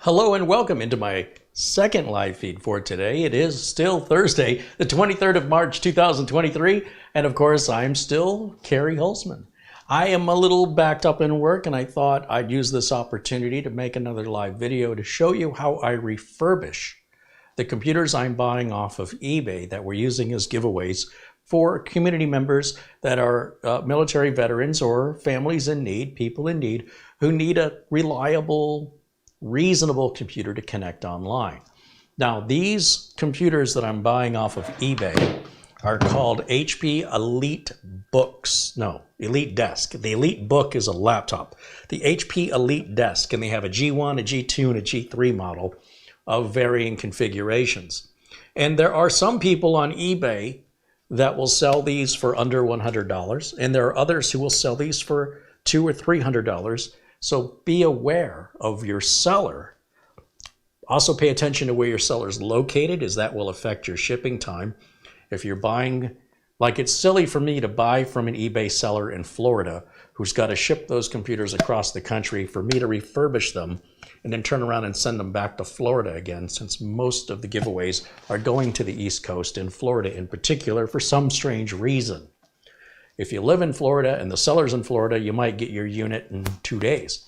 Hello and welcome into my second live feed for today. It is still Thursday, the 23rd of March, 2023. And of course, I'm still Carey Holzman. I am a little backed up in work and I thought I'd use this opportunity to make another live video to show you how I refurbish the computers I'm buying off of eBay that we're using as giveaways for community members that are military veterans or families in need, people in need, who need a reliable, reasonable computer to connect online. Now, these computers that I'm buying off of eBay are called HP EliteDesk. The EliteBook is a laptop. The HP EliteDesk, and they have a G1, a G2, and a G3 model of varying configurations. And there are some people on eBay that will sell these for under $100, and there are others who will sell these for $200 or $300. So be aware of your seller. Also pay attention to where your seller is located, as that will affect your shipping time. If you're buying, like it's silly for me to buy from an eBay seller in Florida who's got to ship those computers across the country for me to refurbish them and then turn around and send them back to Florida again, since most of the giveaways are going to the East Coast and Florida in particular for some strange reason. If you live in Florida and the seller's in Florida, you might get your unit in 2 days.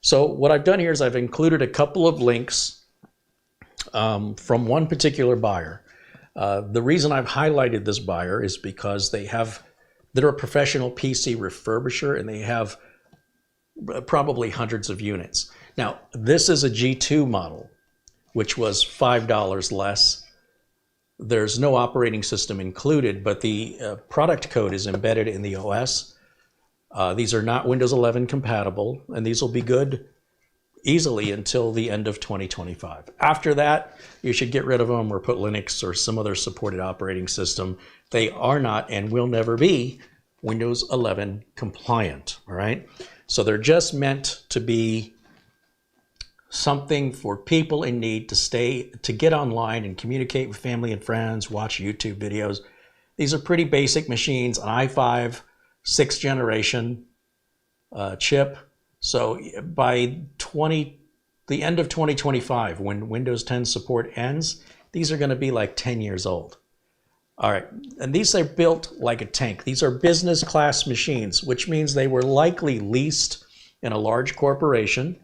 So what I've done here is I've included a couple of links from one particular buyer. The reason I've highlighted this buyer is because they're a professional PC refurbisher and they have probably hundreds of units. Now, this is a G2 model, which was $5 less. There's no operating system included, but the product code is embedded in the OS. These are not Windows 11 compatible, and these will be good easily until the end of 2025. After that, you should get rid of them or put Linux or some other supported operating system. They are not and will never be Windows 11 compliant, all right? So they're just meant to be something for people in need to get online and communicate with family and friends, watch YouTube videos. These are pretty basic machines, an i5 6th generation chip. So by the end of 2025, when Windows 10 support ends, these are going to be like 10 years old. All right, and these are built like a tank. These are business class machines, which means they were likely leased in a large corporation.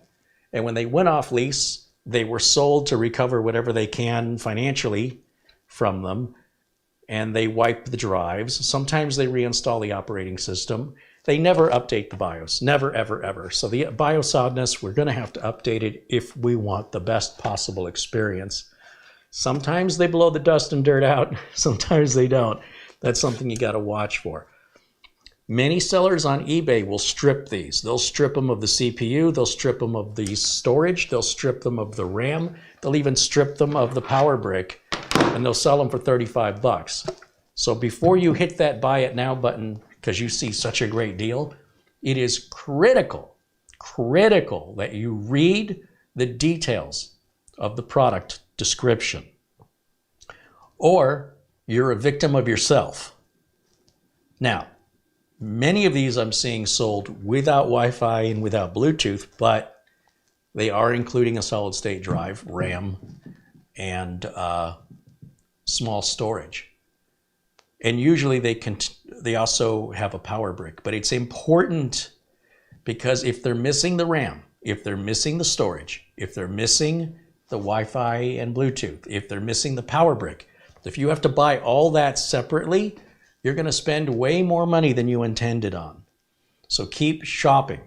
And when they went off lease, they were sold to recover whatever they can financially from them. And they wipe the drives. Sometimes they reinstall the operating system. They never update the BIOS, never, ever, ever. So the BIOS oddness, we're going to have to update it if we want the best possible experience. Sometimes they blow the dust and dirt out. Sometimes they don't. That's something you got to watch for. Many sellers on eBay will strip these. They'll strip them of the CPU, they'll strip them of the storage, they'll strip them of the RAM, they'll even strip them of the power brick, and they'll sell them for 35 bucks. So before you hit that buy it now button, because you see such a great deal, it is critical that you read the details of the product description, or you're a victim of yourself. Now, many of these I'm seeing sold without Wi-Fi and without Bluetooth, but they are including a solid state drive, RAM, and small storage. And usually they also have a power brick, but it's important because if they're missing the RAM, if they're missing the storage, if they're missing the Wi-Fi and Bluetooth, if they're missing the power brick, if you have to buy all that separately, you're going to spend way more money than you intended on. So keep shopping.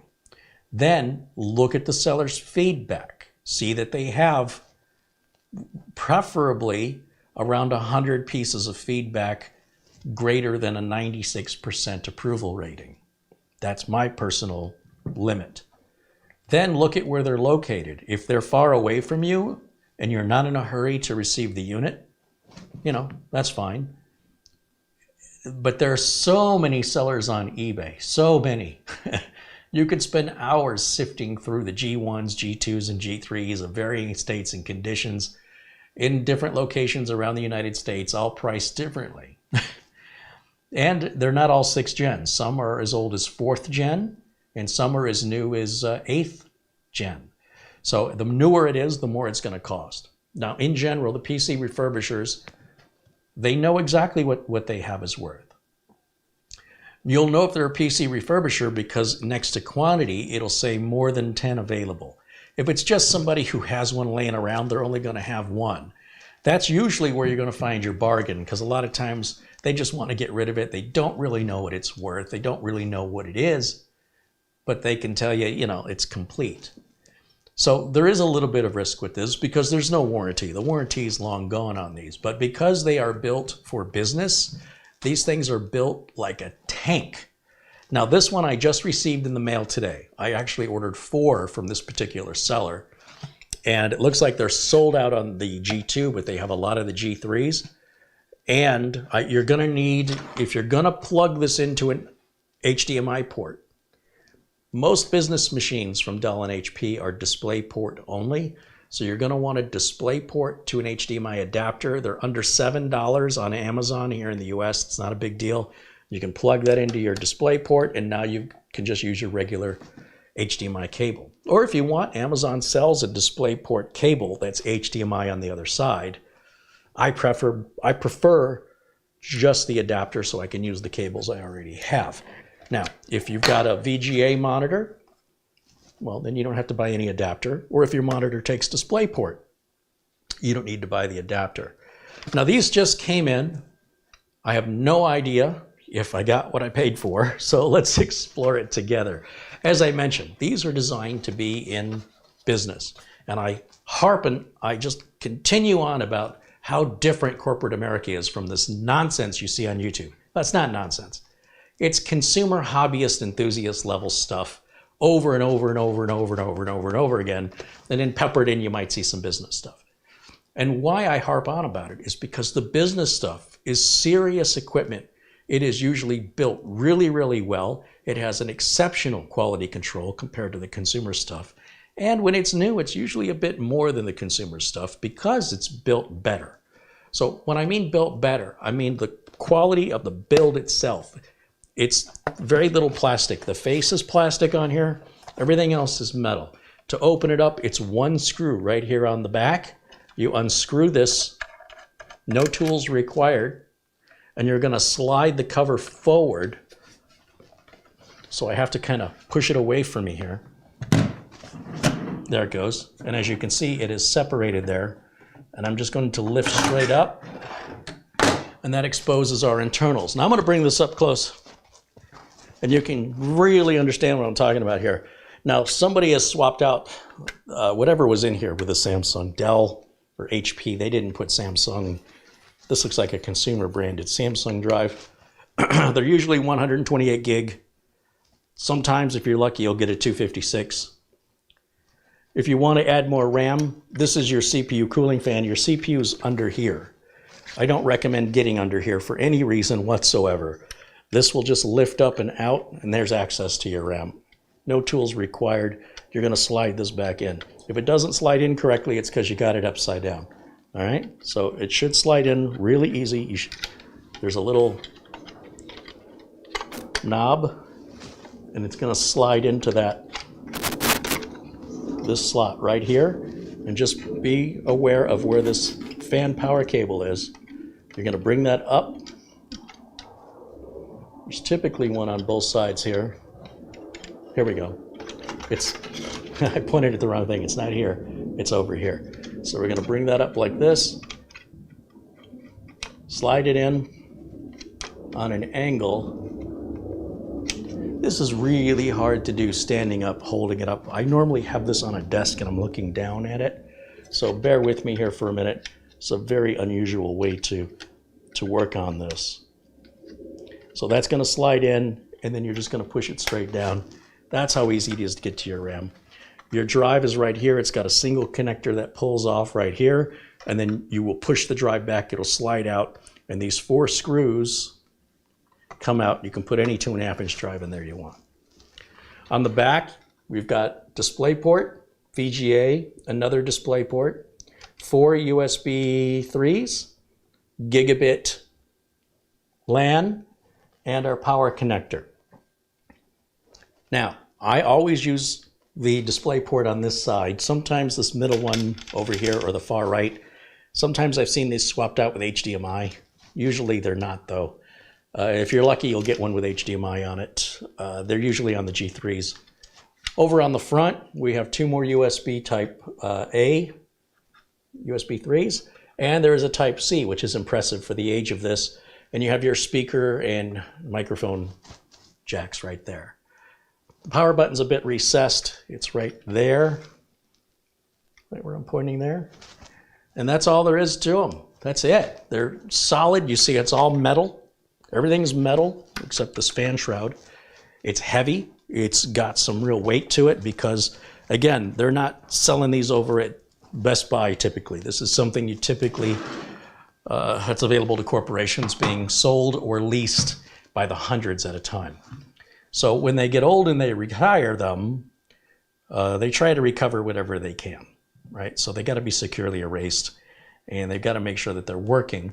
Then look at the seller's feedback. See that they have preferably around 100 pieces of feedback greater than a 96% approval rating. That's my personal limit. Then look at where they're located. If they're far away from you and you're not in a hurry to receive the unit, that's fine. But there are so many sellers on eBay, so many. You could spend hours sifting through the G1s, G2s, and G3s of varying states and conditions in different locations around the United States, all priced differently. And they're not all 6th gen. Some are as old as 4th gen, and some are as new as 8th gen. So the newer it is, the more it's going to cost. Now, in general, the PC refurbishers, they know exactly what they have is worth. You'll know if they're a PC refurbisher because next to quantity, it'll say more than 10 available. If it's just somebody who has one laying around, they're only going to have one. That's usually where you're going to find your bargain, because a lot of times they just want to get rid of it. They don't really know what it's worth. They don't really know what it is, but they can tell you, you know, it's complete. So there is a little bit of risk with this because there's no warranty. The warranty is long gone on these, but because they are built for business, these things are built like a tank. Now, this one I just received in the mail today. I actually ordered 4 from this particular seller, and it looks like they're sold out on the G2, but they have a lot of the G3s. And you're going to need, if you're going to plug this into an HDMI port, most business machines from Dell and HP are DisplayPort only. So you're going to want a DisplayPort to an HDMI adapter. They're under $7 on Amazon here in the US. It's not a big deal. You can plug that into your DisplayPort, and now you can just use your regular HDMI cable. Or if you want, Amazon sells a DisplayPort cable that's HDMI on the other side. I prefer just the adapter so I can use the cables I already have. Now, if you've got a VGA monitor, well, then you don't have to buy any adapter. Or if your monitor takes DisplayPort, you don't need to buy the adapter. Now, these just came in. I have no idea if I got what I paid for, so let's explore it together. As I mentioned, these are designed to be in business. And I just continue on about how different corporate America is from this nonsense you see on YouTube. That's not nonsense. It's consumer hobbyist enthusiast level stuff over and over and over and over and over and over and over again. And then peppered in, you might see some business stuff. And why I harp on about it is because the business stuff is serious equipment. It is usually built really, really well. It has an exceptional quality control compared to the consumer stuff. And when it's new, it's usually a bit more than the consumer stuff because it's built better. So when I mean built better, I mean the quality of the build itself. It's very little plastic. The face is plastic on here. Everything else is metal. To open it up, it's one screw right here on the back. You unscrew this, no tools required, and you're going to slide the cover forward. So I have to kind of push it away from me here. There it goes. And as you can see, it is separated there. And I'm just going to lift straight up, and that exposes our internals. Now I'm going to bring this up close, and you can really understand what I'm talking about here. Now, somebody has swapped out whatever was in here with a Samsung, Dell or HP. They didn't put Samsung. This looks like a consumer branded Samsung drive. They're usually 128 gig. Sometimes, if you're lucky, you'll get a 256. If you want to add more RAM, this is your CPU cooling fan. Your CPU is under here. I don't recommend getting under here for any reason whatsoever. This will just lift up and out, and there's access to your RAM. No tools required. You're going to slide this back in. If it doesn't slide in correctly, it's because you got it upside down. All right? So it should slide in really easy. There's a little knob, and it's going to slide into this slot right here. And just be aware of where this fan power cable is. You're going to bring that up. There's typically one on both sides here. Here we go. I pointed at the wrong thing. It's not here. It's over here. So we're going to bring that up like this. Slide it in on an angle. This is really hard to do standing up, holding it up. I normally have this on a desk and I'm looking down at it. So bear with me here for a minute. It's a very unusual way to work on this. So that's going to slide in, and then you're just going to push it straight down. That's how easy it is to get to your RAM. Your drive is right here. It's got a single connector that pulls off right here, and then you will push the drive back. It'll slide out, and these 4 screws come out. You can put any 2.5-inch drive in there you want. On the back, we've got DisplayPort, VGA, another DisplayPort, 4 USB 3s, gigabit LAN, and our power connector. Now, I always use the display port on this side. Sometimes this middle one over here or the far right. Sometimes I've seen these swapped out with HDMI. Usually they're not though. If you're lucky, you'll get one with HDMI on it. They're usually on the G3s. Over on the front, we have two more USB type A, USB 3s, and there is a type C, which is impressive for the age of this. And you have your speaker and microphone jacks right there. The power button's a bit recessed. It's right there, right where I'm pointing there. And that's all there is to them. That's it. They're solid. You see it's all metal. Everything's metal except this fan shroud. It's heavy. It's got some real weight to it because, again, they're not selling these over at Best Buy typically. This is something you typically, that's available to corporations being sold or leased by the hundreds at a time. So when they get old and they retire them, they try to recover whatever they can, right? So they got to be securely erased and they've got to make sure that they're working.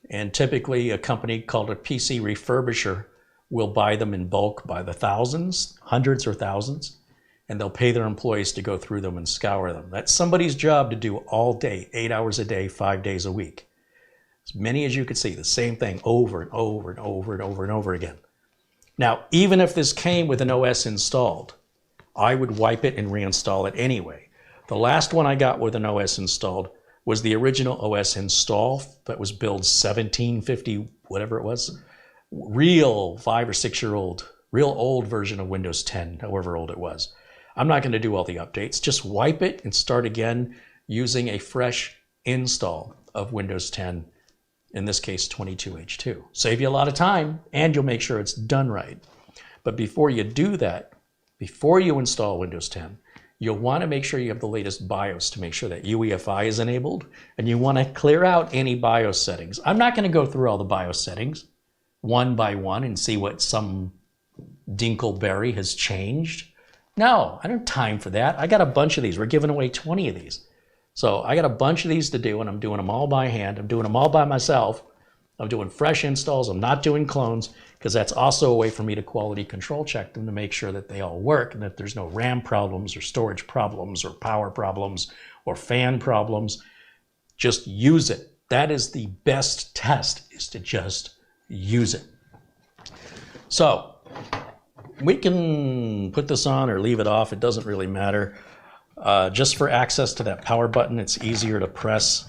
And typically a company called a PC refurbisher will buy them in bulk by the thousands, hundreds or thousands, and they'll pay their employees to go through them and scour them. That's somebody's job to do all day, 8 hours a day, 5 days a week. As many as you could see, the same thing over and over and over and over and over again. Now, even if this came with an OS installed, I would wipe it and reinstall it anyway. The last one I got with an OS installed was the original OS install that was build 1750, whatever it was. Real 5 or 6 year old, real old version of Windows 10, however old it was. I'm not going to do all the updates. Just wipe it and start again using a fresh install of Windows 10, in this case 22H2. Save you a lot of time and you'll make sure it's done right. But before you do that, before you install Windows 10, you'll want to make sure you have the latest BIOS to make sure that UEFI is enabled, and you want to clear out any BIOS settings. I'm not going to go through all the BIOS settings one by one and see what some Dinkleberry has changed. No, I don't have time for that. I got a bunch of these. We're giving away 20 of these. So I got a bunch of these to do, and I'm doing them all by hand. I'm doing them all by myself. I'm doing fresh installs. I'm not doing clones because that's also a way for me to quality control check them to make sure that they all work and that there's no RAM problems or storage problems or power problems or fan problems. Just use it. That is the best test, is to just use it. So we can put this on or leave it off. It doesn't really matter. Just for access to that power button, it's easier to press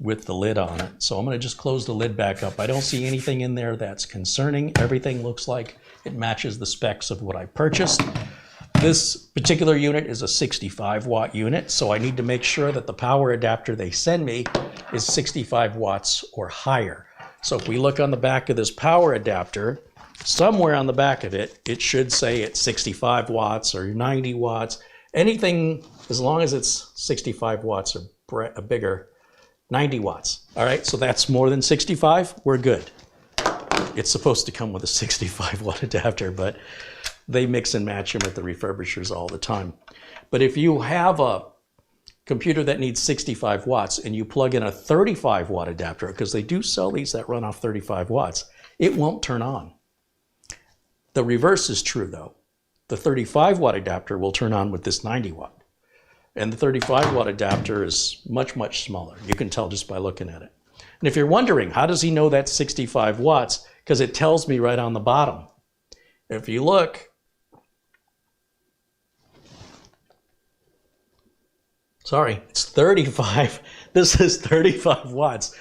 with the lid on it. So I'm going to just close the lid back up. I don't see anything in there that's concerning. Everything looks like it matches the specs of what I purchased. This particular unit is a 65 watt unit, so I need to make sure that the power adapter they send me is 65 watts or higher. So if we look on the back of this power adapter, somewhere on the back of it, it should say it's 65 watts or 90 watts. Anything, as long as it's 65 watts or bigger, 90 watts. All right, so that's more than 65, we're good. It's supposed to come with a 65 watt adapter, but they mix and match them at the refurbishers all the time. But if you have a computer that needs 65 watts and you plug in a 35 watt adapter, because they do sell these that run off 35 watts, it won't turn on. The reverse is true though. The 35 watt adapter will turn on with this 90 watt. And the 35 watt adapter is much, much smaller. You can tell just by looking at it. And if you're wondering, how does he know that's 65 watts? Because it tells me right on the bottom. If you look, sorry, it's 35. This is 35 watts.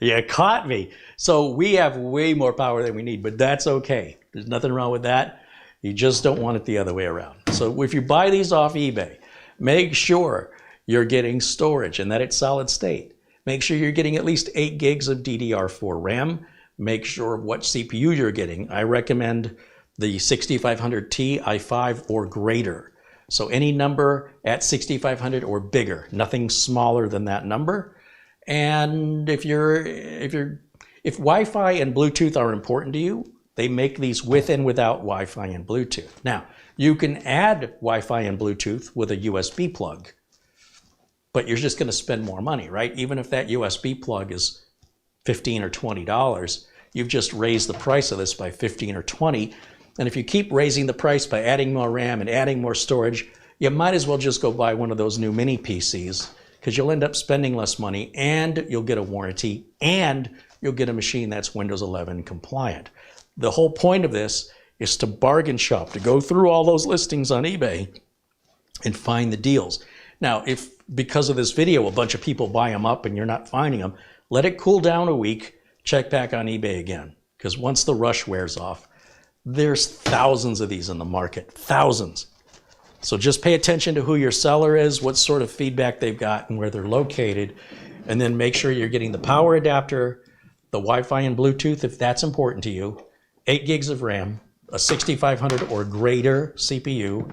You caught me. So we have way more power than we need, but that's okay. There's nothing wrong with that. You just don't want it the other way around. So if you buy these off eBay, make sure you're getting storage and that it's solid state. Make sure you're getting at least 8 gigs of DDR4 RAM. Make sure what CPU you're getting. I recommend the 6500T, i5 or greater. So any number at 6500 or bigger, nothing smaller than that number. And if Wi-Fi and Bluetooth are important to you, they make these with and without Wi-Fi and Bluetooth. Now, you can add Wi-Fi and Bluetooth with a USB plug, but you're just going to spend more money, right? Even if that USB plug is $15 or $20, you've just raised the price of this by $15 or $20. And if you keep raising the price by adding more RAM and adding more storage, you might as well just go buy one of those new mini PCs, because you'll end up spending less money and you'll get a warranty and you'll get a machine that's Windows 11 compliant. The whole point of this is to bargain shop, to go through all those listings on eBay and find the deals. Now, if because of this video, a bunch of people buy them up and you're not finding them, let it cool down a week, check back on eBay again. Because once the rush wears off, there's thousands of these in the market, thousands. So just pay attention to who your seller is, what sort of feedback they've got and where they're located. And then make sure you're getting the power adapter, the Wi-Fi and Bluetooth if that's important to you, 8 gigs of RAM, a 6500 or greater CPU,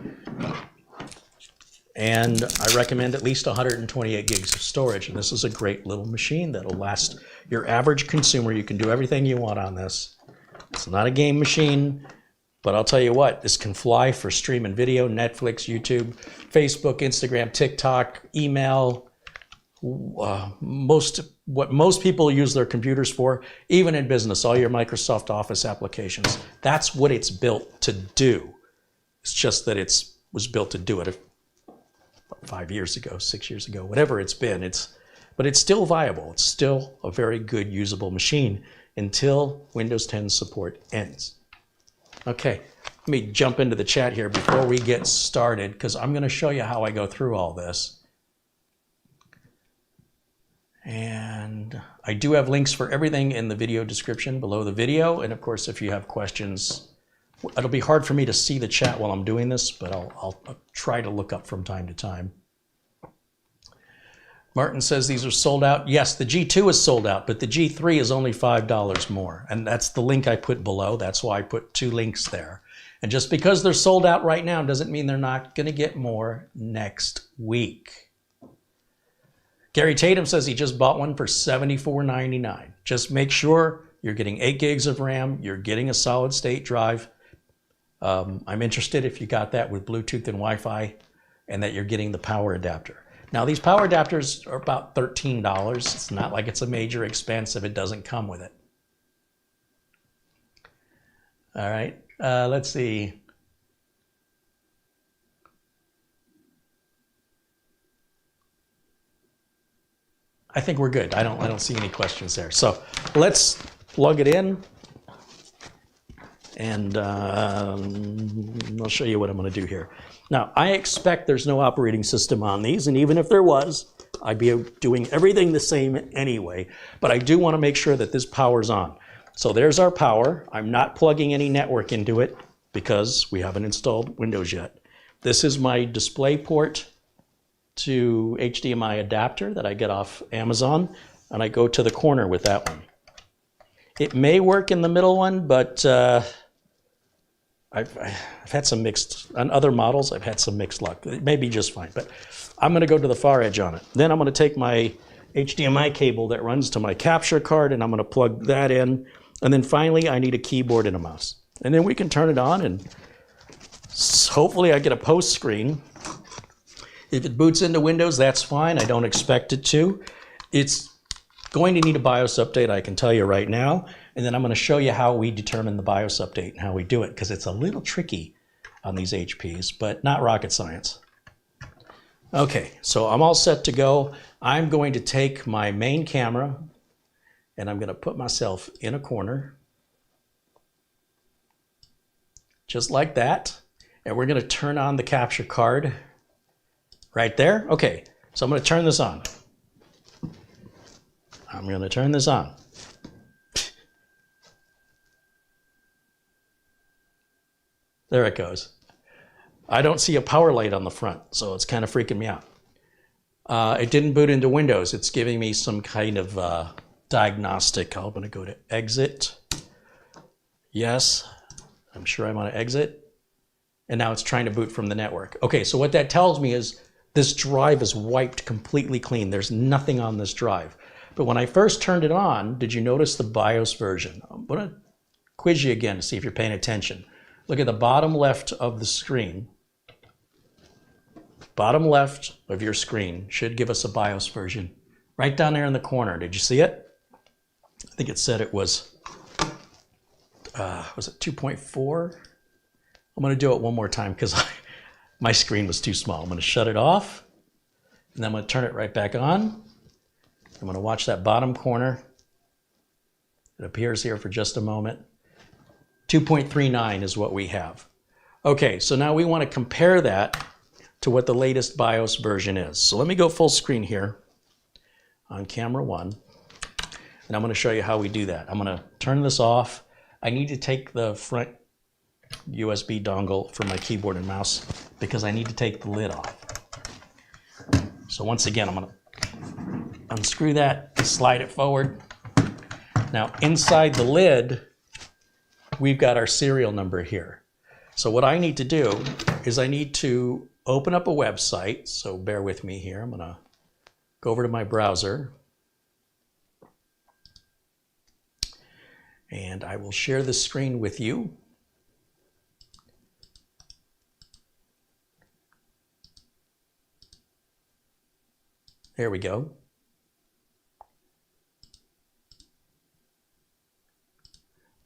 and I recommend at least 128 gigs of storage. And this is a great little machine that'll last your average consumer. You can do everything you want on this. It's not a game machine, but I'll tell you what, this can fly for streaming video, Netflix, YouTube, Facebook, Instagram, TikTok, email, what most people use their computers for, even in business, all your Microsoft Office applications. That's what it's built to do. It's just that it was built to do it 5 years ago, 6 years ago, whatever it's been. But it's still viable. It's still a very good usable machine until Windows 10 support ends. Okay, let me jump into the chat here before we get started, because I'm going to show you how I go through all this. And I do have links for everything in the video description below the video. And of course, if you have questions, it'll be hard for me to see the chat while I'm doing this, but I'll try to look up from time to time. Martin says these are sold out. Yes, the G2 is sold out, but the G3 is only $5 more. And that's the link I put below. That's why I put 2 links there. And just because they're sold out right now doesn't mean they're not going to get more next week. Gary Tatum says he just bought one for $74.99. Just make sure you're getting 8 gigs of RAM, you're getting a solid state drive. I'm interested if you got that with Bluetooth and Wi-Fi, and that you're getting the power adapter. Now, these power adapters are about $13. It's not like it's a major expense if it doesn't come with it. All right, let's see. I think we're good. I don't see any questions there. So let's plug it in, and I'll show you what I'm going to do here. Now, I expect there's no operating system on these, and even if there was, I'd be doing everything the same anyway. But I do want to make sure that this power's on. So there's our power. I'm not plugging any network into it because we haven't installed Windows yet. This is my display port to HDMI adapter that I get off Amazon, and I go to the corner with that one. It may work in the middle one, but I've had some mixed, on other models, I've had some mixed luck. It may be just fine, but I'm going to go to the far edge on it. Then I'm going to take my HDMI cable that runs to my capture card, and I'm going to plug that in. And then finally, I need a keyboard and a mouse. And then we can turn it on, and hopefully I get a post screen. If it boots into Windows, that's fine. I don't expect it to. It's going to need a BIOS update, I can tell you right now. And then I'm going to show you how we determine the BIOS update and how we do it, because it's a little tricky on these HPs, but not rocket science. Okay, so I'm all set to go. I'm going to take my main camera and I'm going to put myself in a corner, just like that. And we're going to turn on the capture card right there. Okay, so I'm going to turn this on. I'm going to turn this on. There it goes. I don't see a power light on the front, so it's kind of freaking me out. It didn't boot into Windows. It's giving me some kind of diagnostic. I'm going to go to exit. Yes, I'm sure I'm on exit. And now it's trying to boot from the network. Okay, so what that tells me is this drive is wiped completely clean. There's nothing on this drive. But when I first turned it on, did you notice the BIOS version? I'm going to quiz you again to see if you're paying attention. Look at the bottom left of the screen. Bottom left of your screen should give us a BIOS version. Right down there in the corner. Did you see it? I think it said it was it 2.4? I'm going to do it one more time because my screen was too small. I'm going to shut it off, and then I'm going to turn it right back on. I'm going to watch that bottom corner. It appears here for just a moment. 2.39 is what we have. Okay, so now we want to compare that to what the latest BIOS version is. So let me go full screen here on camera 1, and I'm going to show you how we do that. I'm going to turn this off. I need to take the front USB dongle for my keyboard and mouse because I need to take the lid off. So once again, I'm going to unscrew that, slide it forward. Now inside the lid, we've got our serial number here. So what I need to do is I need to open up a website. So bear with me here. I'm going to go over to my browser. And I will share the screen with you. There we go.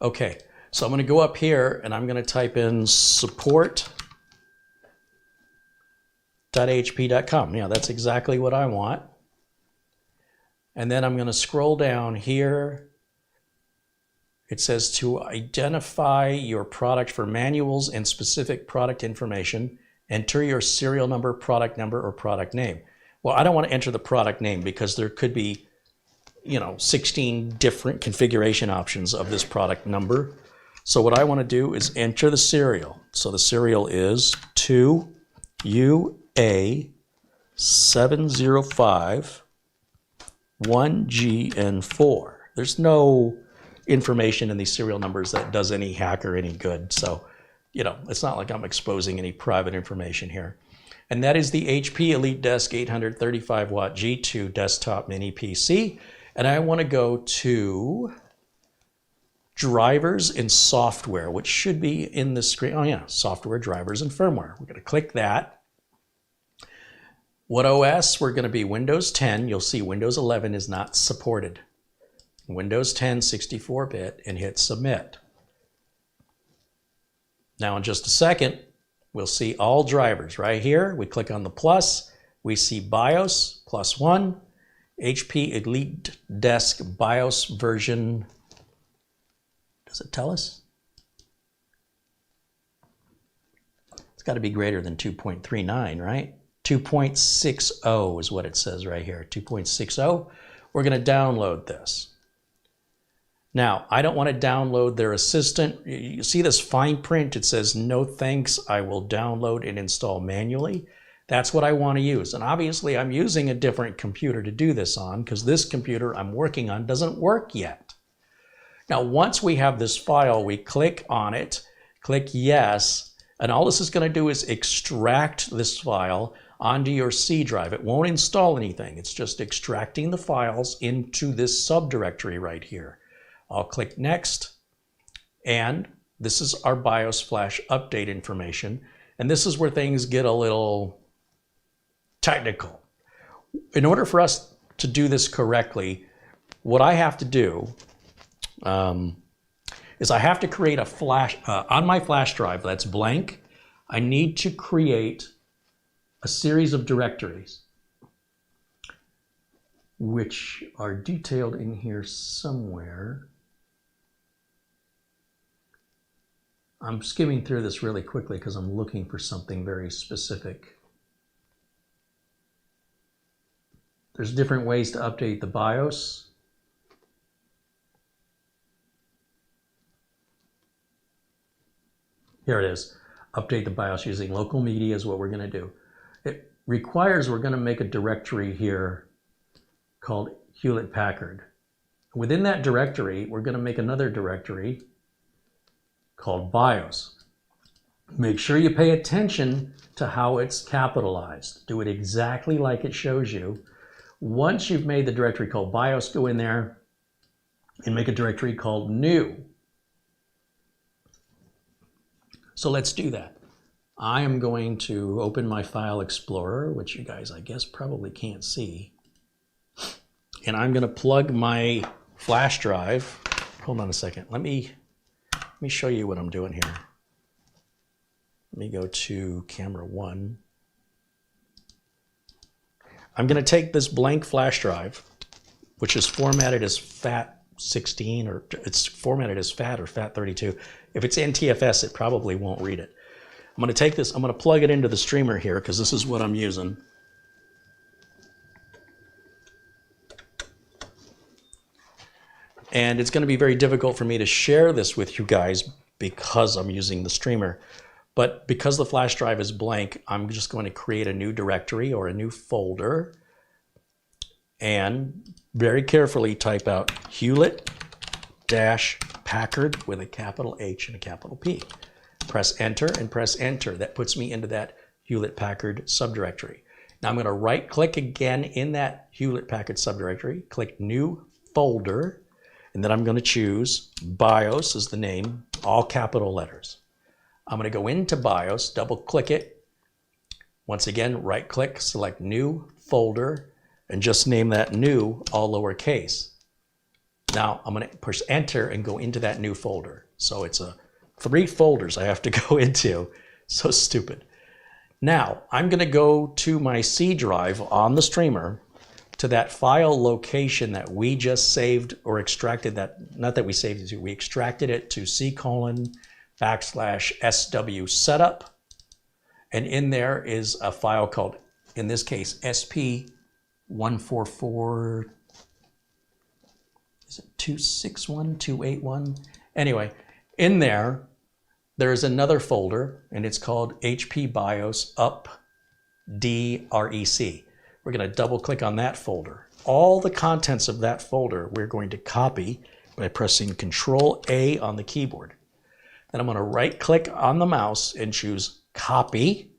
Okay, so I'm going to go up here and I'm going to type in support.hp.com. Yeah, that's exactly what I want. And then I'm going to scroll down here. It says to identify your product for manuals and specific product information, enter your serial number, product number, or product name. Well, I don't want to enter the product name because there could be, 16 different configuration options of this product number. So what I want to do is enter the serial. So the serial is 2UA7051GN4. There's no information in these serial numbers that does any hacker any good. So, it's not like I'm exposing any private information here. And that is the HP EliteDesk 835 watt G2 desktop mini PC. And I want to go to drivers and software, which should be in the screen. Oh yeah, software, drivers, and firmware. We're going to click that. What OS? We're going to be Windows 10. You'll see Windows 11 is not supported. Windows 10 64-bit and hit submit. Now in just a second, we'll see all drivers right here. We click on the plus. We see BIOS +1, HP EliteDesk BIOS version. Does it tell us? It's got to be greater than 2.39, right? 2.60 is what it says right here. 2.60. We're going to download this. Now, I don't want to download their assistant. You see this fine print? It says, no thanks, I will download and install manually. That's what I want to use. And obviously, I'm using a different computer to do this on because this computer I'm working on doesn't work yet. Now, once we have this file, we click on it, click yes, and all this is going to do is extract this file onto your C drive. It won't install anything. It's just extracting the files into this subdirectory right here. I'll click next, and this is our BIOS flash update information. And this is where things get a little technical. In order for us to do this correctly, what I have to do is I have to create a flash, on my flash drive that's blank, I need to create a series of directories, which are detailed in here somewhere. I'm skimming through this really quickly because I'm looking for something very specific. There's different ways to update the BIOS. Here it is. Update the BIOS using local media is what we're going to do. It requires we're going to make a directory here called Hewlett-Packard. Within that directory, we're going to make another directory called BIOS. Make sure you pay attention to how it's capitalized. Do it exactly like it shows you. Once you've made the directory called BIOS, go in there and make a directory called new. So let's do that. I am going to open my File Explorer, which you guys, I guess, probably can't see. And I'm going to plug my flash drive. Hold on a second. Let me show you what I'm doing here. Let me go to camera 1. I'm going to take this blank flash drive, which is formatted as FAT16, or it's formatted as FAT or FAT32. If it's NTFS, it probably won't read it. I'm going to take this, I'm going to plug it into the streamer here because this is what I'm using. And it's going to be very difficult for me to share this with you guys because I'm using the streamer. But because the flash drive is blank, I'm just going to create a new directory or a new folder and very carefully type out Hewlett-Packard with a capital H and a capital P. Press enter and press enter. That puts me into that Hewlett-Packard subdirectory. Now I'm going to right click again in that Hewlett-Packard subdirectory, click new folder, and then I'm going to choose BIOS as the name, all capital letters. I'm going to go into BIOS, double click it. Once again, right click, select new folder, and just name that new all lowercase. Now I'm going to push enter and go into that new folder. So it's 3 folders I have to go into. So stupid. Now I'm going to go to my C drive on the streamer to that file location that we just saved or extracted that, not that we saved it to, we extracted it to C:\/SW setup. And in there is a file called, in this case, SP144, is it 261, 281? Anyway, in there is another folder and it's called HP BIOS up DREC. We're going to double click on that folder. All the contents of that folder we're going to copy by pressing Control A on the keyboard. Then I'm going to right click on the mouse and choose copy.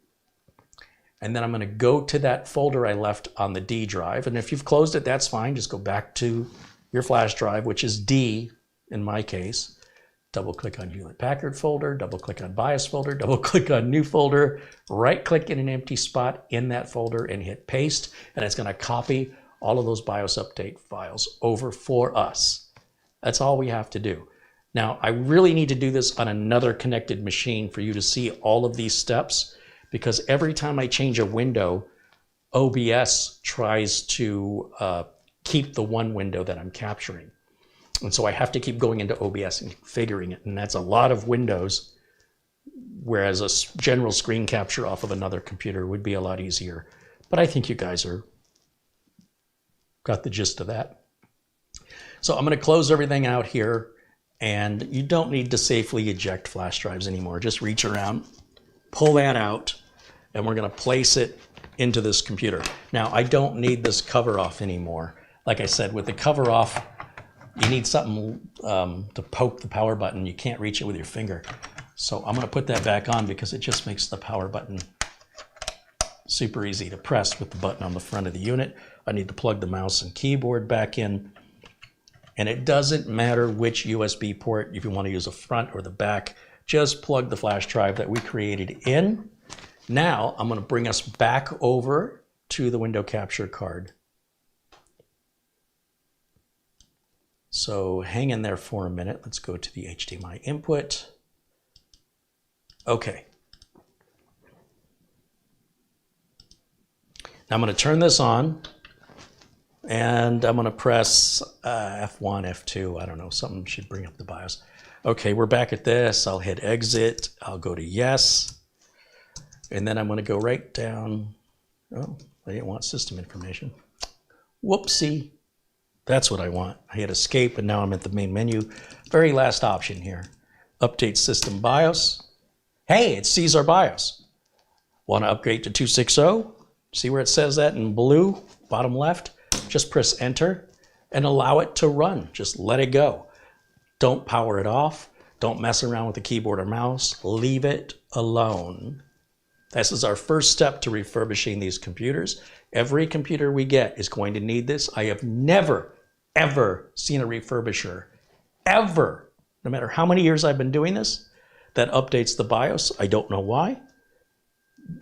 And then I'm going to go to that folder I left on the D drive. And if you've closed it, that's fine. Just go back to your flash drive, which is D in my case. Double click on Hewlett-Packard folder, double click on BIOS folder, double click on new folder, right click in an empty spot in that folder and hit paste. And it's going to copy all of those BIOS update files over for us. That's all we have to do. Now, I really need to do this on another connected machine for you to see all of these steps, because every time I change a window, OBS tries to keep the one window that I'm capturing. And so I have to keep going into OBS and configuring it. And that's a lot of windows, whereas a general screen capture off of another computer would be a lot easier. But I think you guys got the gist of that. So I'm going to close everything out here. And you don't need to safely eject flash drives anymore. Just reach around, pull that out, and we're going to place it into this computer. Now, I don't need this cover off anymore. Like I said, with the cover off, you need something to poke the power button. You can't reach it with your finger. So I'm going to put that back on because it just makes the power button super easy to press with the button on the front of the unit. I need to plug the mouse and keyboard back in. And it doesn't matter which USB port, if you want to use the front or the back, just plug the flash drive that we created in. Now I'm going to bring us back over to the window capture card. So hang in there for a minute. Let's go to the HDMI input. Okay. Now I'm going to turn this on. And I'm going to press F1, F2, I don't know, something should bring up the BIOS. Okay, we're back at this. I'll hit exit. I'll go to yes. And then I'm going to go right down. Oh, I didn't want system information. Whoopsie. That's what I want. I hit escape and now I'm at the main menu. Very last option here. Update system BIOS. Hey, it sees our BIOS. Want to upgrade to 260? See where it says that in blue, bottom left? Just press enter and allow it to run. Just let it go. Don't power it off. Don't mess around with the keyboard or mouse. Leave it alone. This is our first step to refurbishing these computers. Every computer we get is going to need this. I have never, ever seen a refurbisher, ever, no matter how many years I've been doing this, that updates the BIOS. I don't know why.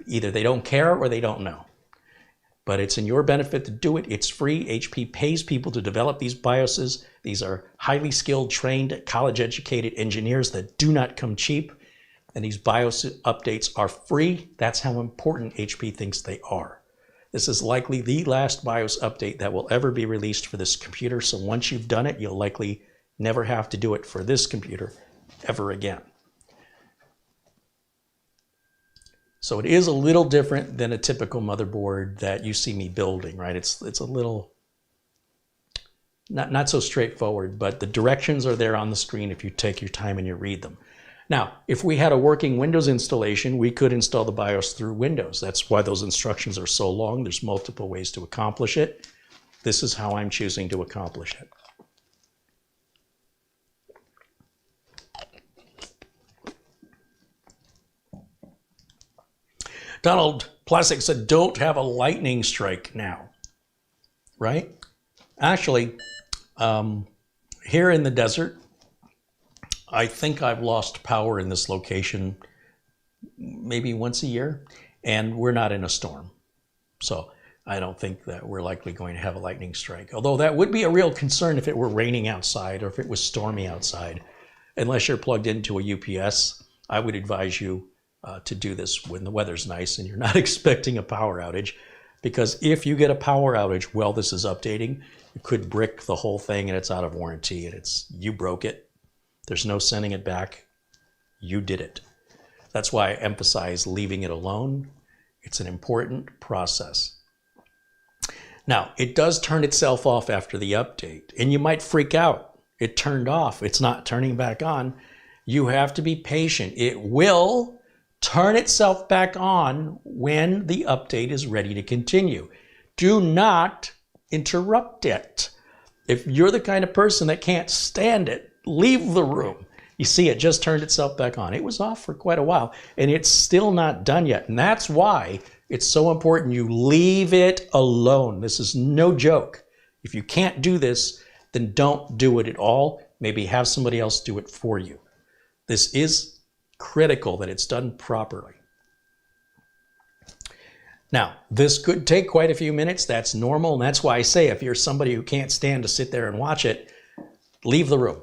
Either they don't care or they don't know. But it's in your benefit to do it. It's free. HP pays people to develop these BIOSes. These are highly skilled, trained, college-educated engineers that do not come cheap. and these BIOS updates are free. That's how important HP thinks they are. This is likely the last BIOS update that will ever be released for this computer. So once you've done it, you'll likely never have to do it for this computer ever again. So it is a little different than a typical motherboard that you see me building, right? It's a little not so straightforward, but the directions are there on the screen if you take your time and you read them. Now, if we had a working Windows installation, we could install the BIOS through Windows. That's why those instructions are so long. There's multiple ways to accomplish it. This is how I'm choosing to accomplish it. Donald Plastic said, don't have a lightning strike now, right? Actually, here in the desert, I think I've lost power in this location maybe once a year, and we're not in a storm. So I don't think that we're likely going to have a lightning strike. Although that would be a real concern if it were raining outside or if it was stormy outside. Unless you're plugged into a UPS, I would advise you to do this when the weather's nice and you're not expecting a power outage. Because if you get a power outage while this is updating, you could brick the whole thing and it's out of warranty and you broke it. There's no sending it back. You did it. That's why I emphasize leaving it alone. It's an important process. Now, it does turn itself off after the update, and you might freak out. It turned off. It's not turning back on. You have to be patient. It will turn itself back on when the update is ready to continue. Do not interrupt it. If you're the kind of person that can't stand it, leave the room. You see, it just turned itself back on. It was off for quite a while, and it's still not done yet. And that's why it's so important you leave it alone. This is no joke. If you can't do this, then don't do it at all. Maybe have somebody else do it for you. This is critical that it's done properly. Now, this could take quite a few minutes. That's normal, and that's why I say if you're somebody who can't stand to sit there and watch it, leave the room.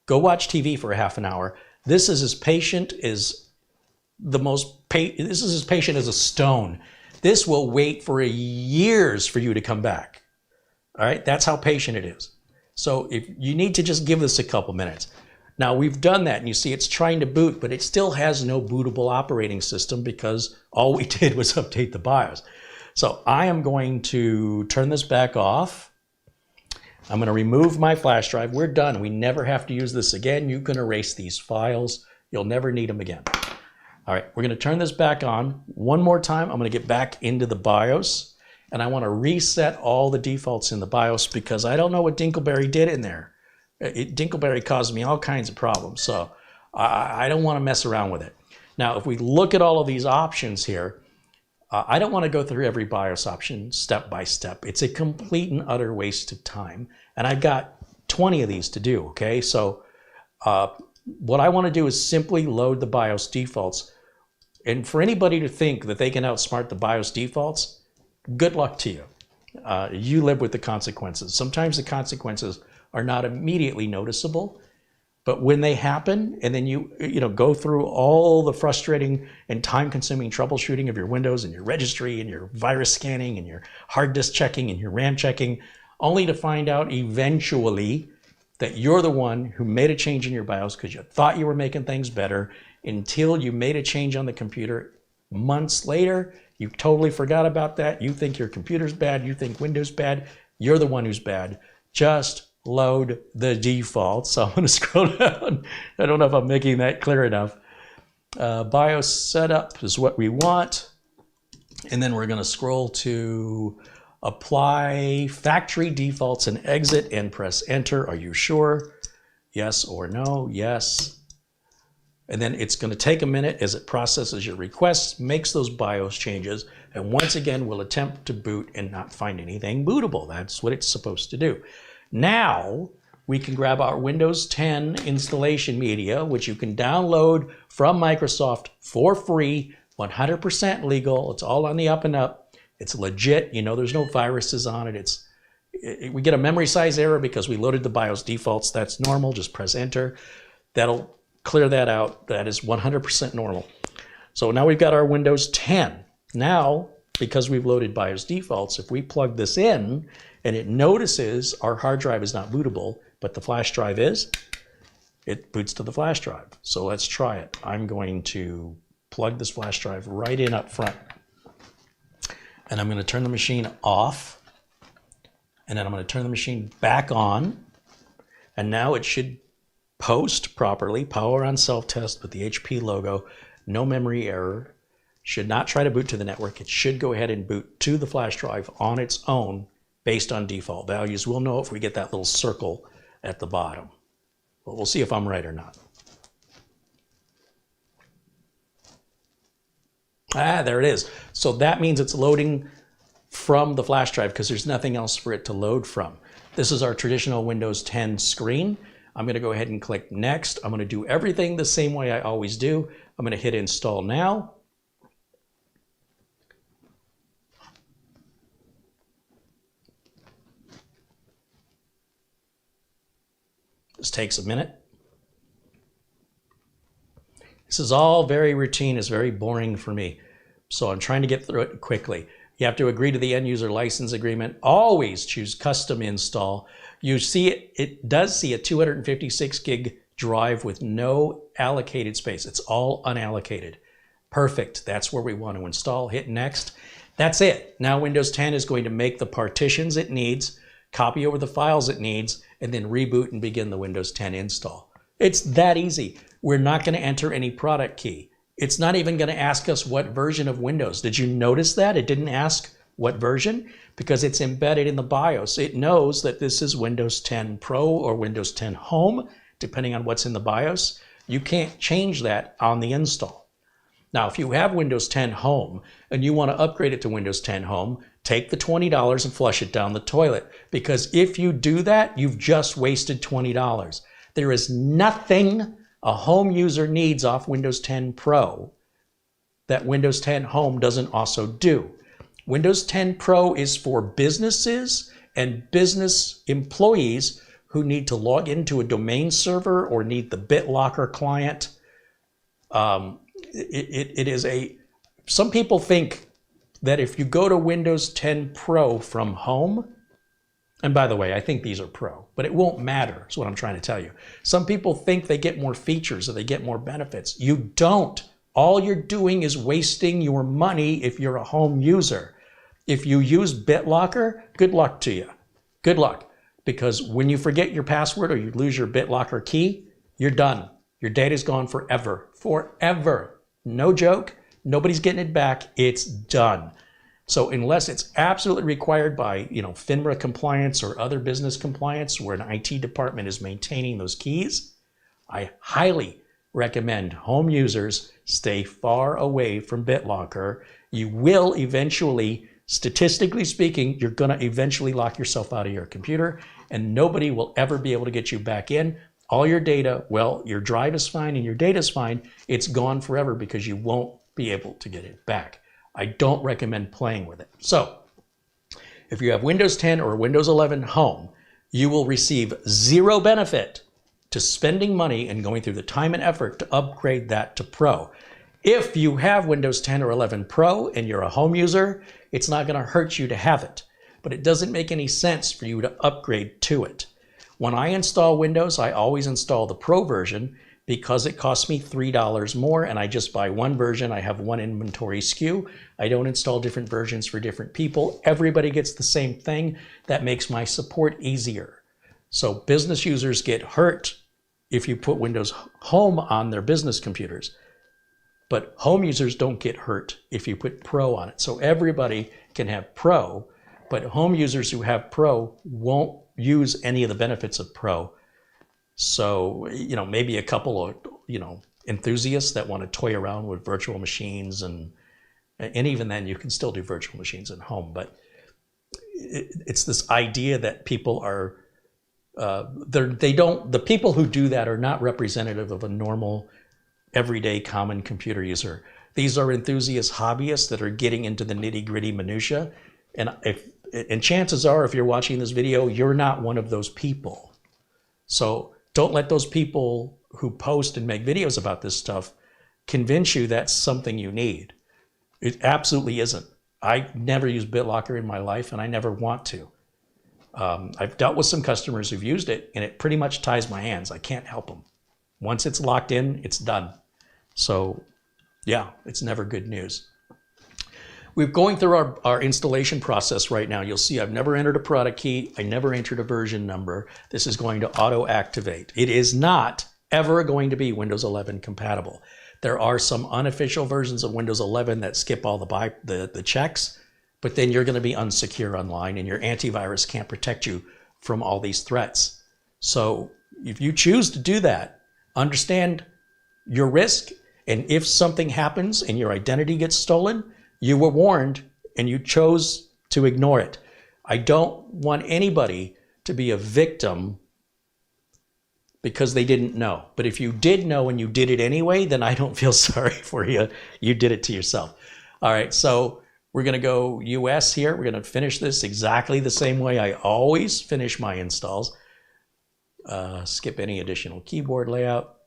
Go watch TV for a half an hour. This is as patient as this is as patient as a stone. This will wait for years for you to come back. All right, that's how patient it is. So if you need to just give this a couple minutes. Now we've done that, and you see it's trying to boot, but it still has no bootable operating system because all we did was update the BIOS. So I am going to turn this back off. I'm going to remove my flash drive. We're done. We never have to use this again. You can erase these files. You'll never need them again. All right, we're going to turn this back on. One more time, I'm going to get back into the BIOS, and I want to reset all the defaults in the BIOS because I don't know what Dinkleberry did in there. Dinkleberry caused me all kinds of problems, so I don't want to mess around with it. Now, if we look at all of these options here, I don't want to go through every BIOS option step by step. It's a complete and utter waste of time, and I've got 20 of these to do, okay? So what I want to do is simply load the BIOS defaults, and for anybody to think that they can outsmart the BIOS defaults, good luck to you. You live with the consequences. Sometimes the consequences are not immediately noticeable, but when they happen, and then you go through all the frustrating and time-consuming troubleshooting of your Windows and your registry and your virus scanning and your hard disk checking and your RAM checking, only to find out eventually that you're the one who made a change in your BIOS because you thought you were making things better until you made a change on the computer. Months later, you totally forgot about that. You think your computer's bad. You think Windows bad. You're the one who's bad. Just load the default. So I'm going to scroll down. I don't know if I'm making that clear enough. BIOS setup is what we want. And then we're going to scroll to apply factory defaults and exit and press enter. Are you sure? Yes or no? Yes. And then it's going to take a minute as it processes your requests, makes those BIOS changes, and once again will attempt to boot and not find anything bootable. That's what it's supposed to do. Now we can grab our Windows 10 installation media, which you can download from Microsoft for free, 100% legal. It's all on the up and up. It's legit. There's no viruses on it. We get a memory size error because we loaded the BIOS defaults. That's normal. Just press enter. That'll clear that out. That is 100% normal. So now we've got our Windows 10. Now, because we've loaded BIOS defaults, if we plug this in and it notices our hard drive is not bootable, but the flash drive is, it boots to the flash drive. So let's try it. I'm going to plug this flash drive right in up front. And I'm going to turn the machine off. And then I'm going to turn the machine back on. And now it should post properly, power on self-test with the HP logo, no memory error. Should not try to boot to the network. It should go ahead and boot to the flash drive on its own based on default values. We'll know if we get that little circle at the bottom. But we'll see if I'm right or not. Ah, there it is. So that means it's loading from the flash drive because there's nothing else for it to load from. This is our traditional Windows 10 screen. I'm going to go ahead and click Next. I'm going to do everything the same way I always do. I'm going to hit Install Now. This takes a minute. This is all very routine. It's very boring for me. So I'm trying to get through it quickly. You have to agree to the end user license agreement. Always choose custom install. You see it does see a 256 gig drive with no allocated space. It's all unallocated. Perfect. That's where we want to install. Hit next. That's it. Now Windows 10 is going to make the partitions it needs, copy over the files it needs, and then reboot and begin the Windows 10 install. It's that easy. We're not going to enter any product key. It's not even going to ask us what version of Windows. Did you notice that? It didn't ask what version because it's embedded in the BIOS. It knows that this is Windows 10 Pro or Windows 10 Home, depending on what's in the BIOS. You can't change that on the install. Now, if you have Windows 10 Home and you want to upgrade it to Windows 10 Home, take the $20 and flush it down the toilet. Because if you do that, you've just wasted $20. There is nothing a home user needs off Windows 10 Pro that Windows 10 Home doesn't also do. Windows 10 Pro is for businesses and business employees who need to log into a domain server or need the BitLocker client. It is some people think that if you go to Windows 10 Pro from home, and by the way, I think these are Pro, but it won't matter, is what I'm trying to tell you. Some people think they get more features or they get more benefits. You don't. All you're doing is wasting your money if you're a home user. If you use BitLocker, good luck to you. Good luck. Because when you forget your password or you lose your BitLocker key, you're done. Your data's gone forever. Forever. No joke. Nobody's getting it back. It's done. So unless it's absolutely required by, FINRA compliance or other business compliance where an IT department is maintaining those keys, I highly recommend home users stay far away from BitLocker. You will eventually, statistically speaking, you're going to eventually lock yourself out of your computer and nobody will ever be able to get you back in. All your data, well, your drive is fine and your data is fine. It's gone forever because you won't be able to get it back. I don't recommend playing with it. So if you have Windows 10 or Windows 11 Home, you will receive zero benefit to spending money and going through the time and effort to upgrade that to Pro. If you have Windows 10 or 11 Pro and you're a home user, it's not going to hurt you to have it, but it doesn't make any sense for you to upgrade to it. When I install Windows, I always install the Pro version because it costs me $3 more and I just buy one version. I have one inventory SKU. I don't install different versions for different people. Everybody gets the same thing. That makes my support easier. So business users get hurt if you put Windows Home on their business computers, but home users don't get hurt if you put Pro on it. So everybody can have Pro, but home users who have Pro won't use any of the benefits of Pro. So, maybe a couple of, enthusiasts that want to toy around with virtual machines and even then you can still do virtual machines at home. But it's this idea that people are, the people who do that are not representative of a normal, everyday, common computer user. These are enthusiast hobbyists that are getting into the nitty-gritty minutia. And chances are, if you're watching this video, you're not one of those people. So don't let those people who post and make videos about this stuff convince you that's something you need. It absolutely isn't. I never used BitLocker in my life, and I never want to. I've dealt with some customers who've used it, and it pretty much ties my hands. I can't help them. Once it's locked in, it's done. So yeah, it's never good news. We're going through our installation process right now. You'll see I've never entered a product key. I never entered a version number. This is going to auto-activate. It is not ever going to be Windows 11 compatible. There are some unofficial versions of Windows 11 that skip all the checks, but then you're going to be unsecure online and your antivirus can't protect you from all these threats. So if you choose to do that, understand your risk, and if something happens and your identity gets stolen, you were warned and you chose to ignore it. I don't want anybody to be a victim because they didn't know. But if you did know and you did it anyway, then I don't feel sorry for you. You did it to yourself. All right, so we're going to go US here. We're going to finish this exactly the same way I always finish my installs. Skip any additional keyboard layout.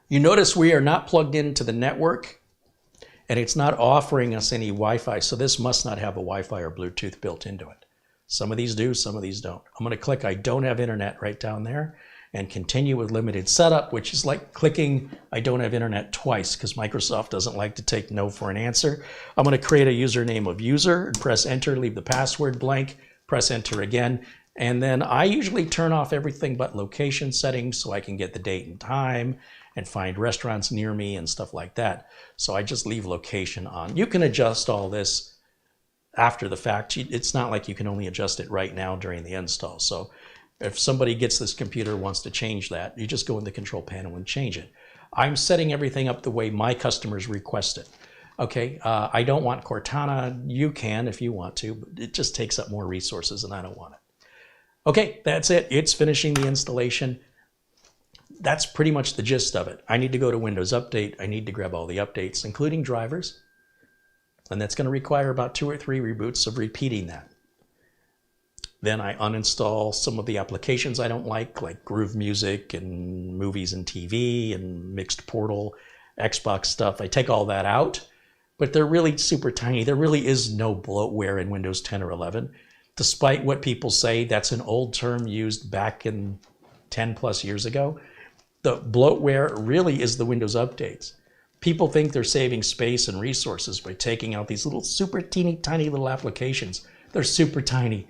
You notice we are not plugged into the network, and it's not offering us any Wi-Fi, so this must not have a Wi-Fi or Bluetooth built into it. Some of these do, some of these don't. I'm going to click I don't have internet right down there and continue with limited setup, which is like clicking I don't have internet twice because Microsoft doesn't like to take no for an answer. I'm going to create a username of user and press enter, leave the password blank, press enter again. And then I usually turn off everything but location settings so I can get the date and time and find restaurants near me and stuff like that. So I just leave location on. You can adjust all this after the fact. It's not like you can only adjust it right now during the install. So if somebody gets this computer, wants to change that, you just go in the control panel and change it. I'm setting everything up the way my customers request it. Okay, I don't want Cortana. You can if you want to, but it just takes up more resources and I don't want it. Okay, that's it. It's finishing the installation. That's pretty much the gist of it. I need to go to Windows Update. I need to grab all the updates, including drivers. And that's going to require about 2 or 3 reboots of repeating that. Then I uninstall some of the applications I don't like Groove Music and Movies and TV and Mixed Portal, Xbox stuff. I take all that out, but they're really super tiny. There really is no bloatware in Windows 10 or 11. Despite what people say, that's an old term used back in 10 plus years ago. The bloatware really is the Windows updates. People think they're saving space and resources by taking out these little super teeny tiny little applications. They're super tiny.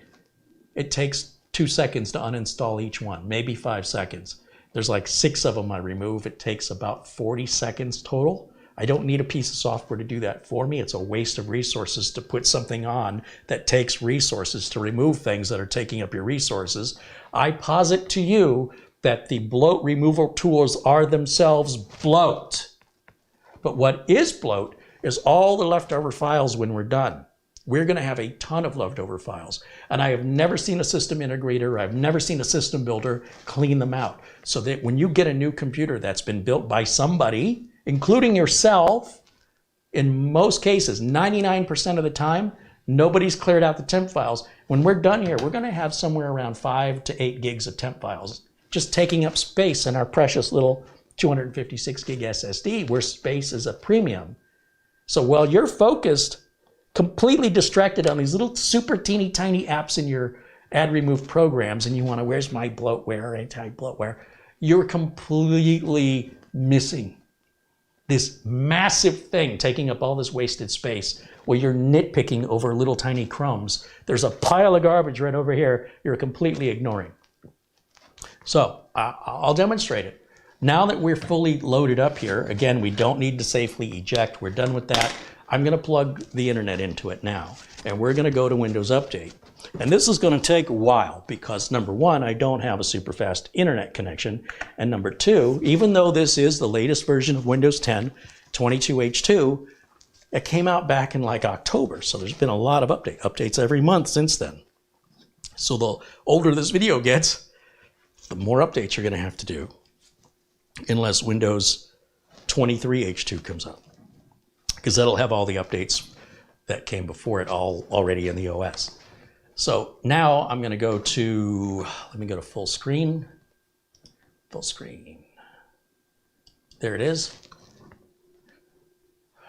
It takes 2 seconds to uninstall each one, maybe 5 seconds. There's like 6 of them I remove. It takes about 40 seconds total. I don't need a piece of software to do that for me. It's a waste of resources to put something on that takes resources to remove things that are taking up your resources. I posit to you that the bloat removal tools are themselves bloat. But what is bloat is all the leftover files when we're done. We're going to have a ton of leftover files. And I have never seen a system integrator, I've never seen a system builder clean them out. So that when you get a new computer that's been built by somebody, including yourself, in most cases, 99% of the time, nobody's cleared out the temp files. When we're done here, we're going to have somewhere around 5 to 8 gigs of temp files, just taking up space in our precious little 256 gig SSD, where space is a premium. So while you're focused, completely distracted on these little super teeny tiny apps in your add remove programs, and you want to, where's my bloatware, anti-bloatware, you're completely missing this massive thing taking up all this wasted space where you're nitpicking over little tiny crumbs. There's a pile of garbage right over here you're completely ignoring. So I'll demonstrate it. Now that we're fully loaded up here, again, we don't need to safely eject. We're done with that. I'm going to plug the internet into it now, and we're going to go to Windows Update. And this is going to take a while because, number one, I don't have a super fast internet connection. And number two, even though this is the latest version of Windows 10, 22H2, it came out back in like October. So there's been a lot of updates every month since then. So the older this video gets, the more updates you're going to have to do, unless Windows 23H2 comes out, because that'll have all the updates that came before it all already in the OS. So now I'm going to go to, let me go to full screen. Full screen. There it is.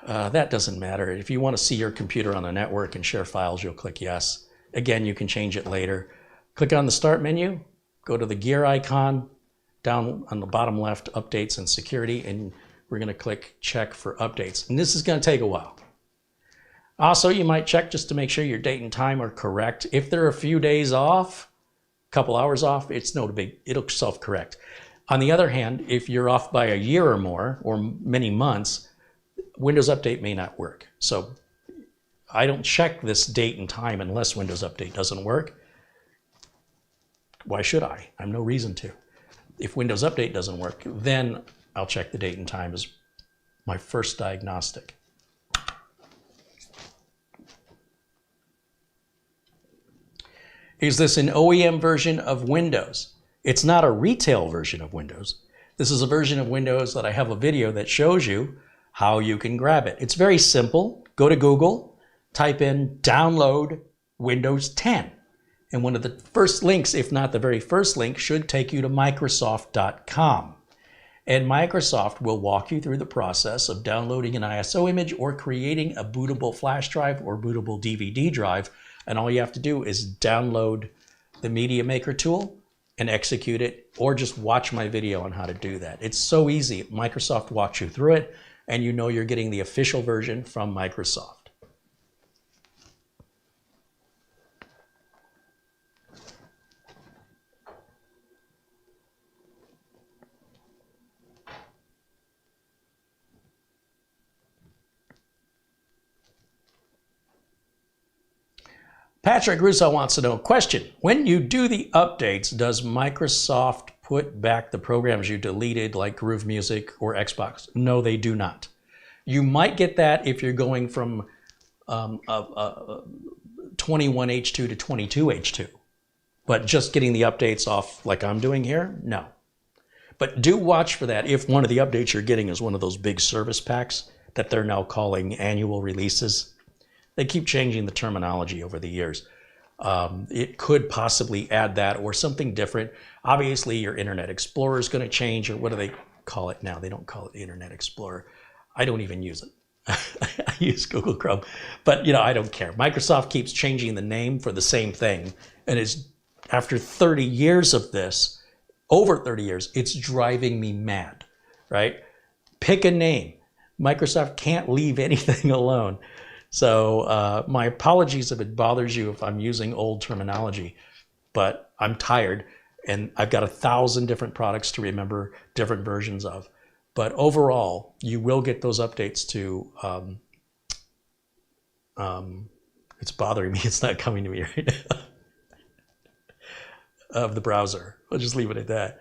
That doesn't matter. If you want to see your computer on the network and share files, you'll click yes. Again, you can change it later. Click on the Start menu, go to the gear icon, down on the bottom left, Updates and Security, and we're going to click Check for Updates. And this is going to take a while. Also, you might check just to make sure your date and time are correct. If they're a few days off, a couple hours off, it's no big, it'll self-correct. On the other hand, if you're off by a year or more, or many months, Windows Update may not work. So I don't check this date and time unless Windows Update doesn't work. Why should I? I have no reason to. If Windows Update doesn't work, then I'll check the date and time as my first diagnostic. Is this an OEM version of Windows? It's not a retail version of Windows. This is a version of Windows that I have a video that shows you how you can grab it. It's very simple. Go to Google, type in download Windows 10. And one of the first links, if not the very first link, should take you to Microsoft.com. And Microsoft will walk you through the process of downloading an ISO image or creating a bootable flash drive or bootable DVD drive. And all you have to do is download the Media Maker tool and execute it, or just watch my video on how to do that. It's so easy. Microsoft walks you through it, and you know you're getting the official version from Microsoft. Patrick Russo wants to know, question, when you do the updates, does Microsoft put back the programs you deleted like Groove Music or Xbox? No, they do not. You might get that if you're going from 21H2 to 22H2, but just getting the updates off like I'm doing here, no. But do watch for that if one of the updates you're getting is one of those big service packs that they're now calling annual releases. They keep changing the terminology over the years. It could possibly add that or something different. Obviously, your Internet Explorer is going to change, or what do they call it now? They don't call it Internet Explorer. I don't even use it. I use Google Chrome. But, you know, I don't care. Microsoft keeps changing the name for the same thing. And it's after 30 years of this, over 30 years, it's driving me mad, right? Pick a name. Microsoft can't leave anything alone. So my apologies if it bothers you if I'm using old terminology, but I'm tired and I've got 1,000 different products to remember different versions of. But overall, you will get those updates to, it's bothering me, it's not coming to me right now, of the browser. I'll just leave it at that.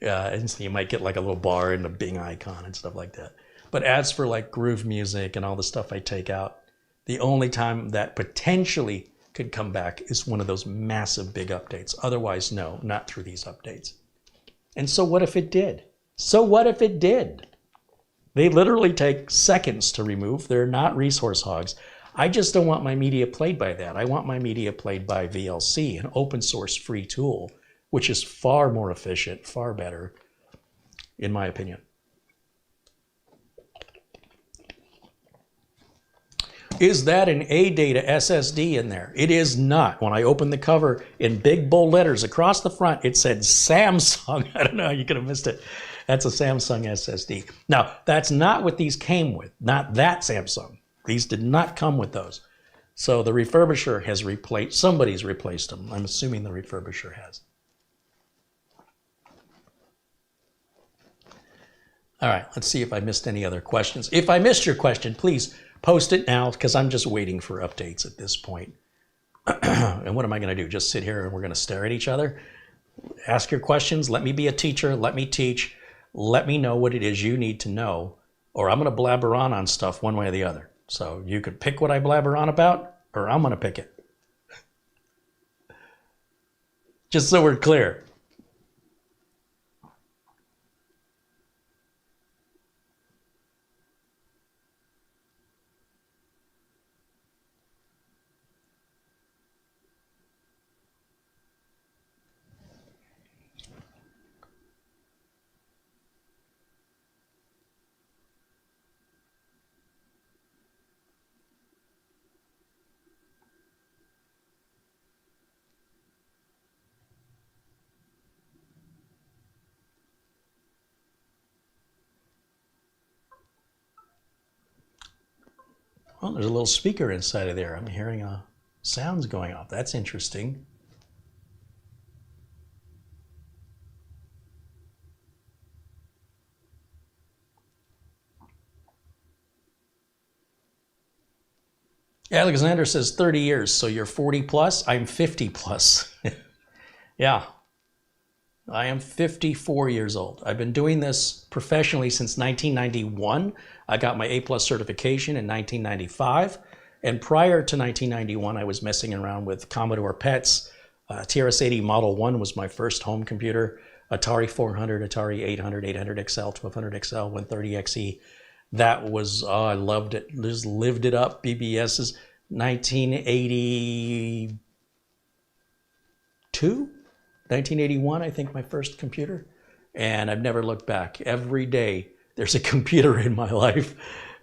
And so you might get like a little bar and a Bing icon and stuff like that. But as for like Groove Music and all the stuff I take out, the only time that potentially could come back is one of those massive big updates. Otherwise, no, not through these updates. And so what if it did? So what if it did? They literally take seconds to remove. They're not resource hogs. I just don't want my media played by that. I want my media played by VLC, an open source free tool, which is far more efficient, far better, in my opinion. Is that an ADATA SSD in there? It is not. When I opened the cover in big bold letters across the front, it said Samsung. I don't know how you could have missed it. That's a Samsung SSD. Now, that's not what these came with. Not that Samsung. These did not come with those. So the refurbisher has replaced, somebody's replaced them. I'm assuming the refurbisher has. All right, let's see if I missed any other questions. If I missed your question, please post it now, because I'm just waiting for updates at this point. And what am I going to do? Just sit here and we're going to stare at each other? Ask your questions. Let me be a teacher. Let me teach. Let me know what it is you need to know, or I'm going to blabber on stuff one way or the other. So you could pick what I blabber on about, or I'm going to pick it. Just so we're clear. Oh, there's a little speaker inside of there. I'm hearing sounds going off. That's interesting. Alexander says 30 years, so you're 40 plus? I'm 50 plus. Yeah, I am 54 years old. I've been doing this professionally since 1991. I got my A+ certification in 1995. And prior to 1991, I was messing around with Commodore PETs. TRS-80 Model 1 was my first home computer. Atari 400, Atari 800, 800XL, 1200XL, 130XE. That was, oh, I loved it. Just lived it up. BBS's 1982, 1981, I think, my first computer. And I've never looked back. Every day there's a computer in my life.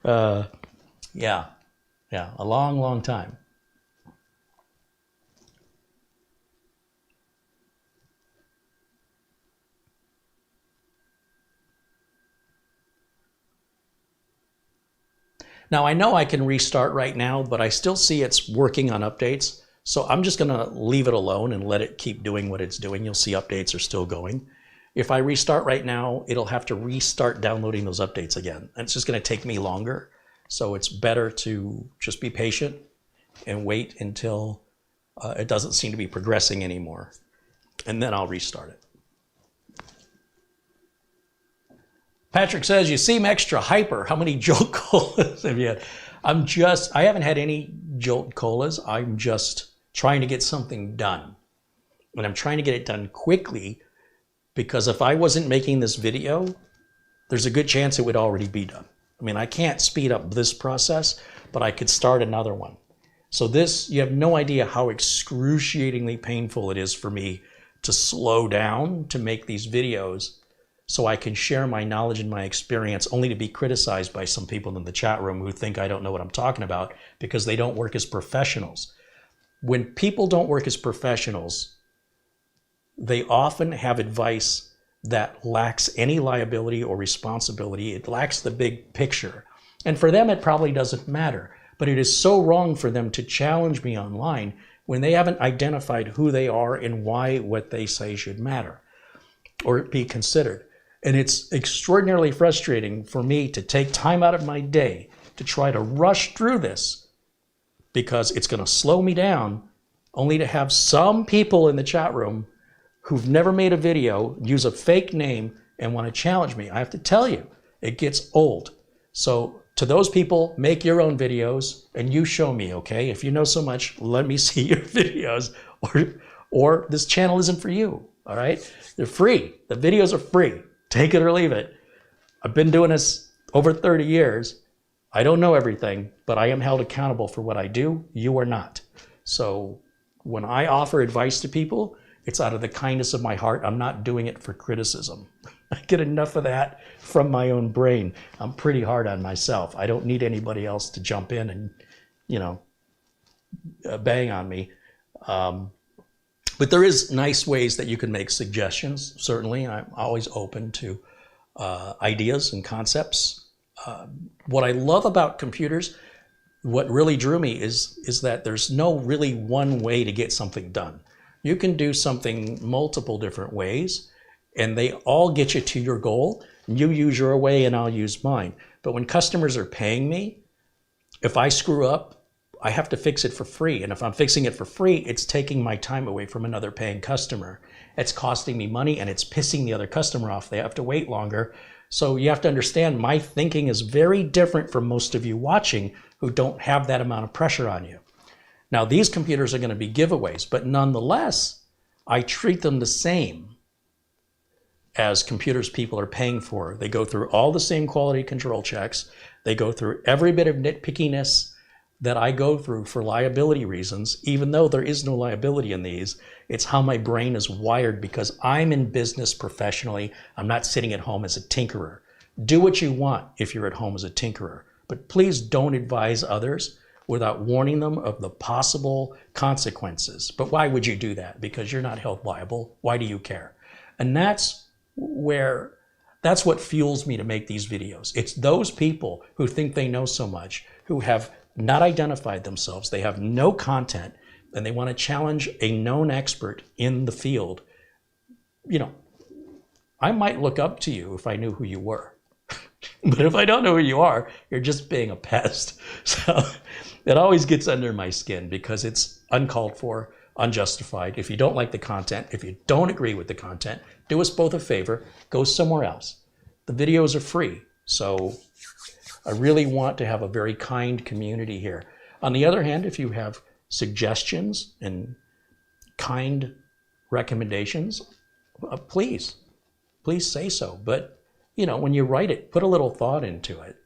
Yeah, a long, long time. Now, I know I can restart right now, but I still see it's working on updates. So I'm just going to leave it alone and let it keep doing what it's doing. You'll see updates are still going. If I restart right now, it'll have to restart downloading those updates again. And it's just going to take me longer. So it's better to just be patient and wait until it doesn't seem to be progressing anymore. And then I'll restart it. Patrick says, you seem extra hyper. How many Jolt Colas have you had? I haven't had any Jolt Colas. I'm just trying to get something done. And I'm trying to get it done quickly because if I wasn't making this video, there's a good chance it would already be done. I mean, I can't speed up this process, but I could start another one. So this, you have no idea how excruciatingly painful it is for me to slow down to make these videos so I can share my knowledge and my experience, only to be criticized by some people in the chat room who think I don't know what I'm talking about because they don't work as professionals. When people don't work as professionals, they often have advice that lacks any liability or responsibility. It lacks the big picture. And for them, it probably doesn't matter. But it is so wrong for them to challenge me online when they haven't identified who they are and why what they say should matter or be considered. And it's extraordinarily frustrating for me to take time out of my day to try to rush through this because it's going to slow me down, only to have some people in the chat room who've never made a video use a fake name and want to challenge me. I have to tell you, it gets old. So to those people, make your own videos and you show me, okay? If you know so much, let me see your videos, or this channel isn't for you, all right? They're free. The videos are free. Take it or leave it. I've been doing this over 30 years. I don't know everything, but I am held accountable for what I do. You are not. So when I offer advice to people, it's out of the kindness of my heart. I'm not doing it for criticism. I get enough of that from my own brain. I'm pretty hard on myself. I don't need anybody else to jump in and, bang on me. But there is nice ways that you can make suggestions. Certainly, I'm always open to ideas and concepts. What I love about computers, what really drew me is that there's no really one way to get something done. You can do something multiple different ways, and they all get you to your goal. You use your way, and I'll use mine. But when customers are paying me, if I screw up, I have to fix it for free. And if I'm fixing it for free, it's taking my time away from another paying customer. It's costing me money and it's pissing the other customer off. They have to wait longer. So you have to understand my thinking is very different from most of you watching who don't have that amount of pressure on you. Now, these computers are going to be giveaways, but nonetheless, I treat them the same as computers people are paying for. They go through all the same quality control checks. They go through every bit of nitpickiness that I go through for liability reasons, even though there is no liability in these. It's how my brain is wired because I'm in business professionally. I'm not sitting at home as a tinkerer. Do what you want if you're at home as a tinkerer, but please don't advise others without warning them of the possible consequences. But why would you do that? Because you're not held liable. Why do you care? And that's what fuels me to make these videos. It's those people who think they know so much, who have not identified themselves, they have no content, and they want to challenge a known expert in the field, you know, I might look up to you if I knew who you were. But if I don't know who you are, you're just being a pest. So it always gets under my skin because it's uncalled for, unjustified. If you don't like the content, if you don't agree with the content, do us both a favor, go somewhere else. The videos are free. So I really want to have a very kind community here. On the other hand, if you have suggestions and kind recommendations, please say so. But you know, when you write it, put a little thought into it.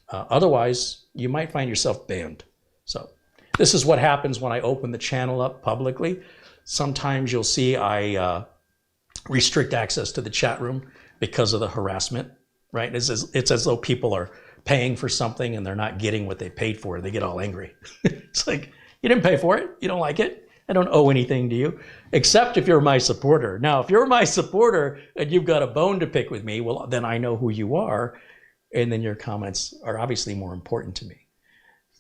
Otherwise, you might find yourself banned. So this is what happens when I open the channel up publicly. Sometimes you'll see I restrict access to the chat room because of the harassment, right? It's as though people are paying for something and they're not getting what they paid for. They get all angry. It's like, you didn't pay for it. You don't like it. I don't owe anything to you, except if you're my supporter. Now, if you're my supporter and you've got a bone to pick with me, well, then I know who you are. And then your comments are obviously more important to me.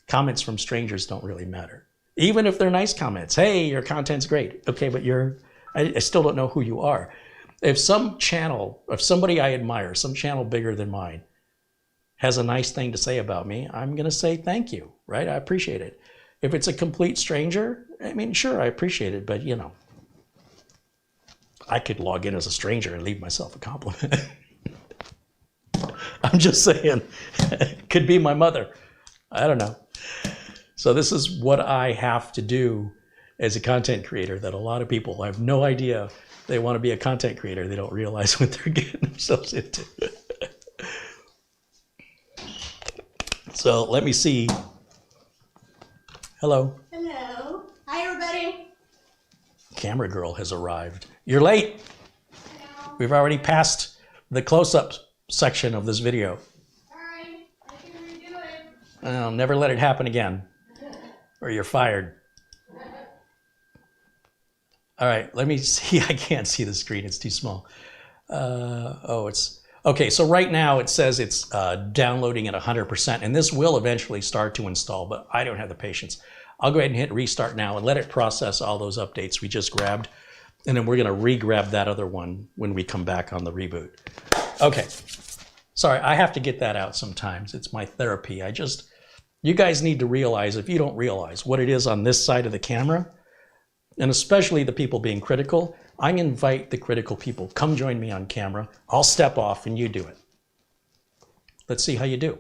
Comments from strangers don't really matter. Even if they're nice comments. Hey, your content's great. Okay, but I still don't know who you are. If some channel, if somebody I admire, some channel bigger than mine, has a nice thing to say about me, I'm going to say thank you, right? I appreciate it. If it's a complete stranger, I mean, sure, I appreciate it, but you know, I could log in as a stranger and leave myself a compliment. I'm just saying, it could be my mother. I don't know. So this is what I have to do as a content creator that a lot of people have no idea they want to be a content creator. They don't realize what they're getting themselves into. So let me see. Hello. Hello. Hi, everybody. Camera girl has arrived. You're late. Hello. We've already passed the close-up section of this video. Sorry. I can redo it. I'll never let it happen again, or you're fired. All right, let me see. I can't see the screen. It's too small. It's okay. So right now it says it's downloading at 100%, and this will eventually start to install, but I don't have the patience. I'll go ahead and hit restart now and let it process all those updates we just grabbed, and then we're going to re-grab that other one when we come back on the reboot. Okay. Sorry, I have to get that out sometimes. It's my therapy. You guys need to realize, if you don't realize what it is on this side of the camera, and especially the people being critical, I invite the critical people, come join me on camera. I'll step off and you do it. Let's see how you do.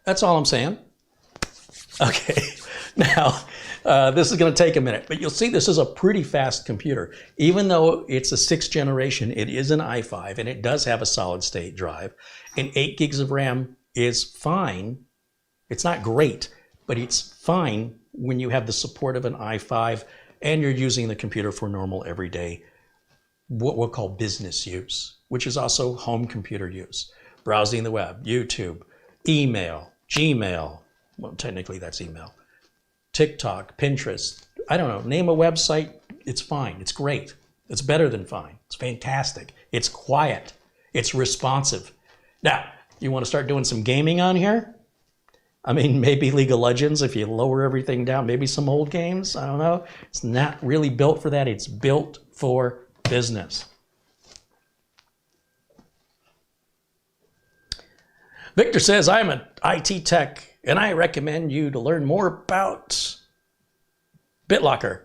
That's all I'm saying. Okay, now this is going to take a minute, but you'll see this is a pretty fast computer. Even though it's a 6th generation, it is an i5 and it does have a solid state drive, and 8 gigs of RAM is fine. It's not great, but it's fine when you have the support of an i5 and you're using the computer for normal everyday, what we'll call business use, which is also home computer use. Browsing the web, YouTube, email, Gmail, well, technically that's email, TikTok, Pinterest, I don't know, name a website, it's fine, it's great. It's better than fine, it's fantastic. It's quiet, it's responsive. Now, you want to start doing some gaming on here? I mean, maybe League of Legends, if you lower everything down, maybe some old games, I don't know. It's not really built for that, it's built for business. Victor says, I'm an IT tech, and I recommend you to learn more about BitLocker.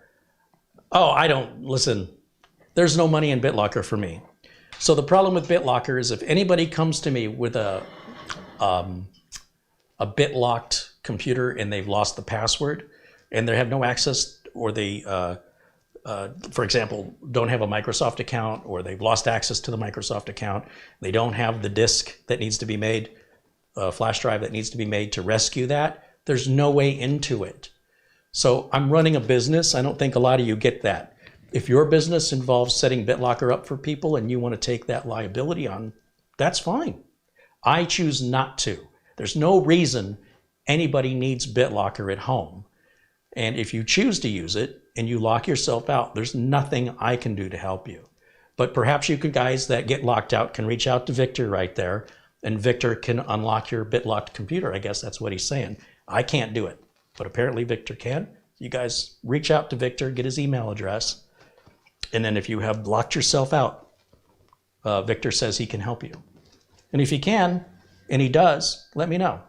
Oh, listen, there's no money in BitLocker for me. So the problem with BitLocker is if anybody comes to me with a BitLocked computer and they've lost the password and they have no access, or they, for example, don't have a Microsoft account, or they've lost access to the Microsoft account, they don't have the disk that needs to be made, flash drive that needs to be made to rescue that, there's no way into it. So I'm running a business. I don't think a lot of you get that. If your business involves setting BitLocker up for people and you want to take that liability on, that's fine. I choose not to. There's no reason anybody needs BitLocker at home. And if you choose to use it and you lock yourself out, there's nothing I can do to help you. But perhaps you guys that get locked out can reach out to Victor right there, and Victor can unlock your BitLocked computer. I guess that's what he's saying. I can't do it, but apparently Victor can. You guys reach out to Victor, get his email address, and then if you have blocked yourself out, Victor says he can help you. And if he can, and he does, let me know.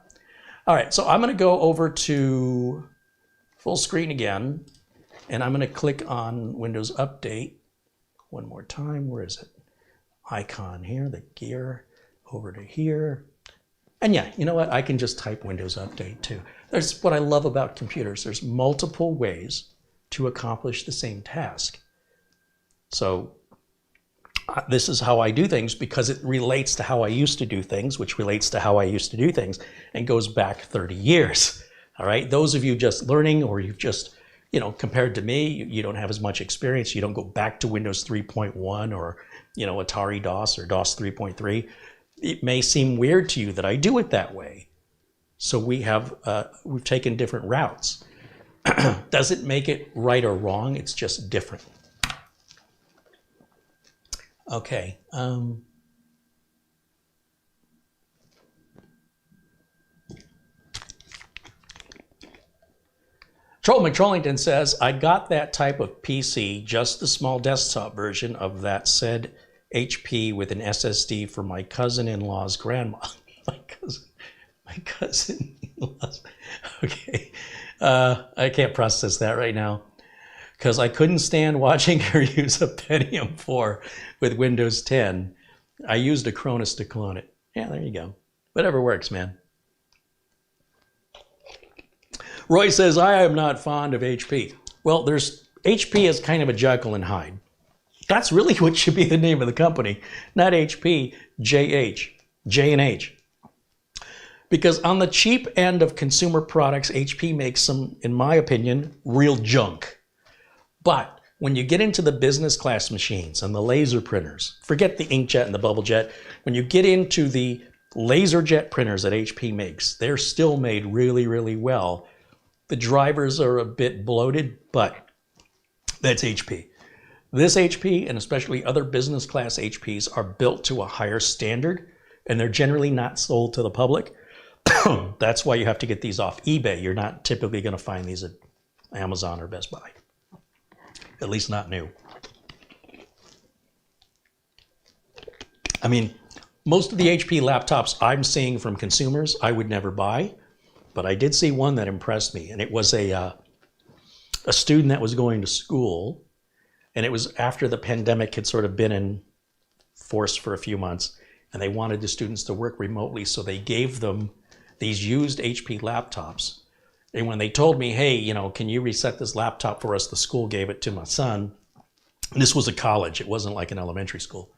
All right, so I'm going to go over to full screen again, and I'm going to click on Windows Update one more time. Where is it? Icon here, the gear, over to here. And yeah, you know what? I can just type Windows Update too. There's what I love about computers. There's multiple ways to accomplish the same task. So this is how I do things because it relates to how I used to do things, which relates to how I used to do things and goes back 30 years. All right. Those of you just learning, or you've just, compared to me, you don't have as much experience. You don't go back to Windows 3.1 or, Atari DOS or DOS 3.3. It may seem weird to you that I do it that way. So we've taken different routes. Does it make it right or wrong? It's just different. Okay. Troll McTrollington says, I got that type of PC, just the small desktop version of that said HP with an SSD for my cousin-in-law's grandma. my cousin-in-law's. Okay. I can't process that right now because I couldn't stand watching her use a Pentium 4 with Windows 10. I used a Cronus to clone it. Yeah, there you go. Whatever works, man. Roy says, I am not fond of HP. Well, HP is kind of a Jekyll and Hyde. That's really what should be the name of the company, not HP, JH, J&H. Because on the cheap end of consumer products, HP makes some, in my opinion, real junk. But when you get into the business class machines and the laser printers, forget the inkjet and the bubble jet. When you get into the laser jet printers that HP makes, they're still made really, really well. The drivers are a bit bloated, but that's HP. This HP, and especially other business class HPs, are built to a higher standard, and they're generally not sold to the public. That's why you have to get these off eBay. You're not typically going to find these at Amazon or Best Buy. At least not new. I mean, most of the HP laptops I'm seeing from consumers, I would never buy. But I did see one that impressed me, and it was a student that was going to school, and it was after the pandemic had sort of been in force for a few months, and they wanted the students to work remotely, so they gave them these used HP laptops. And when they told me, hey, can you reset this laptop for us, the school gave it to my son. And this was a college. It wasn't like an elementary school.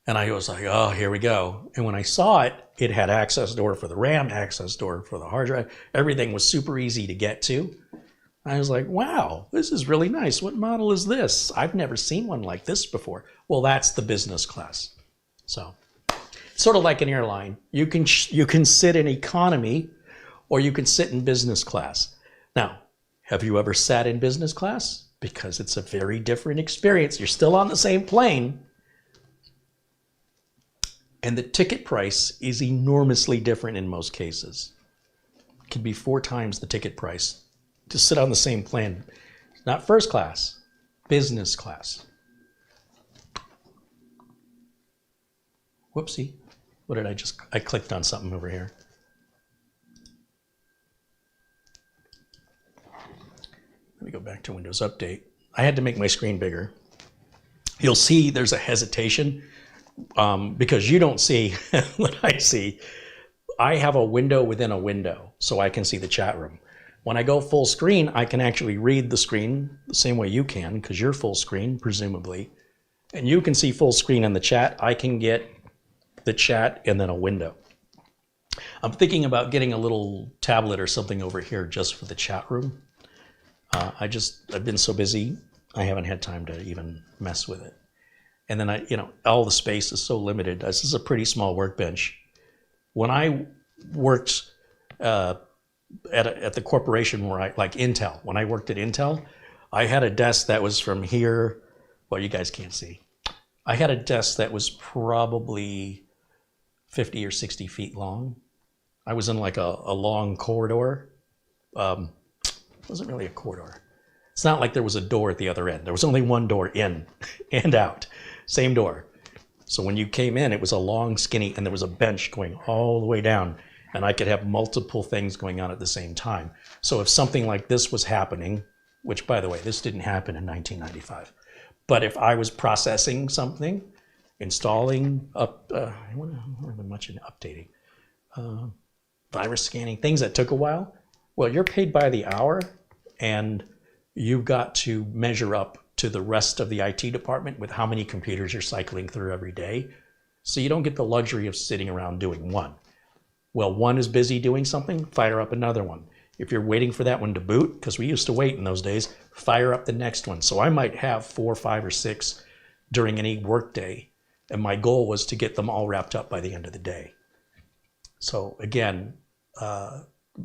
And I was like, oh, here we go. And when I saw it, it had access door for the RAM, access door for the hard drive. Everything was super easy to get to. I was like, wow, this is really nice. What model is this? I've never seen one like this before. Well, that's the business class. So it's sort of like an airline. You can sit in economy or you can sit in business class. Now, have you ever sat in business class? Because it's a very different experience. You're still on the same plane. And the ticket price is enormously different in most cases. It can be 4 times the ticket price to sit on the same plane. Not first class, business class. Whoopsie. What did I clicked on something over here. Let me go back to Windows Update. I had to make my screen bigger. You'll see there's a hesitation. Because you don't see what I see. I have a window within a window, so I can see the chat room. When I go full screen, I can actually read the screen the same way you can, because you're full screen, presumably. And you can see full screen in the chat. I can get the chat and then a window. I'm thinking about getting a little tablet or something over here just for the chat room. I've been so busy, I haven't had time to even mess with it. And then all the space is so limited. This is a pretty small workbench. When I worked at the corporation like Intel, when I worked at Intel, I had a desk that was from here. Well, you guys can't see. I had a desk that was probably 50 or 60 feet long. I was in like a long corridor. It wasn't really a corridor. It's not like there was a door at the other end. There was only one door in and out, same door. So when you came in, it was a long, skinny, and there was a bench going all the way down, and I could have multiple things going on at the same time. So if something like this was happening, which by the way, this didn't happen in 1995, but if I was processing something, installing, wasn't much in updating, virus scanning, things that took a while, well, you're paid by the hour, and you've got to measure up to the rest of the IT department with how many computers you're cycling through every day. So you don't get the luxury of sitting around doing one. Well, one is busy doing something, fire up another one. If you're waiting for that one to boot, because we used to wait in those days, fire up the next one. So I might have 4, 5, or 6 during any work day, and my goal was to get them all wrapped up by the end of the day. So again,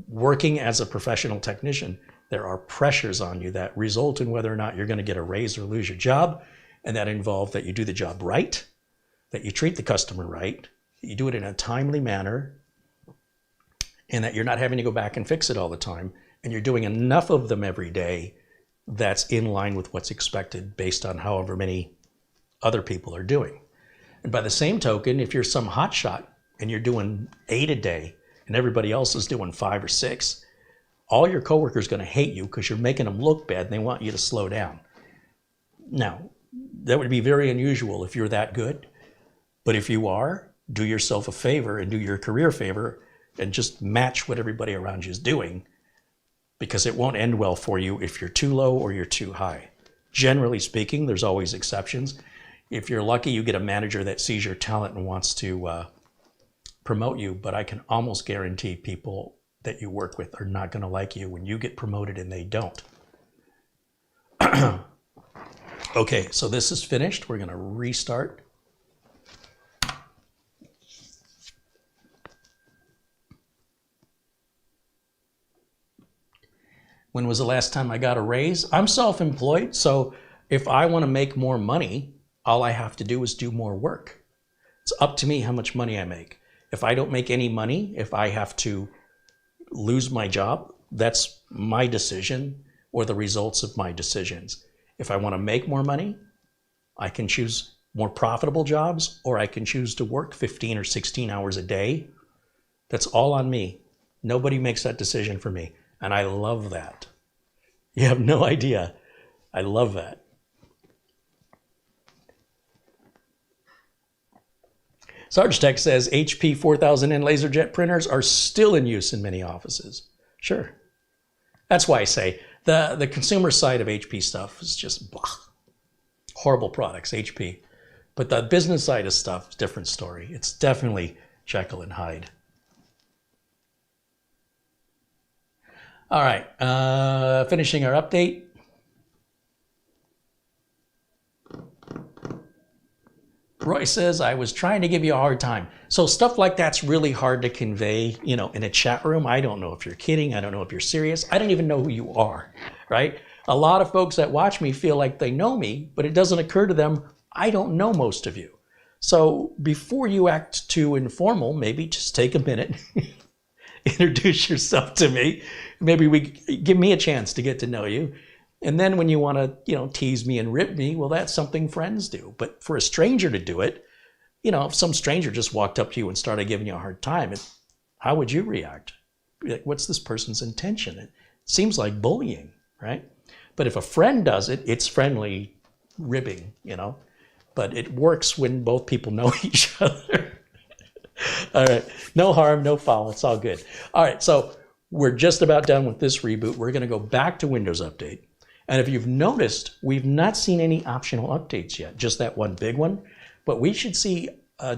working as a professional technician, there are pressures on you that result in whether or not you're going to get a raise or lose your job, and that involve that you do the job right, that you treat the customer right, that you do it in a timely manner, and that you're not having to go back and fix it all the time, and you're doing enough of them every day that's in line with what's expected based on however many other people are doing. And by the same token, if you're some hotshot and you're doing 8 a day and everybody else is doing 5 or 6, all your coworkers are going to hate you because you're making them look bad and they want you to slow down. Now, that would be very unusual if you're that good. But if you are, do yourself a favor and do your career a favor and just match what everybody around you is doing, because it won't end well for you if you're too low or you're too high. Generally speaking, there's always exceptions. If you're lucky, you get a manager that sees your talent and wants to promote you, but I can almost guarantee people that you work with are not going to like you when you get promoted and they don't. Okay, so this is finished. We're going to restart. When was the last time I got a raise? I'm self-employed, so if I want to make more money, all I have to do is do more work. It's up to me how much money I make. If I don't make any money, if I have to lose my job, that's my decision or the results of my decisions. If I want to make more money, I can choose more profitable jobs, or I can choose to work 15 or 16 hours a day. That's all on me. Nobody makes that decision for me. And I love that. You have no idea. I love that. Sarge Tech says HP 4000N LaserJet printers are still in use in many offices. Sure. That's why I say the consumer side of HP stuff is just blah. Horrible products, HP. But the business side of stuff is a different story. It's definitely Jekyll and Hyde. All right, finishing our update. Roy says, I was trying to give you a hard time. So stuff like that's really hard to convey, in a chat room. I don't know if you're kidding. I don't know if you're serious. I don't even know who you are, right? A lot of folks that watch me feel like they know me, but it doesn't occur to them, I don't know most of you. So before you act too informal, maybe just take a minute, introduce yourself to me. Maybe give me a chance to get to know you. And then when you want to, tease me and rip me, well, that's something friends do. But for a stranger to do it, if some stranger just walked up to you and started giving you a hard time, how would you react? Like, what's this person's intention? It seems like bullying, right? But if a friend does it, it's friendly ribbing, But it works when both people know each other. All right, no harm, no foul. It's all good. All right, so we're just about done with this reboot. We're going to go back to Windows Update. And if you've noticed, we've not seen any optional updates yet, just that one big one. But we should see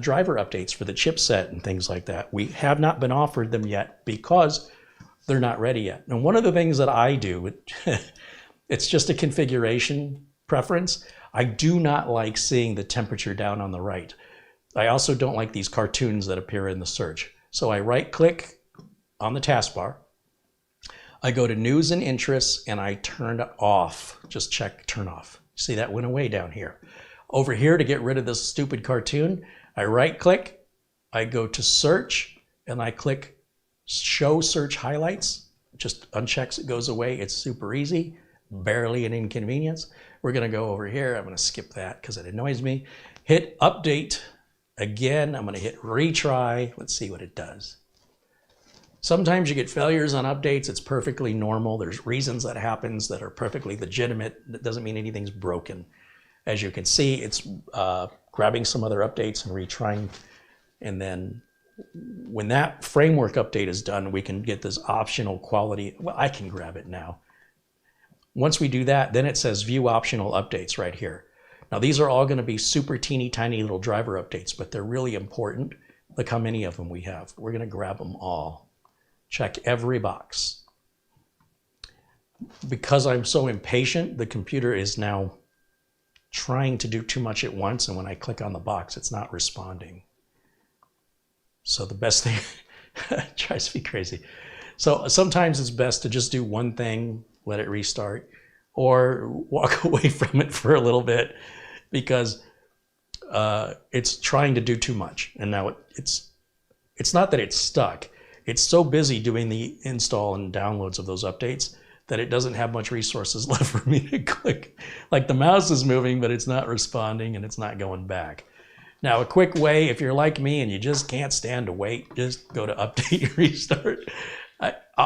driver updates for the chipset and things like that. We have not been offered them yet because they're not ready yet. And one of the things that I do, it's just a configuration preference. I do not like seeing the temperature down on the right. I also don't like these cartoons that appear in the search. So I right-click on the taskbar. I go to News and Interests, and I turn it off. Just check Turn Off. See, that went away down here. Over here, to get rid of this stupid cartoon, I right-click, I go to Search, and I click show search highlights, just unchecks, it goes away. It's super easy, barely an inconvenience. We're going to go over here. I'm going to skip that because it annoys me. Hit update again. I'm going to hit retry. Let's see what it does. Sometimes you get failures on updates. It's perfectly normal. There's reasons that happens that are perfectly legitimate. That doesn't mean anything's broken. As you can see, it's grabbing some other updates and retrying. And then when that framework update is done, we can get this optional quality. Well, I can grab it now. Once we do that, then it says view optional updates right here. Now, these are all going to be super teeny tiny little driver updates, but they're really important. Look how many of them we have. We're going to grab them all. Check every box. Because I'm so impatient, the computer is now trying to do too much at once, and when I click on the box, it's not responding. So the best thing, it drives me crazy. So sometimes it's best to just do one thing, let it restart, or walk away from it for a little bit because it's trying to do too much. And now it's not that it's stuck. It's so busy doing the install and downloads of those updates that it doesn't have much resources left for me to click. Like the mouse is moving, but it's not responding and it's not going back. Now, a quick way, if you're like me and you just can't stand to wait, just go to update and restart.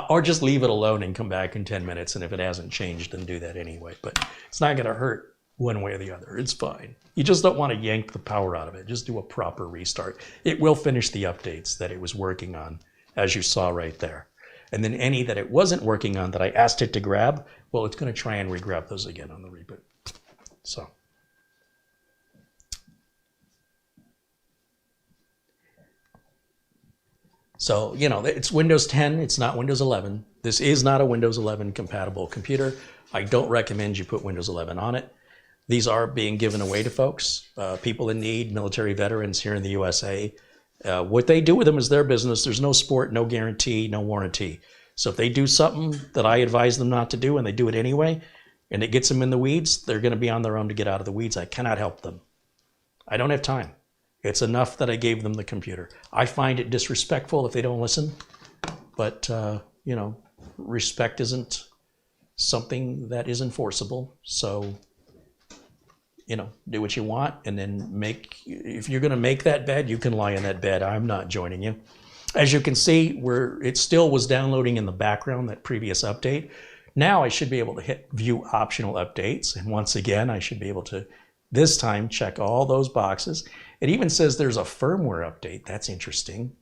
Or just leave it alone and come back in 10 minutes. And if it hasn't changed, then do that anyway. But it's not going to hurt one way or the other. It's fine. You just don't want to yank the power out of it. Just do a proper restart. It will finish the updates that it was working on, as you saw right there. And then any that it wasn't working on that I asked it to grab, well, it's going to try and re-grab those again on the reboot. So, you know, it's Windows 10, it's not Windows 11. This is not a Windows 11 compatible computer. I don't recommend you put Windows 11 on it. These are being given away to folks, people in need, military veterans here in the USA. What they do with them is their business. There's no support, no guarantee, no warranty. So if they do something that I advise them not to do and they do it anyway, and it gets them in the weeds, they're going to be on their own to get out of the weeds. I cannot help them. I don't have time. It's enough that I gave them the computer. I find it disrespectful if they don't listen, but you know, respect isn't something that is enforceable. So, you know, do what you want, and then if you're going to make that bed, you can lie in that bed. I'm not joining you. As you can see, it still was downloading in the background, that previous update. Now I should be able to hit view optional updates. And once again, I should be able to, this time, check all those boxes. It even says there's a firmware update. That's interesting.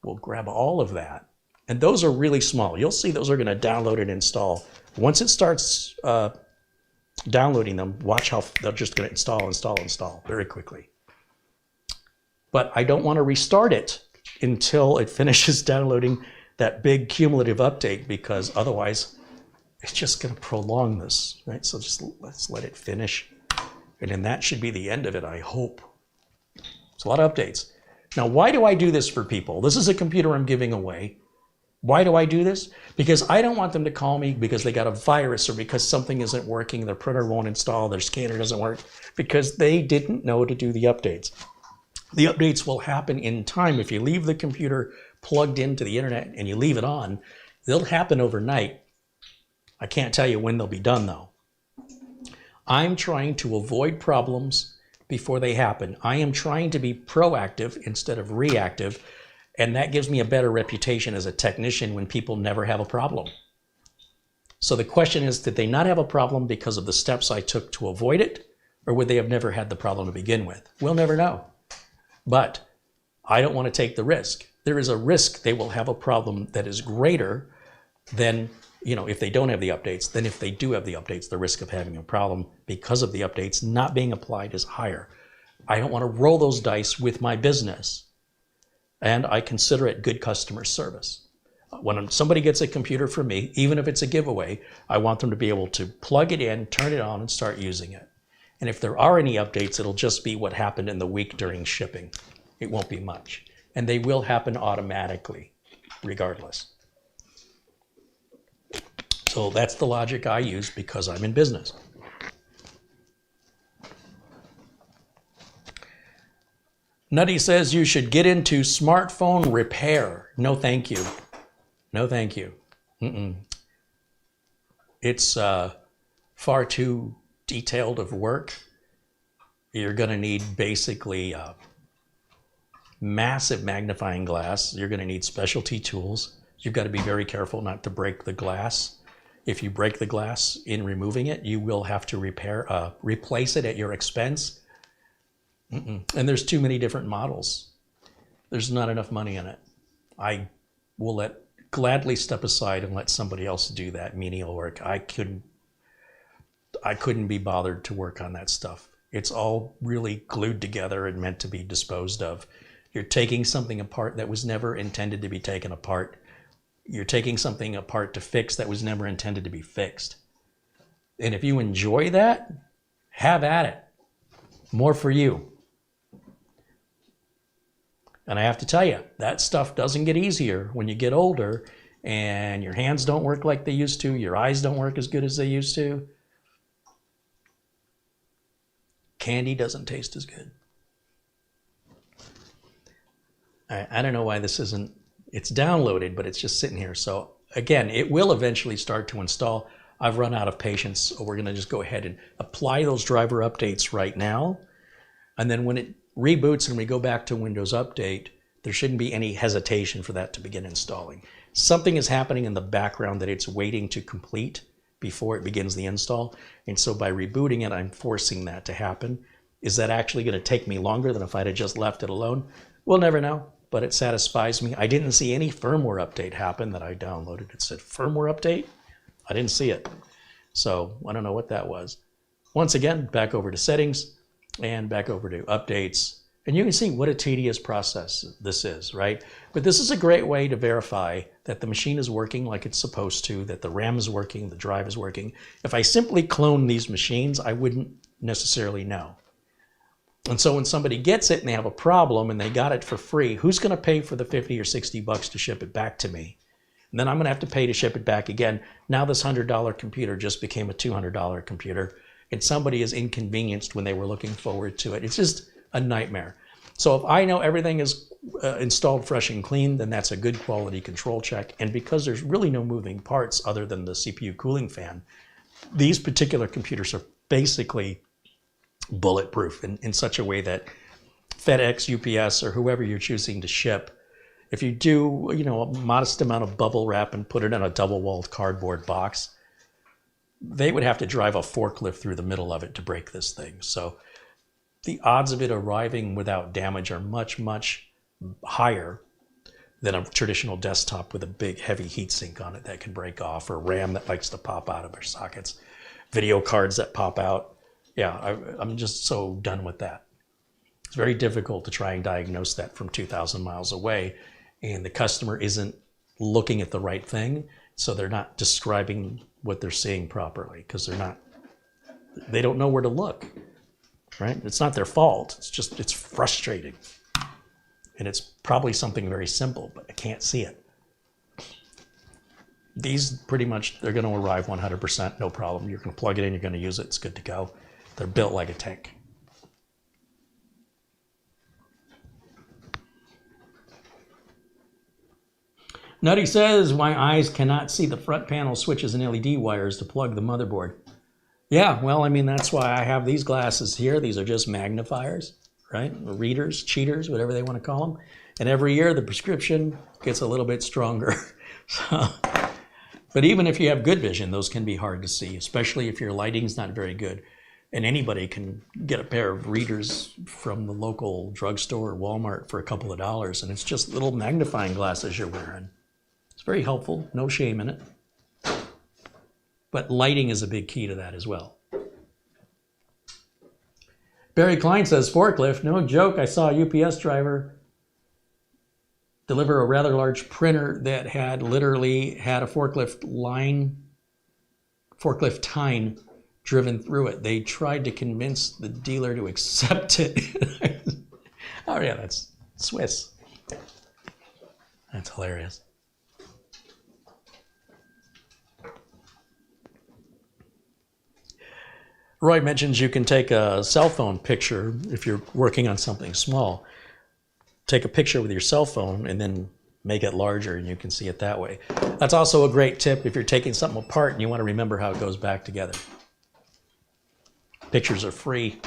We'll grab all of that. And those are really small. You'll see those are going to download and install. Once it starts downloading them, watch how they're just going to install very quickly. But I don't want to restart it until it finishes downloading that big cumulative update, because otherwise it's just going to prolong this, right? So just let's let it finish. And then that should be the end of it, I hope. It's a lot of updates. Now, why do I do this for people? This is a computer I'm giving away. Why do I do this? Because I don't want them to call me because they got a virus or because something isn't working, their printer won't install, their scanner doesn't work, because they didn't know to do the updates. The updates will happen in time. If you leave the computer plugged into the internet and you leave it on, they'll happen overnight. I can't tell you when they'll be done, though. I'm trying to avoid problems before they happen. I am trying to be proactive instead of reactive, and that gives me a better reputation as a technician when people never have a problem. So the question is, did they not have a problem because of the steps I took to avoid it, or would they have never had the problem to begin with? We'll never know. But I don't want to take the risk. There is a risk they will have a problem that is greater than, you know, if they don't have the updates. Then if they do have the updates, the risk of having a problem because of the updates not being applied is higher. I don't want to roll those dice with my business. And I consider it good customer service. When somebody gets a computer from me, even if it's a giveaway, I want them to be able to plug it in, turn it on, and start using it. And if there are any updates, it'll just be what happened in the week during shipping. It won't be much. And they will happen automatically, regardless. So that's the logic I use because I'm in business. Nutty says you should get into smartphone repair. No, thank you. No, thank you. It's far too detailed of work. You're going to need basically massive magnifying glass. You're going to need specialty tools. You've got to be very careful not to break the glass. If you break the glass in removing it, you will have to replace it at your expense. And there's too many different models. There's not enough money in it. I will gladly step aside and let somebody else do that menial work. I couldn't be bothered to work on that stuff. It's all really glued together and meant to be disposed of. You're taking something apart that was never intended to be taken apart. You're taking something apart to fix that was never intended to be fixed. And if you enjoy that, have at it. More for you. And I have to tell you, that stuff doesn't get easier when you get older and your hands don't work like they used to, your eyes don't work as good as they used to. Candy doesn't taste as good. I don't know why this isn't, it's downloaded, but it's just sitting here. So again, it will eventually start to install. I've run out of patience, so we're gonna just go ahead and apply those driver updates right now. And then when it reboots and we go back to Windows Update, there shouldn't be any hesitation for that to begin installing. Something is happening in the background that it's waiting to complete before it begins the install. And so by rebooting it, I'm forcing that to happen. Is that actually gonna take me longer than if I'd have just left it alone? We'll never know. But it satisfies me. I didn't see any firmware update happen that I downloaded. It said firmware update. I didn't see it. So I don't know what that was. Once again, back over to settings and back over to updates. And you can see what a tedious process this is, right? But this is a great way to verify that the machine is working like it's supposed to, that the RAM is working, the drive is working. If I simply clone these machines, I wouldn't necessarily know. And so when somebody gets it and they have a problem and they got it for free, who's going to pay for the 50 or 60 bucks to ship it back to me? And then I'm going to have to pay to ship it back again. Now this $100 computer just became a $200 computer, and somebody is inconvenienced when they were looking forward to it. It's just a nightmare. So if I know everything is installed fresh and clean, then that's a good quality control check. And because there's really no moving parts other than the CPU cooling fan, these particular computers are basically bulletproof in such a way that FedEx, UPS, or whoever you're choosing to ship, if you do, a modest amount of bubble wrap and put it in a double-walled cardboard box, they would have to drive a forklift through the middle of it to break this thing. So the odds of it arriving without damage are much, much higher than a traditional desktop with a big, heavy heatsink on it that can break off, or RAM that likes to pop out of their sockets, video cards that pop out. Yeah, I'm just so done with that. It's very difficult to try and diagnose that from 2,000 miles away, and the customer isn't looking at the right thing, so they're not describing what they're seeing properly because they don't know where to look, right? It's not their fault. It's frustrating. And it's probably something very simple, but I can't see it. These pretty much, they're going to arrive 100%, no problem. You're going to plug it in, you're going to use it, it's good to go. They're built like a tank. Nutty says, my eyes cannot see the front panel switches and LED wires to plug the motherboard. Yeah, well, I mean, that's why I have these glasses here. These are just magnifiers, right? Readers, cheaters, whatever they want to call them. And every year the prescription gets a little bit stronger. But even if you have good vision, those can be hard to see, especially if your lighting's not very good. And anybody can get a pair of readers from the local drugstore or Walmart for a couple of dollars, and it's just little magnifying glasses you're wearing. It's very helpful, no shame in it. But lighting is a big key to that as well. Barry Klein says, forklift, no joke, I saw a UPS driver deliver a rather large printer that had literally had a forklift tine driven through it. They tried to convince the dealer to accept it. Oh yeah, that's Swiss. That's hilarious. Roy mentions you can take a cell phone picture if you're working on something small. take a picture with your cell phone and then make it larger and you can see it that way. That's also a great tip if you're taking something apart and you want to remember how it goes back together. Pictures are free,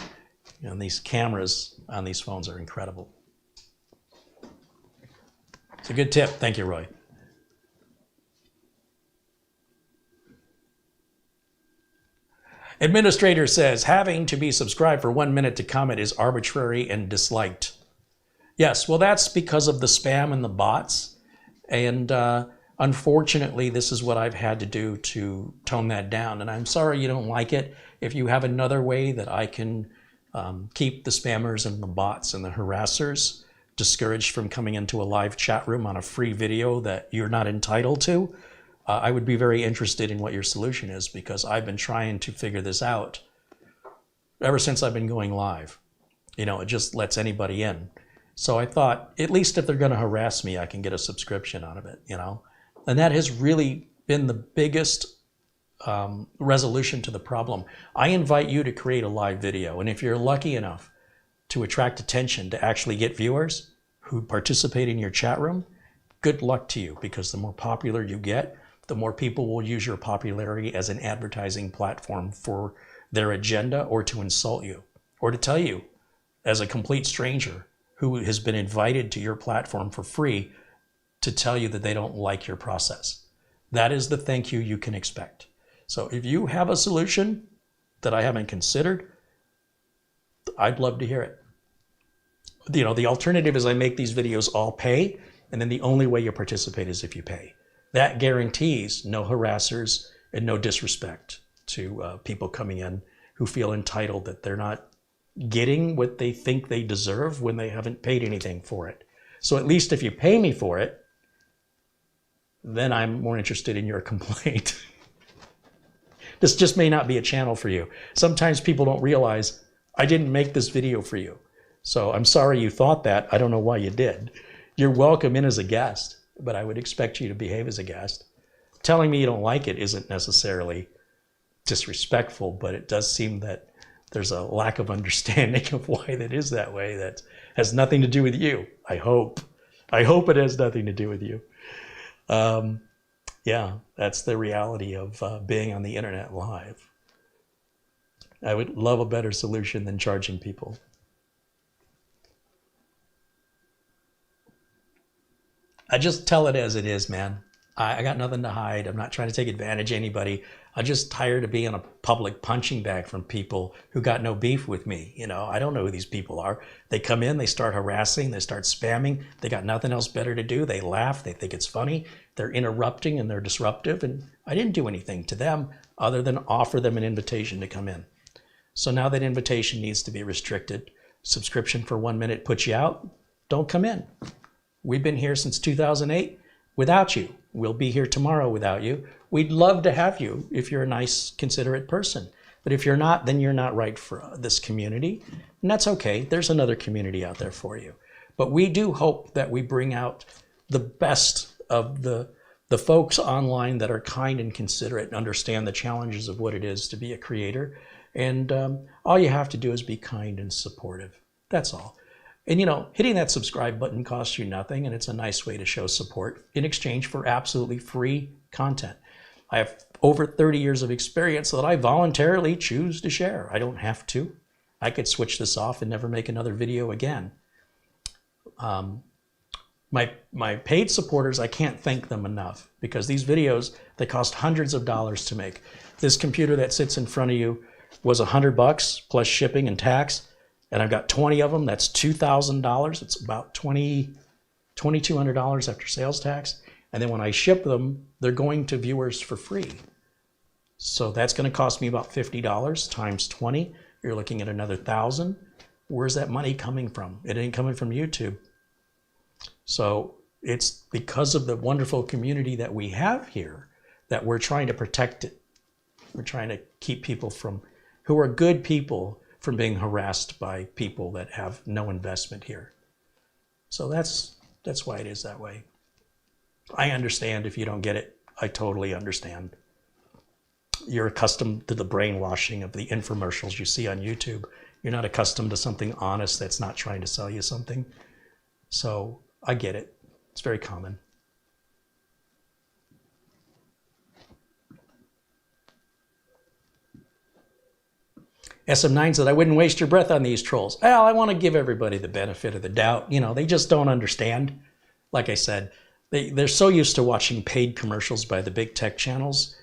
and these cameras on these phones are incredible. It's a good tip. Thank you, Roy. Administrator says, having to be subscribed for 1 minute to comment is arbitrary and disliked. Yes, well, that's because of the spam and the bots. And unfortunately, this is what I've had to do to tone that down. And I'm sorry you don't like it. If you have another way that I can keep the spammers and the bots and the harassers discouraged from coming into a live chat room on a free video that you're not entitled to, I would be very interested in what your solution is, because I've been trying to figure this out ever since I've been going live. You know, it just lets anybody in. So I thought, at least if they're going to harass me, I can get a subscription out of it, you know? And that has really been the biggest resolution to the problem. I invite you to create a live video. And if you're lucky enough to attract attention to actually get viewers who participate in your chat room, good luck to you, because the more popular you get, the more people will use your popularity as an advertising platform for their agenda, or to insult you, or to tell you, as a complete stranger who has been invited to your platform for free, to tell you that they don't like your process. That is the thank you you can expect. So if you have a solution that I haven't considered, I'd love to hear it. You know, the alternative is I make these videos all pay, and then the only way you participate is if you pay. That guarantees no harassers and no disrespect to people coming in who feel entitled that they're not getting what they think they deserve when they haven't paid anything for it. So at least if you pay me for it, then I'm more interested in your complaint. This just may not be a channel for you. Sometimes people don't realize I didn't make this video for you. So I'm sorry you thought that. I don't know why you did. You're welcome in as a guest, but I would expect you to behave as a guest. Telling me you don't like it isn't necessarily disrespectful, but it does seem that there's a lack of understanding of why that is that way. That has nothing to do with you, I hope. I hope it has nothing to do with you. Yeah, that's the reality of being on the internet live. I would love a better solution than charging people. I just tell it as it is, man. I got nothing to hide. I'm not trying to take advantage of anybody. I'm just tired of being a public punching bag from people who got no beef with me. You know, I don't know who these people are. They come in, they start harassing, they start spamming. They got nothing else better to do. They laugh, they think it's funny. They're interrupting and they're disruptive. And I didn't do anything to them other than offer them an invitation to come in. So now that invitation needs to be restricted. Subscription for 1 minute puts you out. Don't come in. We've been here since 2008 without you. We'll be here tomorrow without you. We'd love to have you if you're a nice, considerate person. But if you're not, then you're not right for this community. And that's okay. There's another community out there for you. But we do hope that we bring out the best of the folks online that are kind and considerate and understand the challenges of what it is to be a creator. And all you have to do is be kind and supportive. That's all. And you know, hitting that subscribe button costs you nothing, and it's a nice way to show support in exchange for absolutely free content. I have over 30 years of experience that I voluntarily choose to share. I don't have to. I could switch this off and never make another video again. My paid supporters, I can't thank them enough, because these videos, they cost hundreds of dollars to make. This computer that sits in front of you was $100 plus shipping and tax. And I've got 20 of them. That's $2,000. It's about $2,200 after sales tax. And then when I ship them, they're going to viewers for free. So that's going to cost me about $50 times 20. You're looking at another $1,000. Where's that money coming from? It ain't coming from YouTube. So it's because of the wonderful community that we have here that we're trying to protect it. We're trying to keep people who are good people from being harassed by people that have no investment here. So that's why it is that way. I understand if you don't get it. I totally understand. You're accustomed to the brainwashing of the infomercials you see on YouTube. You're not accustomed to something honest that's not trying to sell you something. So I get it. It's very common. SM9 said, I wouldn't waste your breath on these trolls. Well, I want to give everybody the benefit of the doubt. You know, they just don't understand. Like I said, they're so used to watching paid commercials by the big tech channels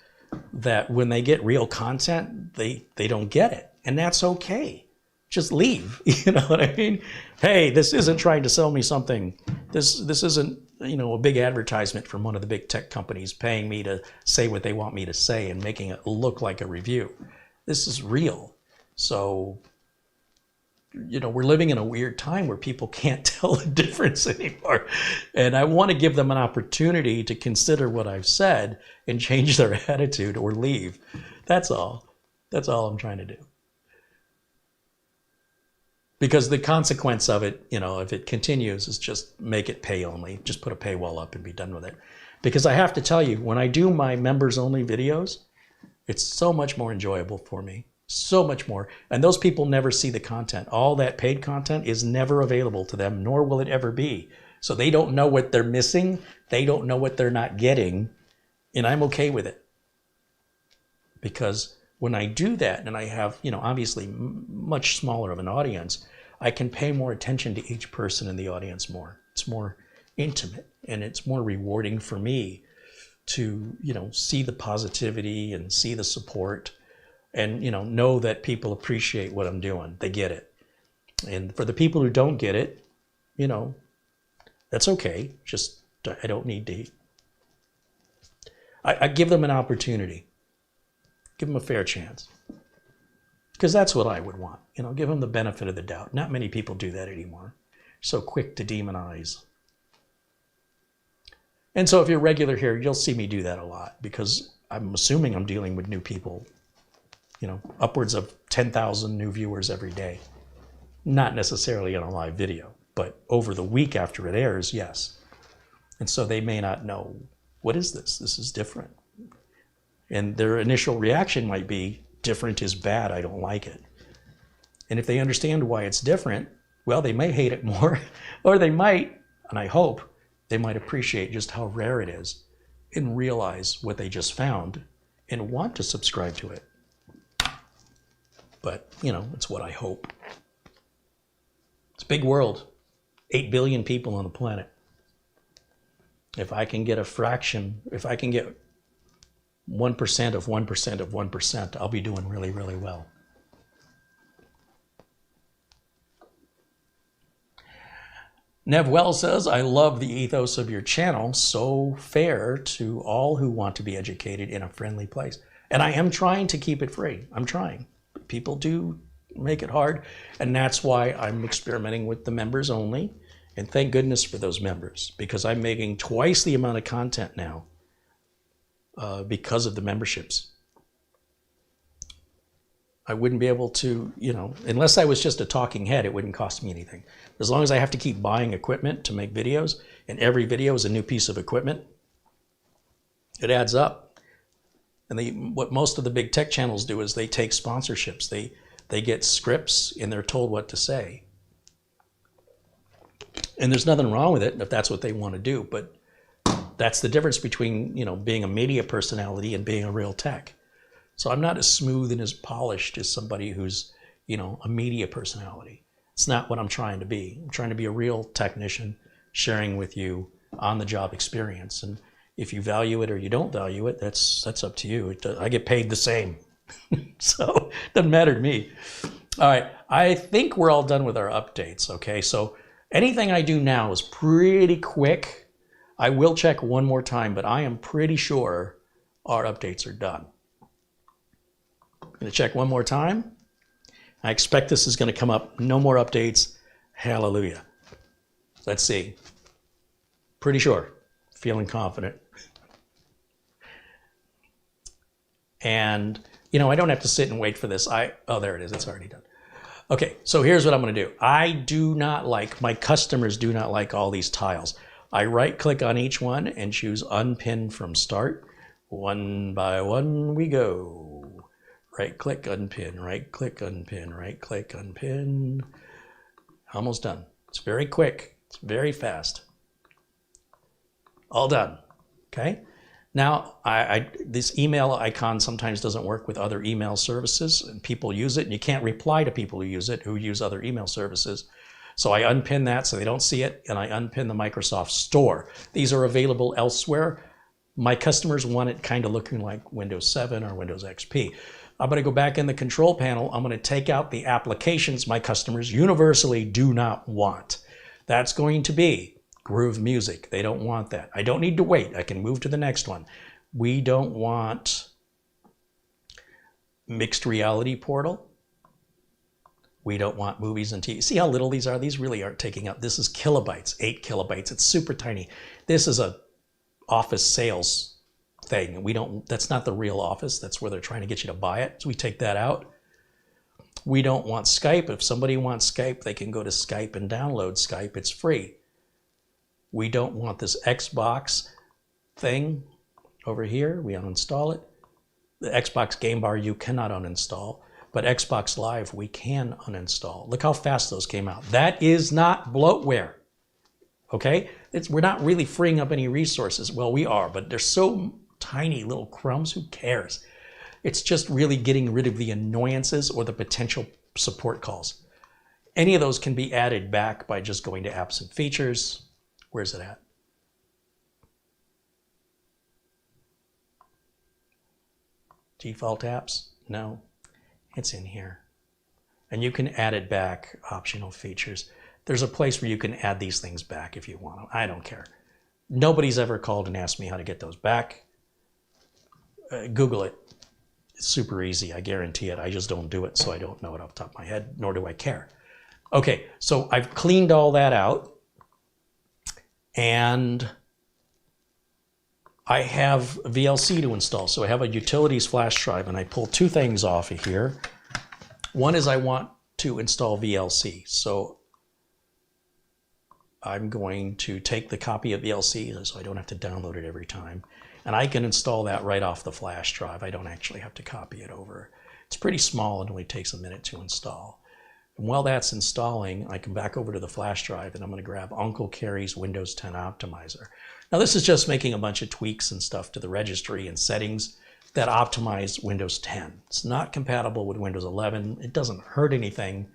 that when they get real content, they don't get it. And that's okay. Just leave. You know what I mean? Hey, this isn't trying to sell me something. This isn't, you know, a big advertisement from one of the big tech companies paying me to say what they want me to say and making it look like a review. This is real. So, you know, we're living in a weird time where people can't tell the difference anymore. And I want to give them an opportunity to consider what I've said and change their attitude or leave. That's all. That's all I'm trying to do. Because the consequence of it, you know, if it continues, is just make it pay only. Just put a paywall up and be done with it. Because I have to tell you, when I do my members only videos, it's so much more enjoyable for me. So much more. And those people never see the content. All that paid content is never available to them, nor will it ever be. So they don't know what they're missing. They don't know what they're not getting. And I'm okay with it. Because when I do that, and I have, you know, obviously much smaller of an audience, I can pay more attention to each person in the audience more. It's more intimate, and it's more rewarding for me to, you know, see the positivity and see the support. And, you know that people appreciate what I'm doing. They get it. And for the people who don't get it, you know, that's okay. Just, I don't need to. I give them an opportunity. Give them a fair chance. Because that's what I would want. You know, give them the benefit of the doubt. Not many people do that anymore. So quick to demonize. And so if you're regular here, you'll see me do that a lot. Because I'm assuming I'm dealing with new people. You know, upwards of 10,000 new viewers every day. Not necessarily on a live video, but over the week after it airs, yes. And so they may not know, what is this? This is different. And their initial reaction might be, different is bad, I don't like it. And if they understand why it's different, well, they may hate it more, or they might, and I hope, they might appreciate just how rare it is and realize what they just found and want to subscribe to it. But, you know, it's what I hope. It's a big world. 8 billion people on the planet. If I can get a fraction, if I can get 1% of 1% of 1%, I'll be doing really, really well. Nev Well says, I love the ethos of your channel. So fair to all who want to be educated in a friendly place. And I am trying to keep it free. I'm trying. People do make it hard, and that's why I'm experimenting with the members only. And thank goodness for those members, because I'm making twice the amount of content now because of the memberships. I wouldn't be able to, you know, unless I was just a talking head, it wouldn't cost me anything. As long as I have to keep buying equipment to make videos, and every video is a new piece of equipment, it adds up. And what most of the big tech channels do is they take sponsorships. They get scripts and they're told what to say. And there's nothing wrong with it if that's what they want to do. But that's the difference between, you know, being a media personality and being a real tech. So I'm not as smooth and as polished as somebody who's, you know, a media personality. It's not what I'm trying to be. I'm trying to be a real technician sharing with you on-the-job experience. And if you value it or you don't value it, that's up to you. I get paid the same. So it doesn't matter to me. All right, I think we're all done with our updates, okay? So anything I do now is pretty quick. I will check one more time, but I am pretty sure our updates are done. I'm gonna check one more time. I expect this is gonna come up, no more updates, hallelujah. Let's see, pretty sure, feeling confident. And, you know, I don't have to sit and wait for this. Oh, there it is, it's already done. Okay, so here's what I'm gonna do. I do not like, my customers do not like all these tiles. I right click on each one and choose unpin from start. One by one we go. Right click, unpin, right click, unpin, right click, unpin. Almost done. It's very quick. It's very fast. All done. Okay. Now, this email icon sometimes doesn't work with other email services, and people use it, and you can't reply to people who use it, who use other email services. So I unpin that so they don't see it, and I unpin the Microsoft Store. These are available elsewhere. My customers want it kind of looking like Windows 7 or Windows XP. I'm going to go back in the control panel. I'm going to take out the applications my customers universally do not want. That's going to be Groove Music. They don't want that. I don't need to wait. I can move to the next one. We don't want Mixed Reality Portal. We don't want movies and TV. See how little these are? These really aren't taking up. This is kilobytes, 8 kilobytes. It's super tiny. This is a office sales thing. That's not the real Office. That's where they're trying to get you to buy it. So we take that out. We don't want Skype. If somebody wants Skype, they can go to Skype and download Skype. It's free. We don't want this Xbox thing over here. We uninstall it. The Xbox Game Bar you cannot uninstall, but Xbox Live we can uninstall. Look how fast those came out. That is not bloatware. Okay? We're not really freeing up any resources. Well, we are, but they're so tiny little crumbs. Who cares? It's just really getting rid of the annoyances or the potential support calls. Any of those can be added back by just going to Apps and Features. Where's it at? Default apps? No, it's in here. And you can add it back, optional features. There's a place where you can add these things back if you want them. I don't care. Nobody's ever called and asked me how to get those back. Google it. It's super easy, I guarantee it. I just don't do it, so I don't know it off the top of my head, nor do I care. Okay, so I've cleaned all that out. And I have VLC to install. So I have a utilities flash drive, and I pull two things off of here. One is I want to install VLC. So I'm going to take the copy of VLC so I don't have to download it every time. And I can install that right off the flash drive. I don't actually have to copy it over. It's pretty small and only takes a minute to install. And while that's installing, I come back over to the flash drive and I'm going to grab Uncle Carey's Windows 10 Optimizer. Now this is just making a bunch of tweaks and stuff to the registry and settings that optimize Windows 10. It's not compatible with Windows 11. It doesn't hurt anything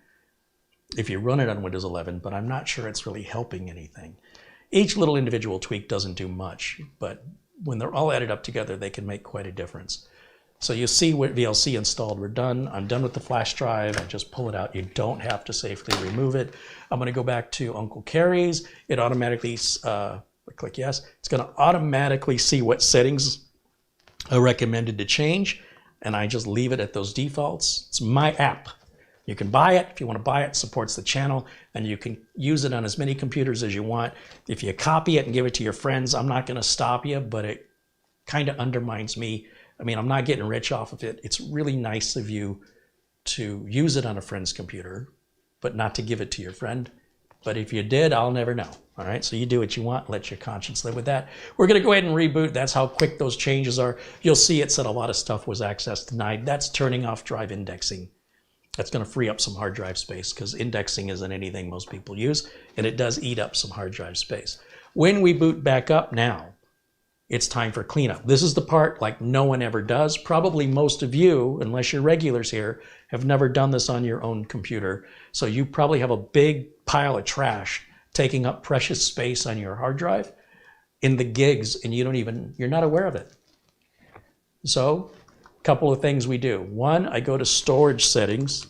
if you run it on Windows 11, but I'm not sure it's really helping anything. Each little individual tweak doesn't do much, but when they're all added up together, they can make quite a difference. So you see what VLC installed, we're done. I'm done with the flash drive. I just pull it out. You don't have to safely remove it. I'm going to go back to Uncle Carey's. It automatically, click yes. It's going to automatically see what settings are recommended to change. And I just leave it at those defaults. It's my app. You can buy it. If you want to buy it, supports the channel. And you can use it on as many computers as you want. If you copy it and give it to your friends, I'm not going to stop you, but it kind of undermines me. I mean, I'm not getting rich off of it. It's really nice of you to use it on a friend's computer, but not to give it to your friend. But if you did, I'll never know. All right, so you do what you want. Let your conscience live with that. We're going to go ahead and reboot. That's how quick those changes are. You'll see it said a lot of stuff was access denied. That's turning off drive indexing. That's going to free up some hard drive space because indexing isn't anything most people use, and it does eat up some hard drive space. When we boot back up now, it's time for cleanup. This is the part like no one ever does. Probably most of you, unless you're regulars here, have never done this on your own computer. So you probably have a big pile of trash taking up precious space on your hard drive in the gigs, and you're not aware of it. So a couple of things we do. One, I go to storage settings.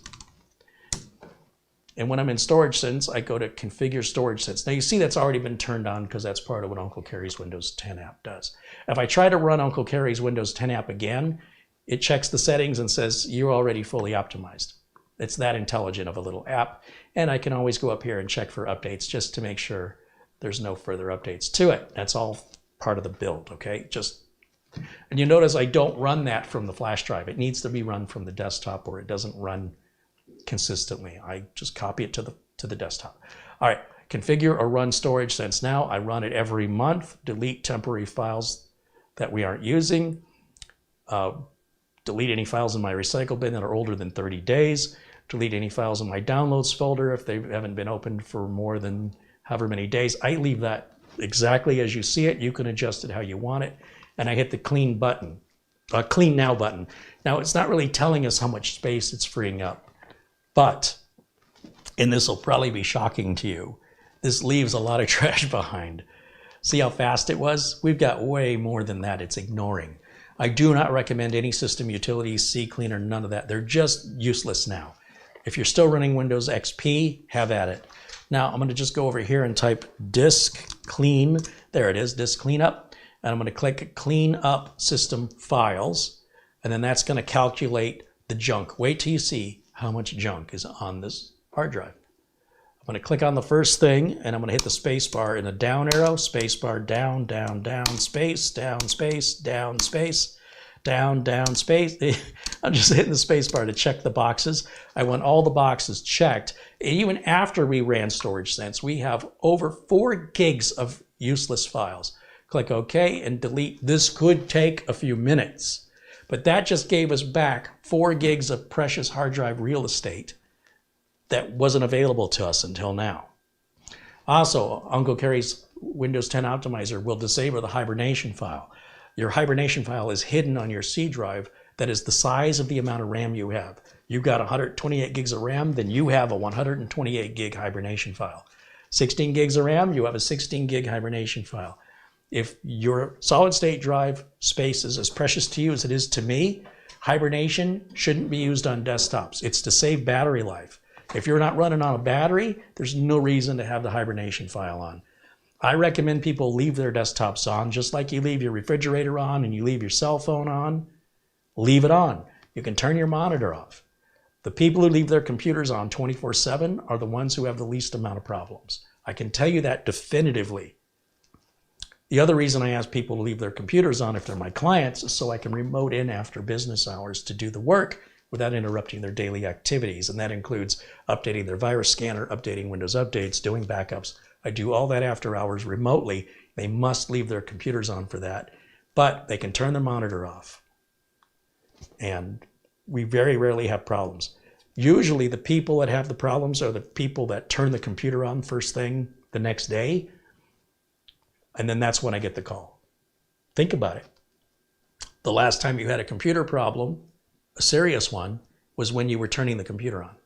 And when I'm in storage settings, I go to configure storage settings. Now you see that's already been turned on because that's part of what Uncle Carey's Windows 10 app does. If I try to run Uncle Carey's Windows 10 app again, it checks the settings and says, you're already fully optimized. It's that intelligent of a little app. And I can always go up here and check for updates just to make sure there's no further updates to it. That's all part of the build, okay? And you notice I don't run that from the flash drive. It needs to be run from the desktop or it doesn't run consistently. I just copy it to the desktop. All right, configure or run storage since now. I run it every month. Delete temporary files that we aren't using. Delete any files in my recycle bin that are older than 30 days. Delete any files in my downloads folder if they haven't been opened for more than however many days. I leave that exactly as you see it. You can adjust it how you want it. And I hit the clean button, clean now button. Now it's not really telling us how much space it's freeing up, but, and this will probably be shocking to you, this leaves a lot of trash behind. See how fast it was? We've got way more than that it's ignoring. I do not recommend any system utilities, CCleaner, none of that. They're just useless now. If you're still running Windows XP, have at it. Now I'm going to just go over here and type disk clean. There it is, disk cleanup. And I'm going to click clean up system files. And then that's going to calculate the junk. Wait till you see how much junk is on this hard drive. I'm going to click on the first thing and I'm going to hit the space bar and the down arrow, space bar, down, down, down, space, down, space, down, space, down, down, space. I'm just hitting the space bar to check the boxes. I want all the boxes checked. Even after we ran Storage Sense, we have over 4 gigs of useless files. Click OK and delete. This could take a few minutes, but that just gave us back 4 gigs of precious hard drive real estate that wasn't available to us until now. Also, Uncle Carey's Windows 10 Optimizer will disable the hibernation file. Your hibernation file is hidden on your C drive that is the size of the amount of RAM you have. You've got 128 gigs of RAM, then you have a 128 gig hibernation file. 16 gigs of RAM, you have a 16 gig hibernation file. If your solid state drive space is as precious to you as it is to me, hibernation shouldn't be used on desktops. It's to save battery life. If you're not running on a battery, there's no reason to have the hibernation file on. I recommend people leave their desktops on, just like you leave your refrigerator on and you leave your cell phone on. Leave it on. You can turn your monitor off. The people who leave their computers on 24/7 are the ones who have the least amount of problems. I can tell you that definitively. The other reason I ask people to leave their computers on if they're my clients is so I can remote in after business hours to do the work without interrupting their daily activities. And that includes updating their virus scanner, updating Windows updates, doing backups. I do all that after hours remotely. They must leave their computers on for that, but they can turn their monitor off. And we very rarely have problems. Usually the people that have the problems are the people that turn the computer on first thing the next day. And then that's when I get the call. Think about it. The last time you had a computer problem, a serious one, was when you were turning the computer on.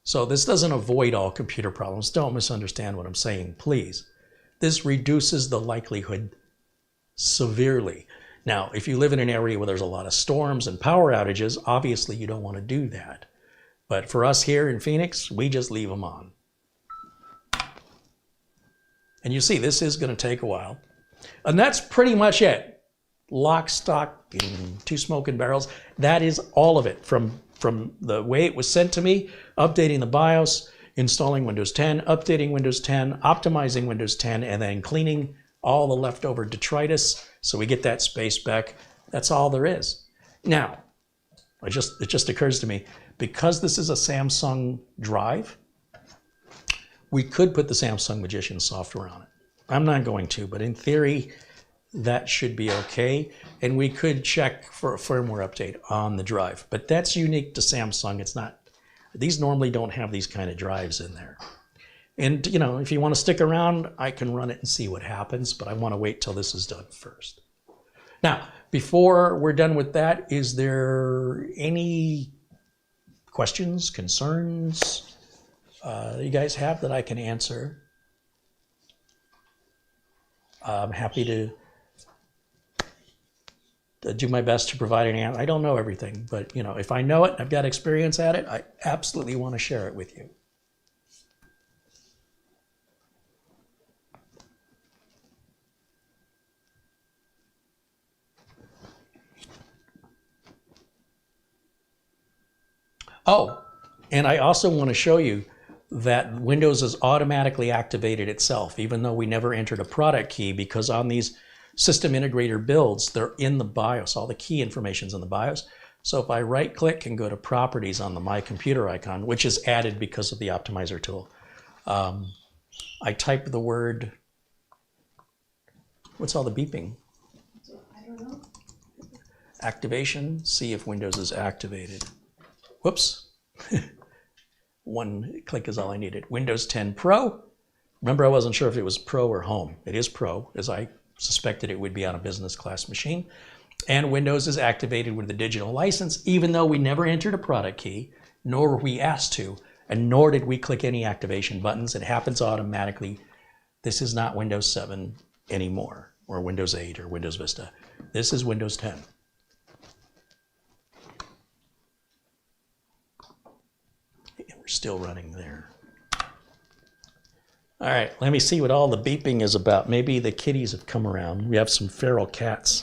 So this doesn't avoid all computer problems. Don't misunderstand what I'm saying, please. This reduces the likelihood severely. Now, if you live in an area where there's a lot of storms and power outages, obviously you don't want to do that. But for us here in Phoenix, we just leave them on. And you see, this is going to take a while. And that's pretty much it. Lock, stock, and 2 smoking barrels. That is all of it from the way it was sent to me, updating the BIOS, installing Windows 10, updating Windows 10, optimizing Windows 10, and then cleaning all the leftover detritus so we get that space back. That's all there is. Now, it just occurs to me, because this is a Samsung drive, we could put the Samsung Magician software on it. I'm not going to, but in theory, that should be okay. And we could check for a firmware update on the drive, but that's unique to Samsung. It's not, these normally don't have these kind of drives in there. And you know, if you want to stick around, I can run it and see what happens, but I want to wait till this is done first. Now, before we're done with that, is there any questions, concerns you guys have that I can answer? I'm happy to do my best to provide an answer. I don't know everything, but you know, if I know it, I've got experience at it, I absolutely want to share it with you. Oh, and I also want to show you that Windows has automatically activated itself, even though we never entered a product key, because on these system integrator builds, they're in the BIOS. All the key information's in the BIOS. So if I right click and go to properties on the My Computer icon, which is added because of the optimizer tool, I type the word, what's all the beeping? I don't know. Activation, see if Windows is activated. Whoops. One click is all I needed. Windows 10 Pro, Remember, I wasn't sure if it was Pro or Home. It is Pro, as I suspected it would be on a business class machine. And Windows is activated with the digital license, even though we never entered a product key, nor were we asked to, and nor did we click any activation buttons. It happens automatically. This is not Windows 7 anymore, or Windows 8 or Windows Vista. This is Windows 10. And we're still running there. All right, let me see what all the beeping is about. Maybe the kitties have come around. We have some feral cats.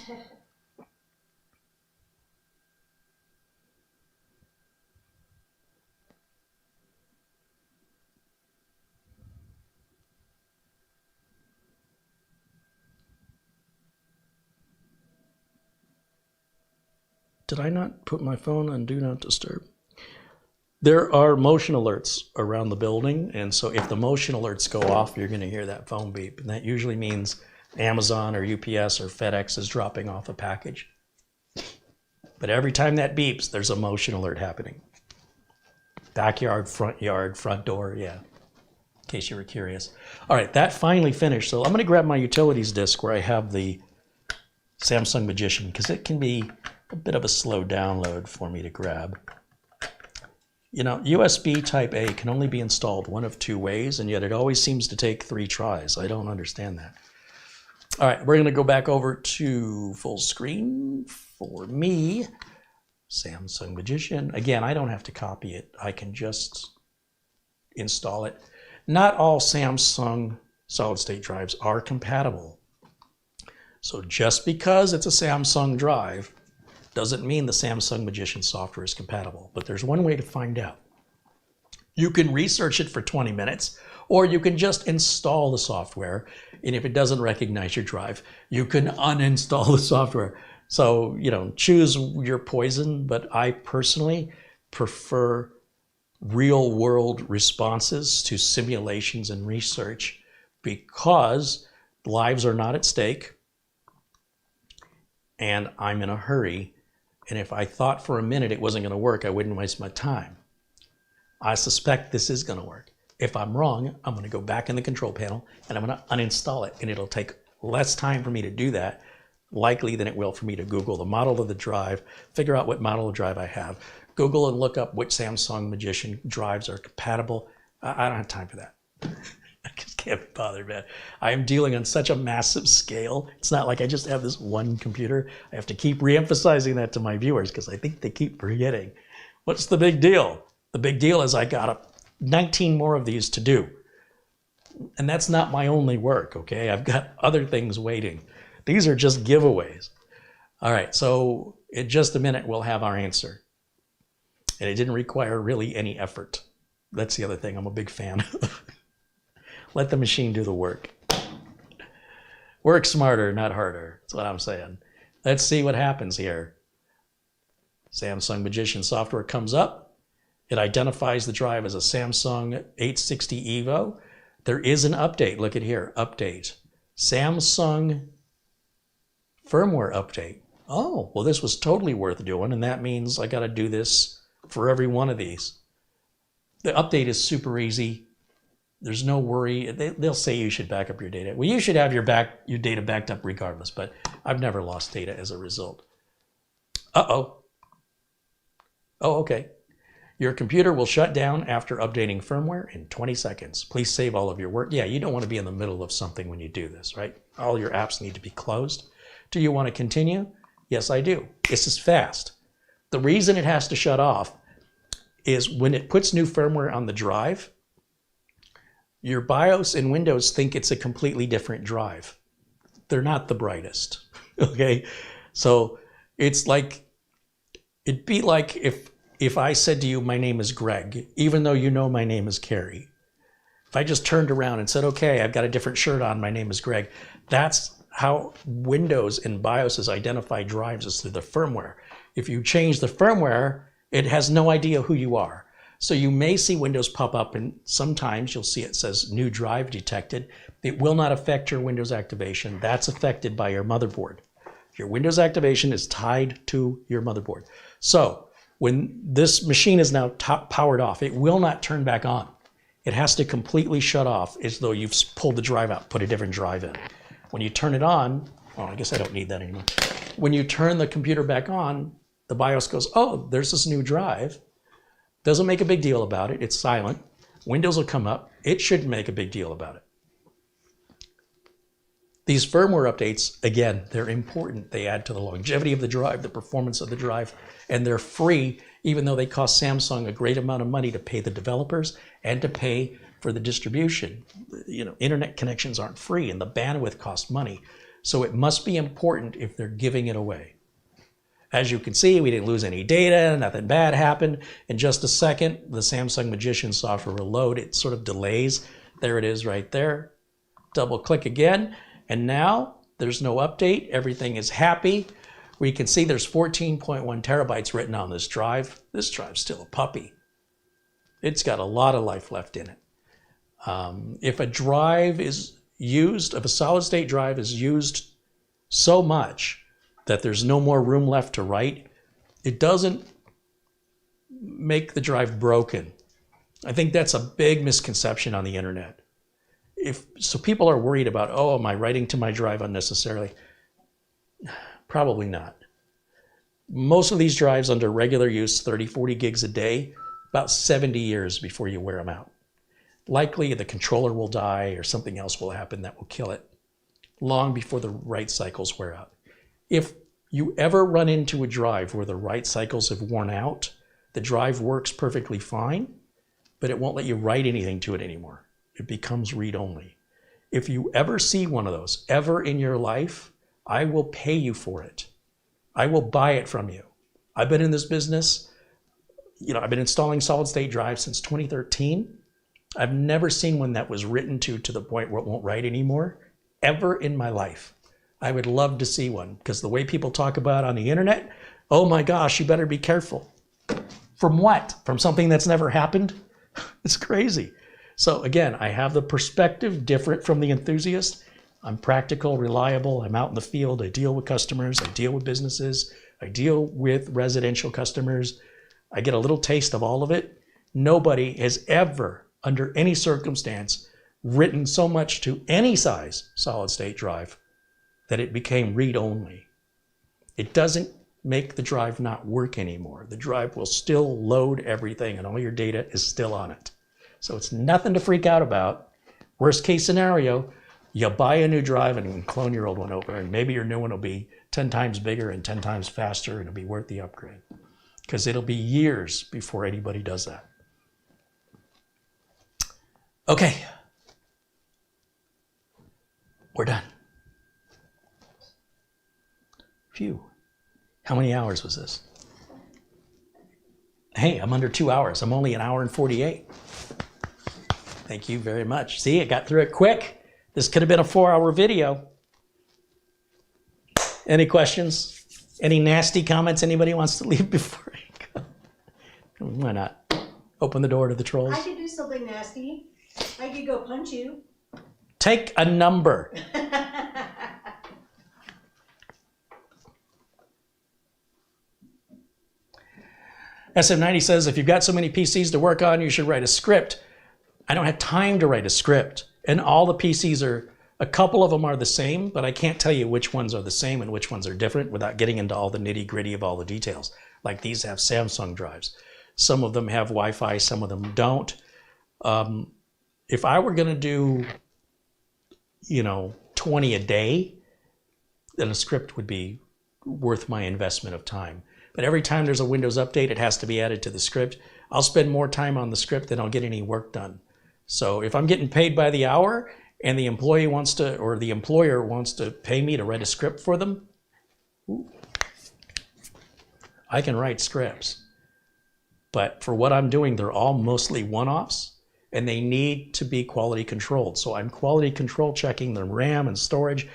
Did I not put my phone on Do Not Disturb? There are motion alerts around the building, and so if the motion alerts go off, you're going to hear that phone beep, and that usually means Amazon or UPS or FedEx is dropping off a package. But every time that beeps, there's a motion alert happening. Backyard, front door, yeah, in case you were curious. All right, that finally finished, so I'm going to grab my utilities disk where I have the Samsung Magician, because it can be a bit of a slow download for me to grab. You know, USB Type A can only be installed one of two ways, and yet it always seems to take 3 tries. I don't understand that. All right, we're going to go back over to full screen for me. Samsung Magician. Again, I don't have to copy it. I can just install it. Not all Samsung solid-state drives are compatible. So just because it's a Samsung drive doesn't mean the Samsung Magician software is compatible, but there's one way to find out. You can research it for 20 minutes, or you can just install the software, and if it doesn't recognize your drive, you can uninstall the software. So, you know, choose your poison, but I personally prefer real-world responses to simulations and research because lives are not at stake, and I'm in a hurry. And if I thought for a minute it wasn't going to work, I wouldn't waste my time. I suspect this is going to work. If I'm wrong, I'm going to go back in the control panel and I'm going to uninstall it. And it'll take less time for me to do that, likely than it will for me to Google the model of the drive, figure out what model of drive I have, Google and look up which Samsung Magician drives are compatible. I don't have time for that. I just can't be bothered, man. I am dealing on such a massive scale. It's not like I just have this one computer. I have to keep re-emphasizing that to my viewers because I think they keep forgetting. What's the big deal? The big deal is I got 19 more of these to do. And that's not my only work, okay? I've got other things waiting. These are just giveaways. All right, so in just a minute, we'll have our answer. And it didn't require really any effort. That's the other thing I'm a big fan of. Let the machine do the work. Work smarter, not harder. That's what I'm saying. Let's see what happens here. Samsung Magician software comes up. It identifies the drive as a Samsung 860 EVO. There is an update. Look at here, update. Samsung firmware update. Oh, well, this was totally worth doing, and that means I got to do this for every one of these. The update is super easy. There's no worry. They'll say you should back up your data. Well, you should have your data backed up regardless, but I've never lost data as a result. Uh-oh. Oh, okay. Your computer will shut down after updating firmware in 20 seconds. Please save all of your work. Yeah, you don't want to be in the middle of something when you do this, right? All your apps need to be closed. Do you want to continue? Yes, I do. This is fast. The reason it has to shut off is when it puts new firmware on the drive, your BIOS and Windows think it's a completely different drive. They're not the brightest, okay? So it's like, it'd be like if I said to you, my name is Greg, even though you know my name is Carey. If I just turned around and said, okay, I've got a different shirt on, my name is Greg. That's how Windows and BIOSes identify drives, is through the firmware. If you change the firmware, it has no idea who you are. So you may see Windows pop up, and sometimes you'll see it says new drive detected. It will not affect your Windows activation. That's affected by your motherboard. Your Windows activation is tied to your motherboard. So when this machine is now powered off, it will not turn back on. It has to completely shut off as though you've pulled the drive out, put a different drive in. When you turn it on, oh, I guess I don't need that anymore. When you turn the computer back on, the BIOS goes, oh, there's this new drive. Doesn't make a big deal about it. It's silent. Windows will come up. It shouldn't make a big deal about it. These firmware updates, again, they're important. They add to the longevity of the drive, the performance of the drive, and they're free, even though they cost Samsung a great amount of money to pay the developers and to pay for the distribution. You know, internet connections aren't free, and the bandwidth costs money. So it must be important if they're giving it away. As you can see, we didn't lose any data, nothing bad happened. In just a second, the Samsung Magician software will load. It sort of delays. There it is right there. Double click again, and now there's no update. Everything is happy. We can see there's 14.1 terabytes written on this drive. This drive's still a puppy. It's got a lot of life left in it. If a drive is used, if a solid state drive is used so much that there's no more room left to write, it doesn't make the drive broken. I think that's a big misconception on the internet. So people are worried about, oh, am I writing to my drive unnecessarily? Probably not. Most of these drives under regular use, 30, 40 gigs a day, about 70 years before you wear them out. Likely the controller will die or something else will happen that will kill it long before the write cycles wear out. If you ever run into a drive where the write cycles have worn out, the drive works perfectly fine, but it won't let you write anything to it anymore. It becomes read-only. If you ever see one of those, ever in your life, I will pay you for it. I will buy it from you. I've been in this business, I've been installing solid state drives since 2013. I've never seen one that was written to the point where it won't write anymore, ever in my life. I would love to see one, because the way people talk about it on the internet, oh my gosh, you better be careful. From what? From something that's never happened? It's crazy. So again, I have the perspective different from the enthusiast. I'm practical, reliable, I'm out in the field, I deal with customers, I deal with businesses, I deal with residential customers. I get a little taste of all of it. Nobody has ever, under any circumstance, written so much to any size solid state drive that it became read-only. It doesn't make the drive not work anymore. The drive will still load everything and all your data is still on it. So it's nothing to freak out about. Worst case scenario, you buy a new drive and clone your old one over, and maybe your new one will be 10 times bigger and 10 times faster, and it'll be worth the upgrade. Because it'll be years before anybody does that. Okay. We're done. Phew. How many hours was this? Hey, I'm under 2 hours. I'm only 1 hour and 48. Thank you very much. See, I got through it quick. This could have been a 4-hour video. Any questions? Any nasty comments anybody wants to leave before I go? Why not? Open the door to the trolls. I could do something nasty. I could go punch you. Take a number. SM90 says, if you've got so many PCs to work on, you should write a script. I don't have time to write a script. And all the PCs are, a couple of them are the same, but I can't tell you which ones are the same and which ones are different without getting into all the nitty gritty of all the details. Like these have Samsung drives. Some of them have Wi-Fi, some of them don't. If I were gonna do, 20 a day, then a script would be worth my investment of time. But every time there's a Windows update, it has to be added to the script. I'll spend more time on the script than I'll get any work done. So if I'm getting paid by the hour and the employee wants to, or the employer wants to pay me to write a script for them, I can write scripts. But for what I'm doing, they're all mostly one-offs and they need to be quality controlled. So I'm quality control checking the RAM and storage,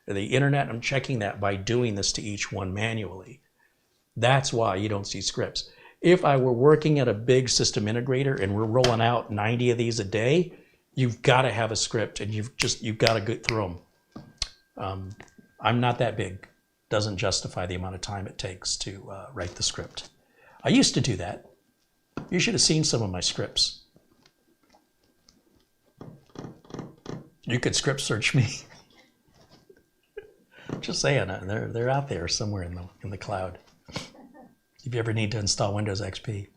the internet. I'm checking that by doing this to each one manually. That's why you don't see scripts. If I were working at a big system integrator and we're rolling out 90 of these a day, you've got to have a script and you've got to get through them. I'm not that big. Doesn't justify the amount of time it takes to write the script. I used to do that. You should have seen some of my scripts. You could script search me. Just saying, they're out there somewhere in the cloud. If you ever need to install Windows XP,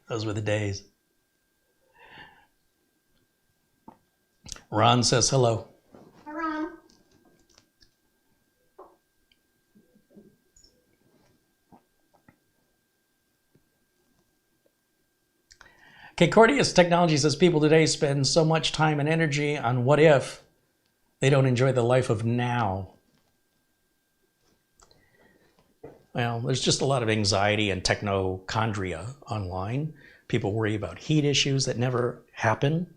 those were the days. Ron says hello. Hi, Ron. Okay, Cordius Technology says people today spend so much time and energy on what if they don't enjoy the life of now. Well, there's just a lot of anxiety and technochondria online. People worry about heat issues that never happen.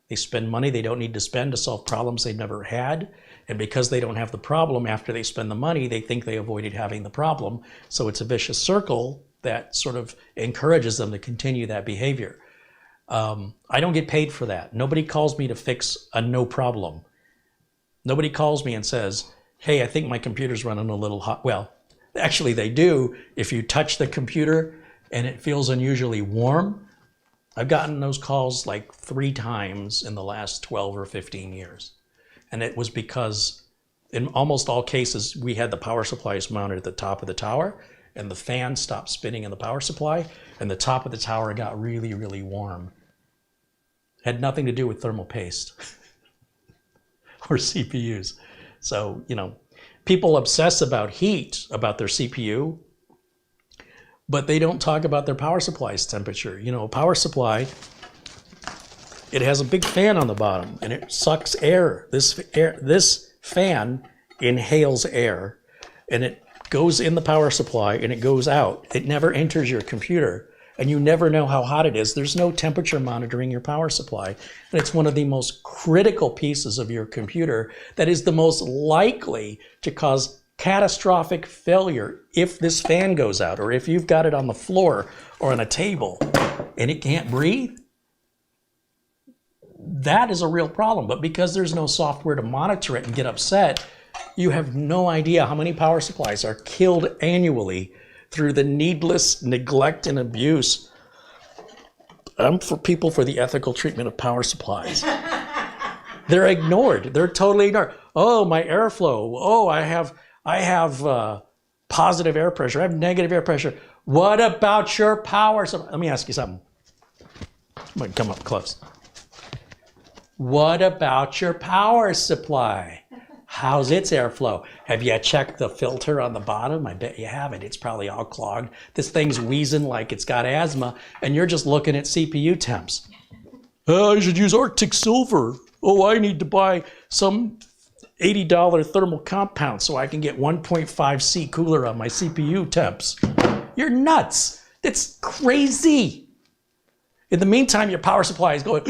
They spend money they don't need to spend to solve problems they've never had. And because they don't have the problem after they spend the money, they think they avoided having the problem. So it's a vicious circle that sort of encourages them to continue that behavior. I don't get paid for that. Nobody calls me to fix a no problem. Nobody calls me and says, hey, I think my computer's running a little hot. Well, actually they do. If you touch the computer and it feels unusually warm, I've gotten those calls like 3 times in the last 12 or 15 years. And it was because in almost all cases, we had the power supplies mounted at the top of the tower and the fan stopped spinning in the power supply and the top of the tower got really, really warm. Had nothing to do with thermal paste or CPUs. So, you know, people obsess about heat, about their CPU, but they don't talk about their power supply's temperature. You know, a power supply, it has a big fan on the bottom and it sucks air. This fan inhales air and it goes in the power supply and it goes out. It never enters your computer and you never know how hot it is. There's no temperature monitoring your power supply. And it's one of the most critical pieces of your computer that is the most likely to cause catastrophic failure if this fan goes out or if you've got it on the floor or on a table and it can't breathe. That is a real problem. But because there's no software to monitor it and get upset, you have no idea how many power supplies are killed annually through the needless neglect and abuse. I'm for people for the ethical treatment of power supplies. They're ignored. They're totally ignored. Oh, my airflow. Oh, I have positive air pressure. I have negative air pressure. What about your power supply? Let me ask you something. I'm going to come up close. What about your power supply? How's its airflow? Have you checked the filter on the bottom? I bet you haven't. It's probably all clogged. This thing's wheezing like it's got asthma, and you're just looking at CPU temps. I should use Arctic Silver. Oh, I need to buy some $80 thermal compound so I can get 1.5 C cooler on my CPU temps. You're nuts. That's crazy. In the meantime, your power supply is going,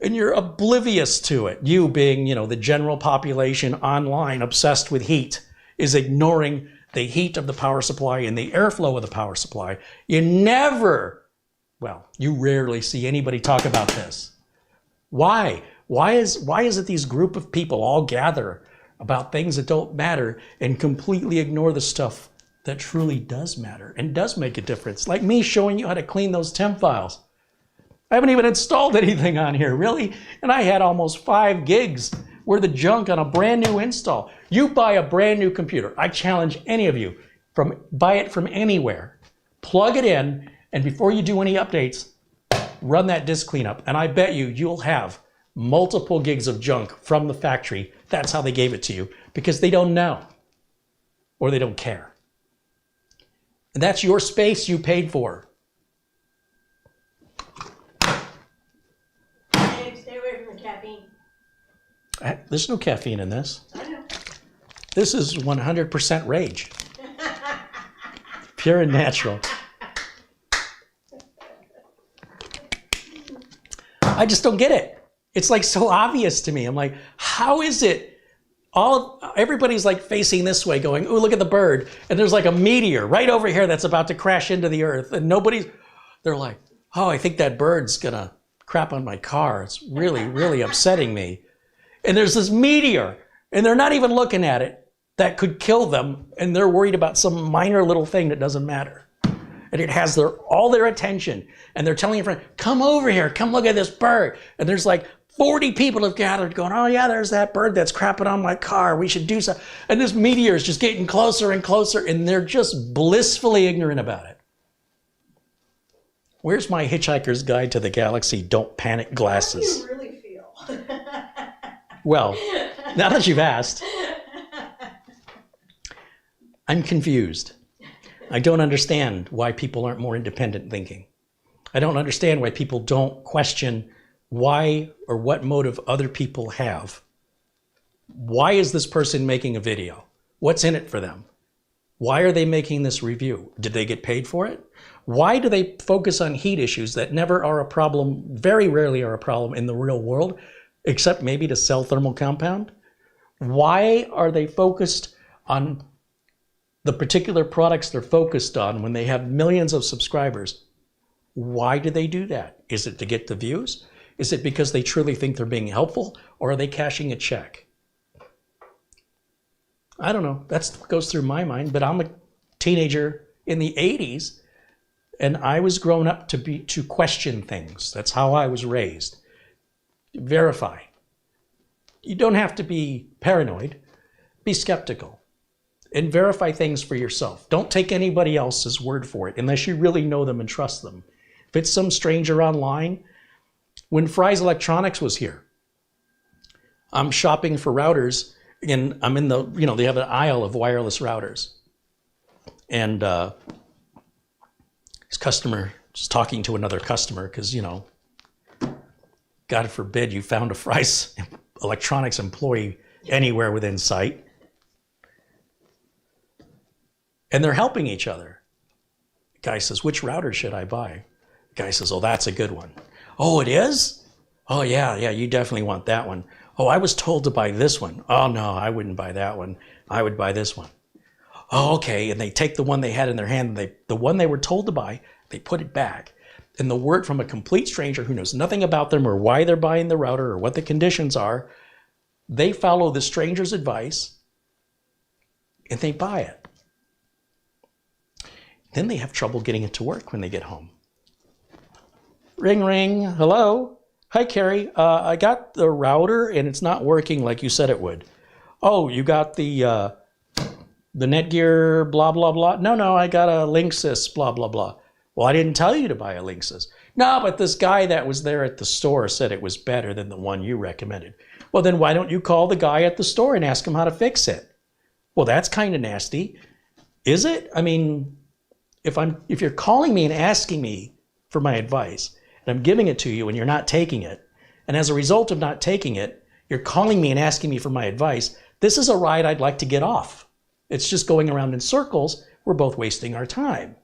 and you're oblivious to it. You being, you know, the general population online obsessed with heat is ignoring the heat of the power supply and the airflow of the power supply. You rarely see anybody talk about this. Why? Why is it these group of people all gather about things that don't matter and completely ignore the stuff that truly does matter and does make a difference? Like me showing you how to clean those temp files. I haven't even installed anything on here, really. And I had almost 5 gigs worth of junk on a brand new install. You buy a brand new computer. I challenge any of you, buy it from anywhere. Plug it in, and before you do any updates, run that disk cleanup. And I bet you'll have multiple gigs of junk from the factory. That's how they gave it to you, because they don't know or they don't care. And that's your space you paid for. Stay away from the caffeine. There's no caffeine in this. I know. This is 100% rage. Pure and natural. I just don't get it. It's like so obvious to me. I'm like, how is it? Everybody's like facing this way going, ooh, look at the bird. And there's like a meteor right over here that's about to crash into the earth. And they're like, oh, I think that bird's gonna crap on my car. It's really, really upsetting me. And there's this meteor and they're not even looking at it that could kill them. And they're worried about some minor little thing that doesn't matter. And it has all their attention. And they're telling your friend, come over here, come look at this bird. And there's like 40 people have gathered going, oh yeah, there's that bird that's crapping on my car. We should do something. And this meteor is just getting closer and closer, and they're just blissfully ignorant about it. Where's my Hitchhiker's Guide to the Galaxy Don't Panic glasses? How do you really feel? Well, now that you've asked, I'm confused. I don't understand why people aren't more independent thinking. I don't understand why people don't question why or what motive other people have. Why is this person making a video? What's in it for them? Why are they making this review? Did they get paid for it? Why do they focus on heat issues that never are a problem, very rarely are a problem in the real world, except maybe to sell thermal compound? Why are they focused on the particular products they're focused on when they have millions of subscribers? Why do they do that? Is it to get the views? Is it because they truly think they're being helpful, or are they cashing a check? I don't know. That's what goes through my mind, but I'm a teenager in the 80s, and I was grown up to question things. That's how I was raised. Verify. You don't have to be paranoid. Be skeptical. And verify things for yourself. Don't take anybody else's word for it unless you really know them and trust them. If it's some stranger online, when Fry's Electronics was here, I'm shopping for routers, and I'm in the, they have an aisle of wireless routers. And this customer is talking to another customer because, God forbid you found a Fry's Electronics employee anywhere within sight. And they're helping each other. The guy says, which router should I buy? The guy says, oh, that's a good one. Oh, it is? Oh, yeah, you definitely want that one. Oh, I was told to buy this one. Oh, no, I wouldn't buy that one. I would buy this one. Oh, okay. And they take the one they had in their hand, and the one they were told to buy, they put it back. And the word from a complete stranger who knows nothing about them or why they're buying the router or what the conditions are, they follow the stranger's advice and they buy it. Then they have trouble getting it to work when they get home. Ring, ring. Hello? Hi, Carey. I got the router and it's not working like you said it would. Oh, you got the Netgear blah, blah, blah? No, I got a Linksys blah, blah, blah. Well, I didn't tell you to buy a Linksys. No, but this guy that was there at the store said it was better than the one you recommended. Well, then why don't you call the guy at the store and ask him how to fix it? Well, that's kind of nasty. Is it? I mean, if you're calling me and asking me for my advice, and I'm giving it to you and you're not taking it, and as a result of not taking it, you're calling me and asking me for my advice, this is a ride I'd like to get off. It's just going around in circles. We're both wasting our time.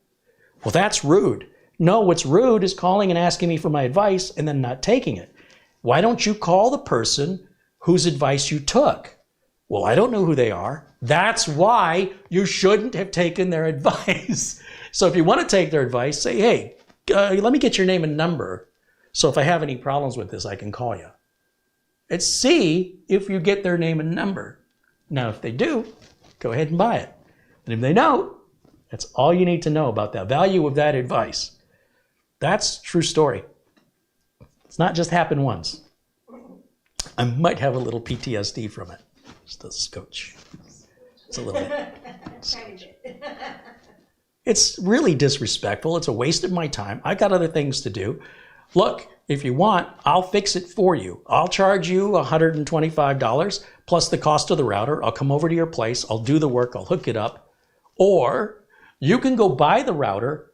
Well, that's rude. No, what's rude is calling and asking me for my advice and then not taking it. Why don't you call the person whose advice you took? Well, I don't know who they are. That's why you shouldn't have taken their advice. So if you want to take their advice, say, hey, let me get your name and number. So if I have any problems with this, I can call you. And see if you get their name and number. Now, if they do, go ahead and buy it. And if they don't, that's all you need to know about the value of that advice. That's a true story. It's not just happened once. I might have a little PTSD from it. Just a scotch. It's a little bit. It's really disrespectful. It's a waste of my time. I got other things to do. Look, if you want, I'll fix it for you. I'll charge you $125 plus the cost of the router. I'll come over to your place. I'll do the work. I'll hook it up. Or you can go buy the router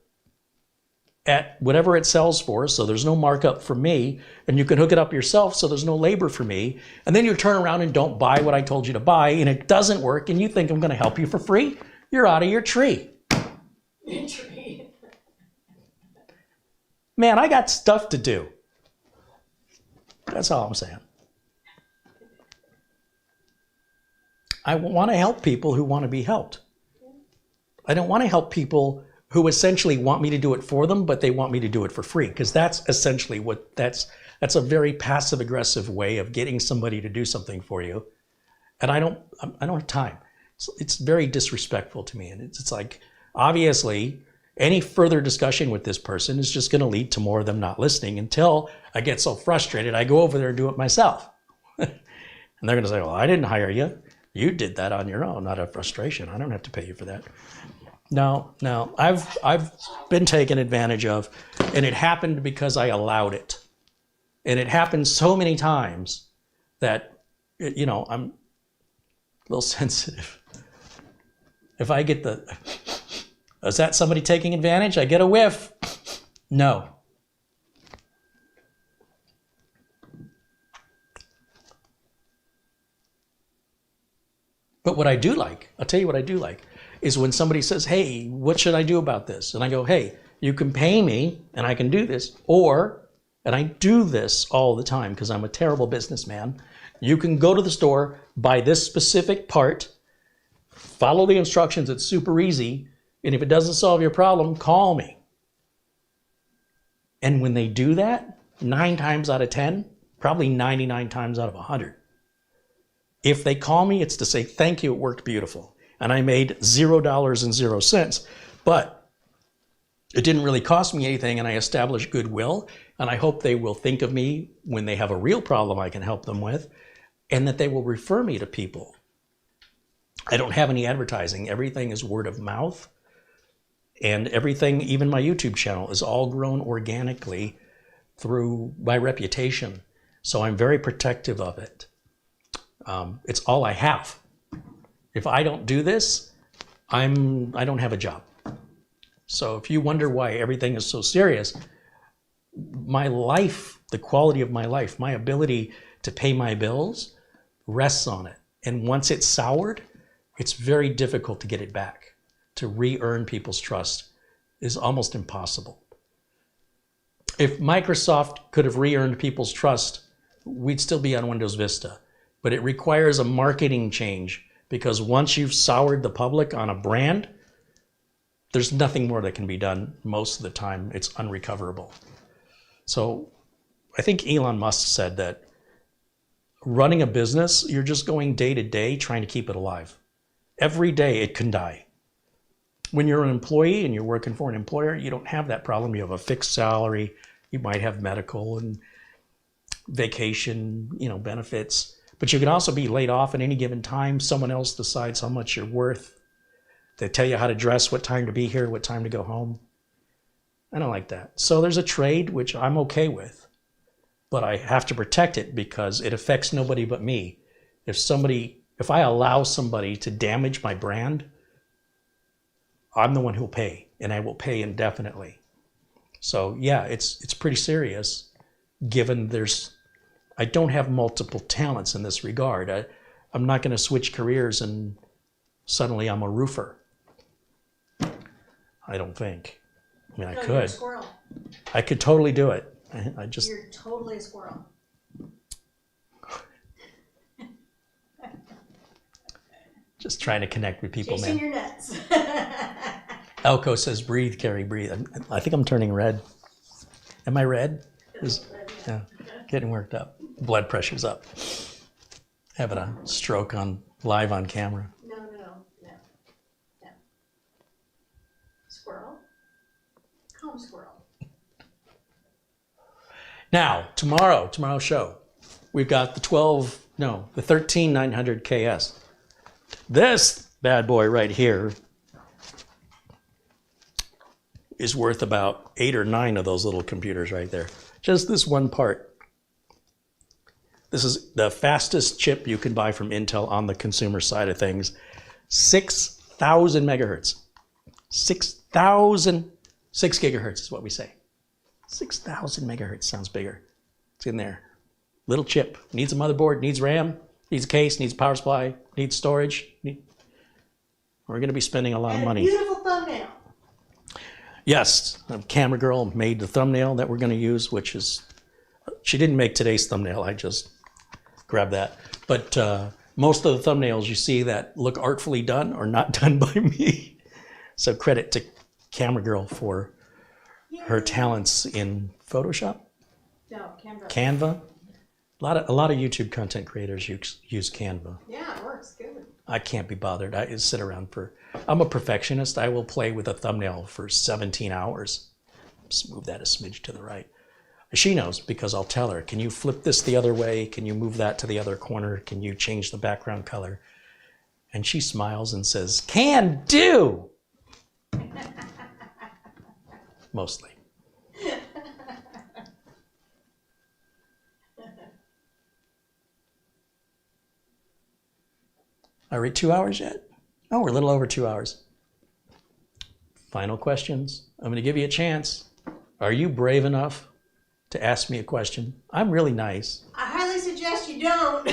at whatever it sells for, so there's no markup for me, and you can hook it up yourself, so there's no labor for me, and then you turn around and don't buy what I told you to buy, and it doesn't work, and you think I'm going to help you for free? You're out of your tree. Man, I got stuff to do. That's all I'm saying. I want to help people who want to be helped. I don't want to help people who essentially want me to do it for them, but they want me to do it for free, because that's essentially that's a very passive aggressive way of getting somebody to do something for you. And I don't have time. It's very disrespectful to me. And it's like, obviously, Any further discussion with this person is just going to lead to more of them not listening until I get so frustrated I go over there and do it myself. And they're going to say, well, I didn't hire you. You did that on your own, not out of frustration. I don't have to pay you for that. No, I've been taken advantage of, and it happened because I allowed it. And it happened so many times that, I'm a little sensitive. If I get is that somebody taking advantage? I get a whiff. No. But what I do like, I'll tell you what I do like, is when somebody says, hey, what should I do about this? And I go, hey, you can pay me and I can do this, and I do this all the time because I'm a terrible businessman, you can go to the store, buy this specific part, follow the instructions, it's super easy, and if it doesn't solve your problem, call me. And when they do that, 9 times out of 10, probably 99 times out of 100, if they call me, it's to say, thank you, it worked beautiful. And I made $0.00, but it didn't really cost me anything, and I established goodwill, and I hope they will think of me when they have a real problem I can help them with, and that they will refer me to people. I don't have any advertising. Everything is word of mouth, and everything, even my YouTube channel, is all grown organically through my reputation. So I'm very protective of it. It's all I have. If I don't do this, I don't have a job. So if you wonder why everything is so serious, my life, the quality of my life, my ability to pay my bills rests on it. And once it's soured, it's very difficult to get it back. To re-earn people's trust is almost impossible. If Microsoft could have re-earned people's trust, we'd still be on Windows Vista. But it requires a marketing change, because once you've soured the public on a brand, there's nothing more that can be done. Most of the time, it's unrecoverable. So I think Elon Musk said that running a business, you're just going day to day trying to keep it alive. Every day it can die. When you're an employee and you're working for an employer, you don't have that problem. You have a fixed salary. You might have medical and vacation, benefits. But you can also be laid off at any given time. Someone else decides how much you're worth. They tell you how to dress, what time to be here, what time to go home. I don't like that. So there's a trade, which I'm okay with. But I have to protect it because it affects nobody but me. If I allow somebody to damage my brand, I'm the one who'll pay, and I will pay indefinitely. So yeah, it's pretty serious, given I don't have multiple talents in this regard. I'm not going to switch careers and suddenly I'm a roofer. I don't think. I mean, I could. You're a squirrel. I could totally do it. You're totally a squirrel. Just trying to connect with people, Chasing man. your nuts. Elko says, breathe, Carey, breathe. I think I'm turning red. Am I red? Yeah, getting worked up. Blood pressure's up. Having a stroke live on camera. No. Squirrel. Calm squirrel. Now, tomorrow's show, we've got the 13900KS. This bad boy right here is worth about 8 or 9 of those little computers right there. Just this one part. This is the fastest chip you can buy from Intel on the consumer side of things. 6,000 megahertz. 6 gigahertz is what we say. 6,000 megahertz sounds bigger. It's in there. Little chip. Needs a motherboard, needs RAM, needs a case, needs a power supply, needs storage. We're going to be spending a lot of money. Beautiful thumbnail. Yes, Camera Girl made the thumbnail that we're going to use, which is, she didn't make today's thumbnail. I just grabbed that. But most of the thumbnails you see that look artfully done are not done by me. So credit to Camera Girl for her talents in Photoshop. No, Canva. Canva. A lot of YouTube content creators use Canva. Yeah, it works good. I can't be bothered. I sit around I'm a perfectionist. I will play with a thumbnail for 17 hours. Just move that a smidge to the right. She knows because I'll tell her, can you flip this the other way? Can you move that to the other corner? Can you change the background color? And she smiles and says, can do. Mostly. Are we 2 hours yet? Oh, we're a little over 2 hours. Final questions. I'm going to give you a chance. Are you brave enough to ask me a question? I'm really nice. I highly suggest you don't.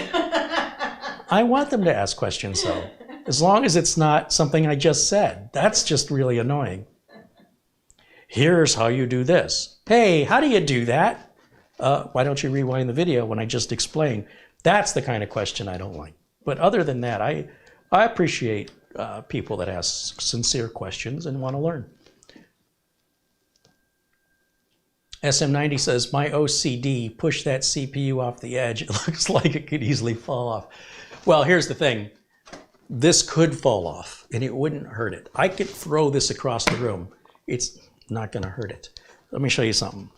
I want them to ask questions, though. As long as it's not something I just said. That's just really annoying. Here's how you do this. Hey, how do you do that? Why don't you rewind the video when I just explained? That's the kind of question I don't like. But other than that, I appreciate people that ask sincere questions and want to learn. SM90 says, my OCD pushed that CPU off the edge. It looks like it could easily fall off. Well, here's the thing. This could fall off and it wouldn't hurt it. I could throw this across the room. It's not going to hurt it. Let me show you something.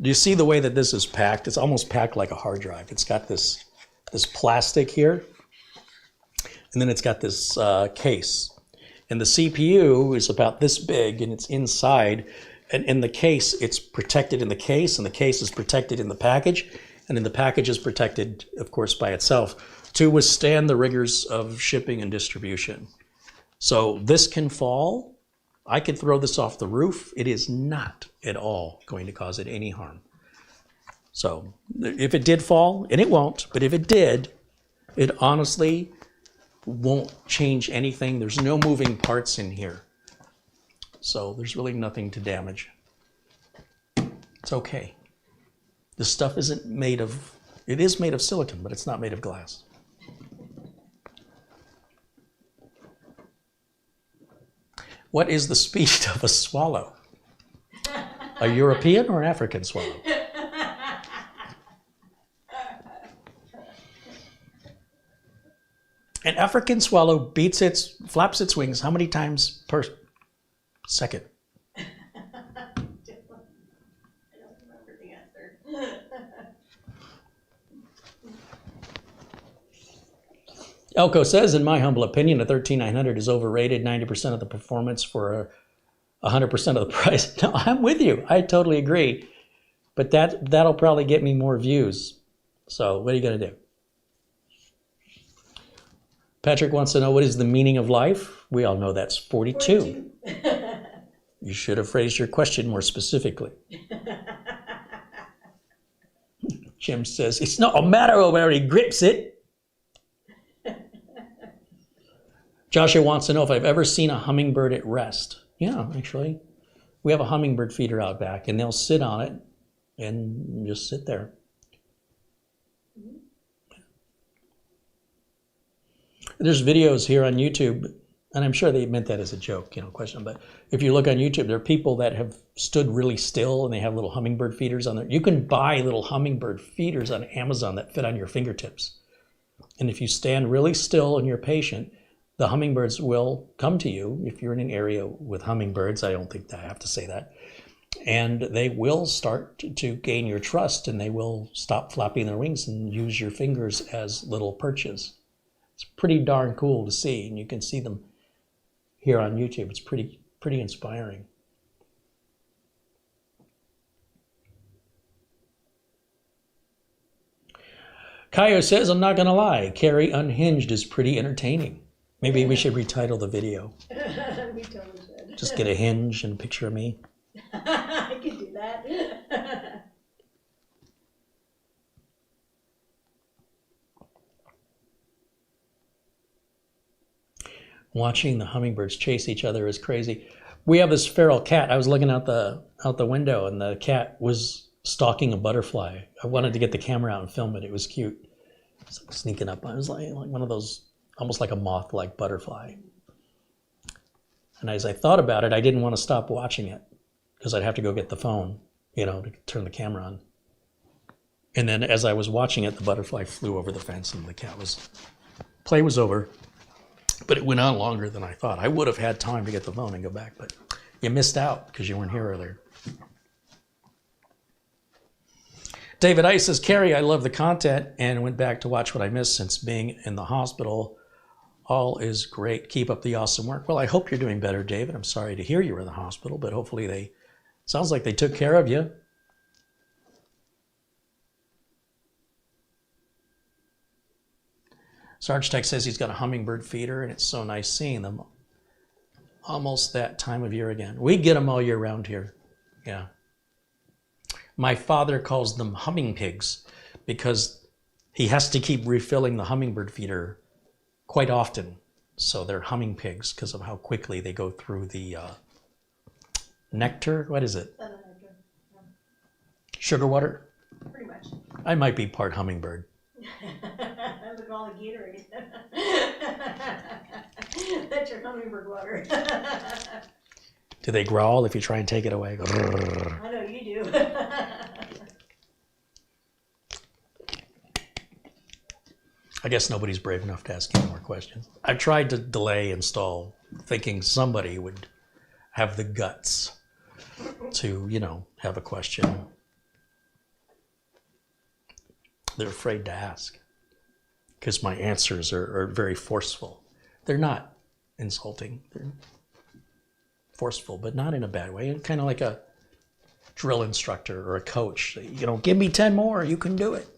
Do you see the way that this is packed? It's almost packed like a hard drive. It's got this plastic here, and then it's got this case. And the CPU is about this big, and it's inside. And in the case, it's protected in the case, and the case is protected in the package. And then the package is protected, of course, by itself to withstand the rigors of shipping and distribution. So this can fall. I could throw this off the roof. It is not at all going to cause it any harm. So if it did fall, and it won't, but if it did, it honestly won't change anything. There's no moving parts in here. So there's really nothing to damage. It's okay. This stuff isn't made of, it is made of silicon, but it's not made of glass. What is the speed of a swallow? A European or an African swallow? An African swallow flaps its wings how many times per second? I don't remember the answer. Elko says, in my humble opinion, a 13900 is overrated, 90% of the performance for 100% of the price. No, I'm with you. I totally agree. But that'll probably get me more views. So what are you going to do? Patrick wants to know, what is the meaning of life? We all know that's 42. You should have phrased your question more specifically. Jim says, it's not a matter of where he grips it. Joshua wants to know if I've ever seen a hummingbird at rest. Yeah, actually. We have a hummingbird feeder out back, and they'll sit on it and just sit there. There's videos here on YouTube, and I'm sure they meant that as a joke, question. But if you look on YouTube, there are people that have stood really still, and they have little hummingbird feeders on there. You can buy little hummingbird feeders on Amazon that fit on your fingertips. And if you stand really still and you're patient, the hummingbirds will come to you. If you're in an area with hummingbirds, I don't think I have to say that. And they will start to gain your trust, and they will stop flapping their wings and use your fingers as little perches. It's pretty darn cool to see, and you can see them here on YouTube. It's pretty inspiring. Kaio says, I'm not going to lie, Carey Unhinged is pretty entertaining. Maybe we should retitle the video. We totally should. Just get a hinge and a picture of me. I could do that. Watching the hummingbirds chase each other is crazy. We have this feral cat. I was looking out the window, and the cat was stalking a butterfly. I wanted to get the camera out and film it. It was cute. It's like sneaking up. I was like one of those, almost like a moth-like butterfly. And as I thought about it, I didn't want to stop watching it because I'd have to go get the phone, to turn the camera on. And then as I was watching it, the butterfly flew over the fence and the cat was, play was over. But it went on longer than I thought. I would have had time to get the phone and go back, but you missed out because you weren't here earlier. David Ice says, Carey, I love the content and went back to watch what I missed since being in the hospital. All is great. Keep up the awesome work. Well, I hope you're doing better, David. I'm sorry to hear you were in the hospital, but hopefully sounds like they took care of you. Sarge Tech says he's got a hummingbird feeder, and it's so nice seeing them almost that time of year again. We get them all year round here. Yeah. My father calls them humming pigs because he has to keep refilling the hummingbird feeder quite often. So they're humming pigs because of how quickly they go through the nectar. What is it? Nectar. Yeah. Sugar water? Pretty much. I might be part hummingbird. Look at all the Gatorade. That's your hummingbird water. Do they growl if you try and take it away? I know you do. I guess nobody's brave enough to ask any more questions. I've tried to delay install, thinking somebody would have the guts to, have a question. They're afraid to ask because my answers are very forceful. They're not insulting. They're forceful, but not in a bad way. Kind of like a drill instructor or a coach. Give me 10 more, you can do it.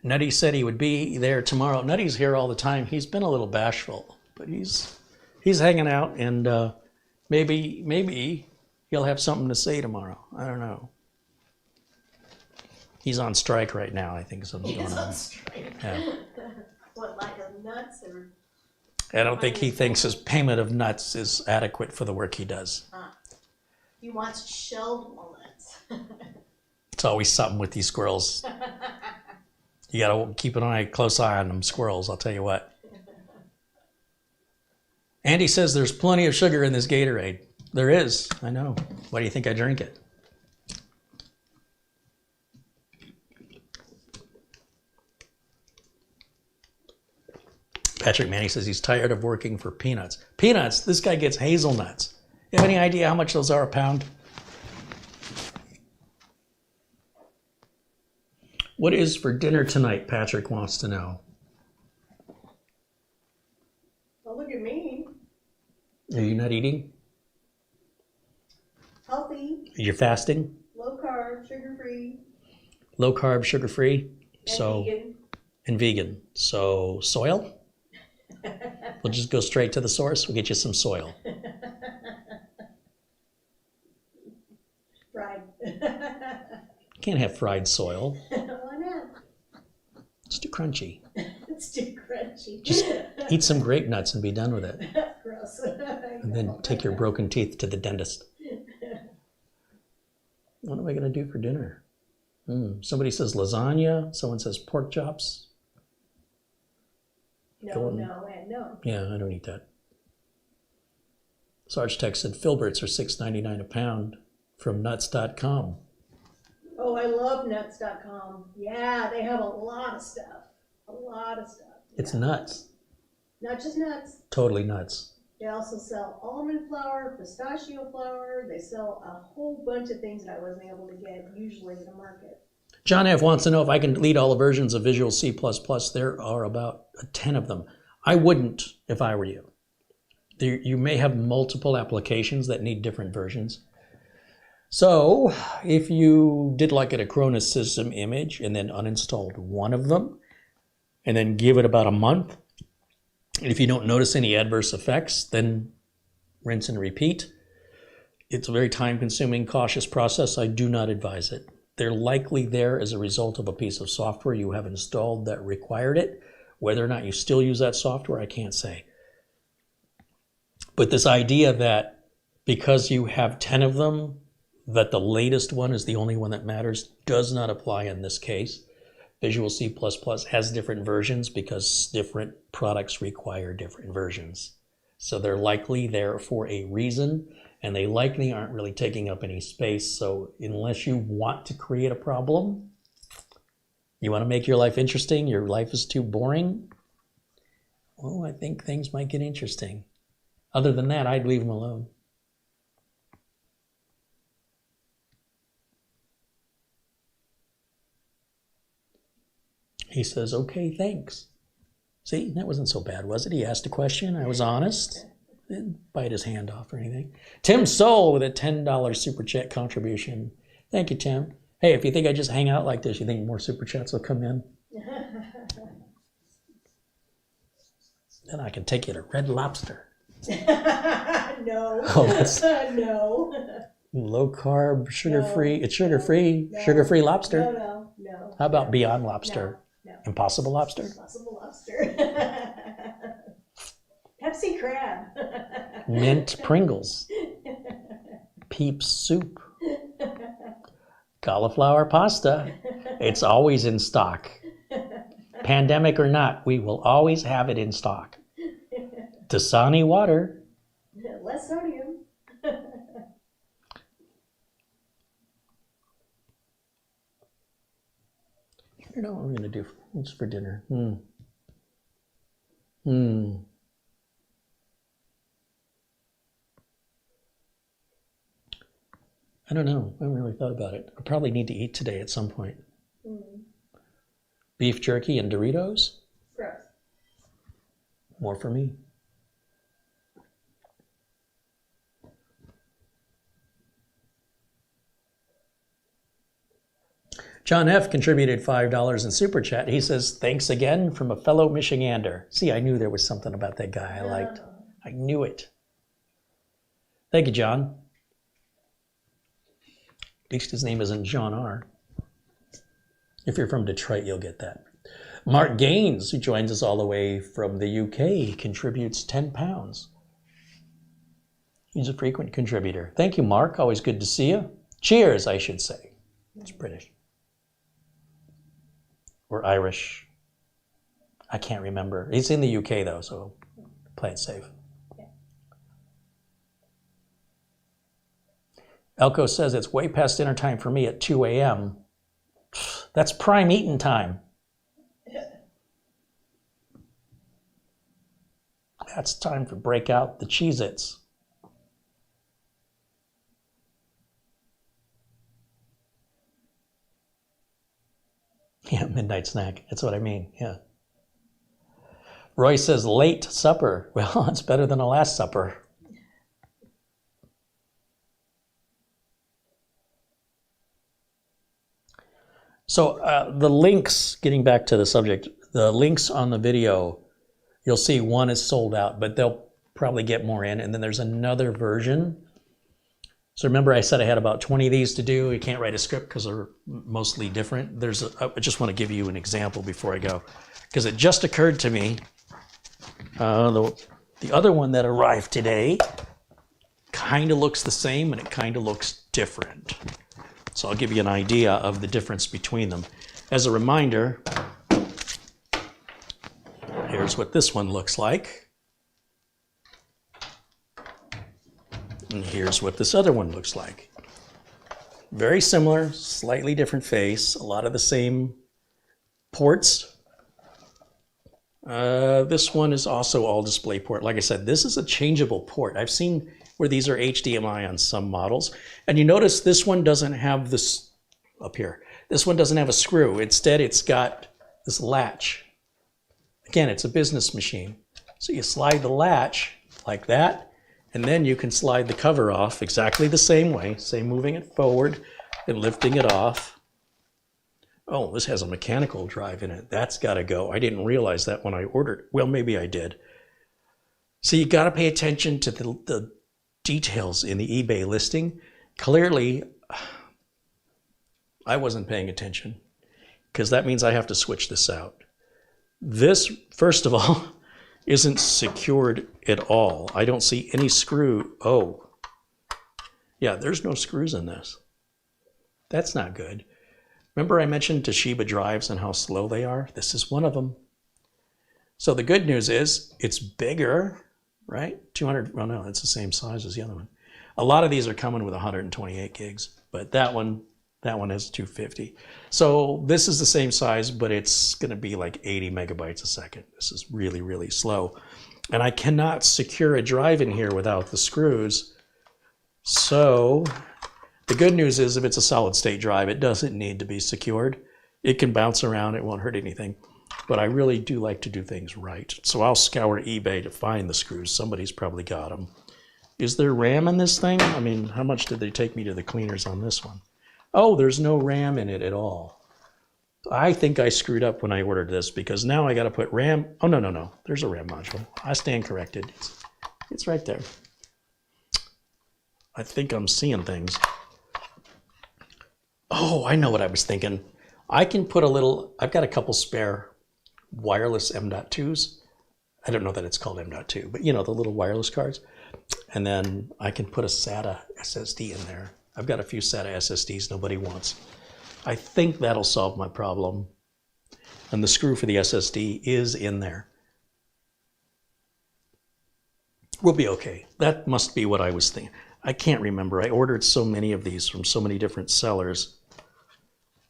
Nutty said he would be there tomorrow. Nutty's here all the time. He's been a little bashful, but he's hanging out, and maybe he'll have something to say tomorrow. I don't know. He's on strike right now, I think something's going on. Strike. Yeah. What, like of nuts or? I don't think he thinks his payment of nuts is adequate for the work he does. He wants shelled walnuts. It's always something with these squirrels. You gotta keep close eye on them squirrels, I'll tell you what. Andy says there's plenty of sugar in this Gatorade. There is, I know. Why do you think I drink it? Patrick Manny says he's tired of working for peanuts. Peanuts? This guy gets hazelnuts. You have any idea how much those are a pound? What is for dinner tonight? Patrick wants to know. Well, look at me. Are you not eating? Healthy. You're fasting? Low carb, sugar free. Low carb, sugar free. And vegan. And vegan. So soil? We'll just go straight to the source. We'll get you some soil. Fried. Can't have fried soil. Why not? It's too crunchy. It's too crunchy. Just eat some grape nuts and be done with it. Gross. And then take your broken teeth to the dentist. What am I going to do for dinner? Somebody says lasagna. Someone says pork chops. No, and no. Yeah, I don't eat that. Sarge Tech said Filberts are $6.99 a pound from nuts.com. Oh, I love nuts.com. Yeah, they have a lot of stuff. A lot of stuff. It's nuts. Not just nuts. Totally nuts. They also sell almond flour, pistachio flour. They sell a whole bunch of things that I wasn't able to get usually in the market. John F. wants to know if I can delete all the versions of Visual C++. There are about 10 of them. I wouldn't if I were you. You may have multiple applications that need different versions. So if you did like an Acronis system image and then uninstalled one of them and then give it about a month, and if you don't notice any adverse effects, then rinse and repeat. It's a very time-consuming, cautious process. I do not advise it. They're likely there as a result of a piece of software you have installed that required it. Whether or not you still use that software, I can't say. But this idea that because you have 10 of them, that the latest one is the only one that matters does not apply in this case. Visual C++ has different versions because different products require different versions. So they're likely there for a reason, and they likely aren't really taking up any space. So unless you want to create a problem, you want to make your life interesting, your life is too boring, well, I think things might get interesting. Other than that, I'd leave them alone. He says, okay, thanks. See, that wasn't so bad, was it? He asked a question. I was honest. Didn't bite his hand off or anything. Tim Soul with a $10 Super Chat contribution. Thank you, Tim. Hey, if you think I just hang out like this, you think more Super Chats will come in? Then I can take you to Red Lobster. No. Oh, no. Low carb, sugar-free. No. It's sugar-free. No. Sugar-free lobster. No. How about Beyond Lobster? No. Impossible Lobster? Impossible Lobster. Pepsi Crab. Mint Pringles. Peeps Soup. Cauliflower pasta. It's always in stock. Pandemic or not, we will always have it in stock. Dasani water. Less sodium. I don't know what we're going to do. What's for dinner? I don't know. I haven't really thought about it. I probably need to eat today at some point. Beef jerky and Doritos? Gross. More for me. John F. contributed $5 in Super Chat. He says, thanks again from a fellow Michigander. See, I knew there was something about that guy I liked. I knew it. Thank you, John. At least his name isn't John R. If you're from Detroit, you'll get that. Mark Gaines, who joins us all the way from the UK, contributes £10. He's a frequent contributor. Thank you, Mark. Always good to see you. Cheers, I should say. It's British. Or Irish. I can't remember. He's in the UK, though, so play it safe. Elko says it's way past dinner time for me at 2 a.m. That's prime eating time. That's time to break out the Cheez-Its. Yeah, midnight snack. That's what I mean, yeah. Roy says late supper. Well, it's better than a last supper. So the links, getting back to the subject, the links on the video, you'll see one is sold out, but they'll probably get more in. And then there's another version. So remember I said I had about 20 of these to do. You can't write a script because they're mostly different. I just want to give you an example before I go, because it just occurred to me, the other one that arrived today kind of looks the same and it kind of looks different. So I'll give you an idea of the difference between them. As a reminder, here's what this one looks like. And here's what this other one looks like. Very similar, slightly different face, a lot of the same ports. This one is also all DisplayPort. Like I said, this is a changeable port. I've seen where these are HDMI on some models. And you notice this one doesn't have this up here. This one doesn't have a screw. Instead, it's got this latch. Again, it's a business machine. So you slide the latch like that, and then you can slide the cover off exactly the same way, say moving it forward and lifting it off. Oh, this has a mechanical drive in it. That's got to go. I didn't realize that when I ordered. Well, maybe I did. So you got to pay attention to the details in the eBay listing. Clearly, I wasn't paying attention because that means I have to switch this out. This, first of all, isn't secured at all. I don't see any screw. Oh, yeah, there's no screws in this. That's not good. Remember I mentioned Toshiba drives and how slow they are? This is one of them. So the good news is it's bigger, right? 200, well, no, it's the same size as the other one. A lot of these are coming with 128 gigs, but that one has 250. So this is the same size, but it's going to be like 80 megabytes a second. This is really, really slow. And I cannot secure a drive in here without the screws. So the good news is if it's a solid state drive, it doesn't need to be secured. It can bounce around, it won't hurt anything. But I really do like to do things right. So I'll scour eBay to find the screws. Somebody's probably got them. Is there RAM in this thing? I mean, how much did they take me to the cleaners on this one? Oh, there's no RAM in it at all. I think I screwed up when I ordered this because now I got to put RAM. Oh, no. There's a RAM module. I stand corrected. It's right there. I think I'm seeing things. Oh, I know what I was thinking. I can put a little, I've got a couple spare wireless M.2s. I don't know that it's called M.2, but you know, the little wireless cards. And then I can put a SATA SSD in there. I've got a few SATA SSDs nobody wants. I think that'll solve my problem. And the screw for the SSD is in there. We'll be okay. That must be what I was thinking. I can't remember. I ordered so many of these from so many different sellers.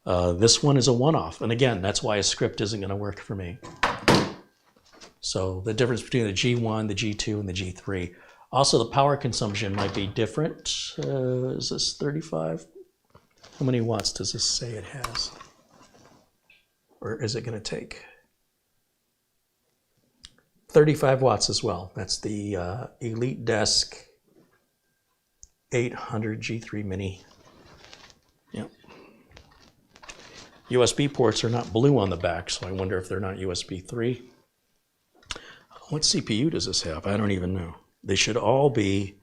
This one is a one-off. And again, that's why a script isn't going to work for me. So the difference between the G1, the G2, and the G3. Also, the power consumption might be different. Is this 35? How many watts does this say it has? Or is it going to take? 35 watts as well. That's the EliteDesk 800 G3 Mini. Yep. USB ports are not blue on the back, so I wonder if they're not USB 3. What CPU does this have? I don't even know. They should all be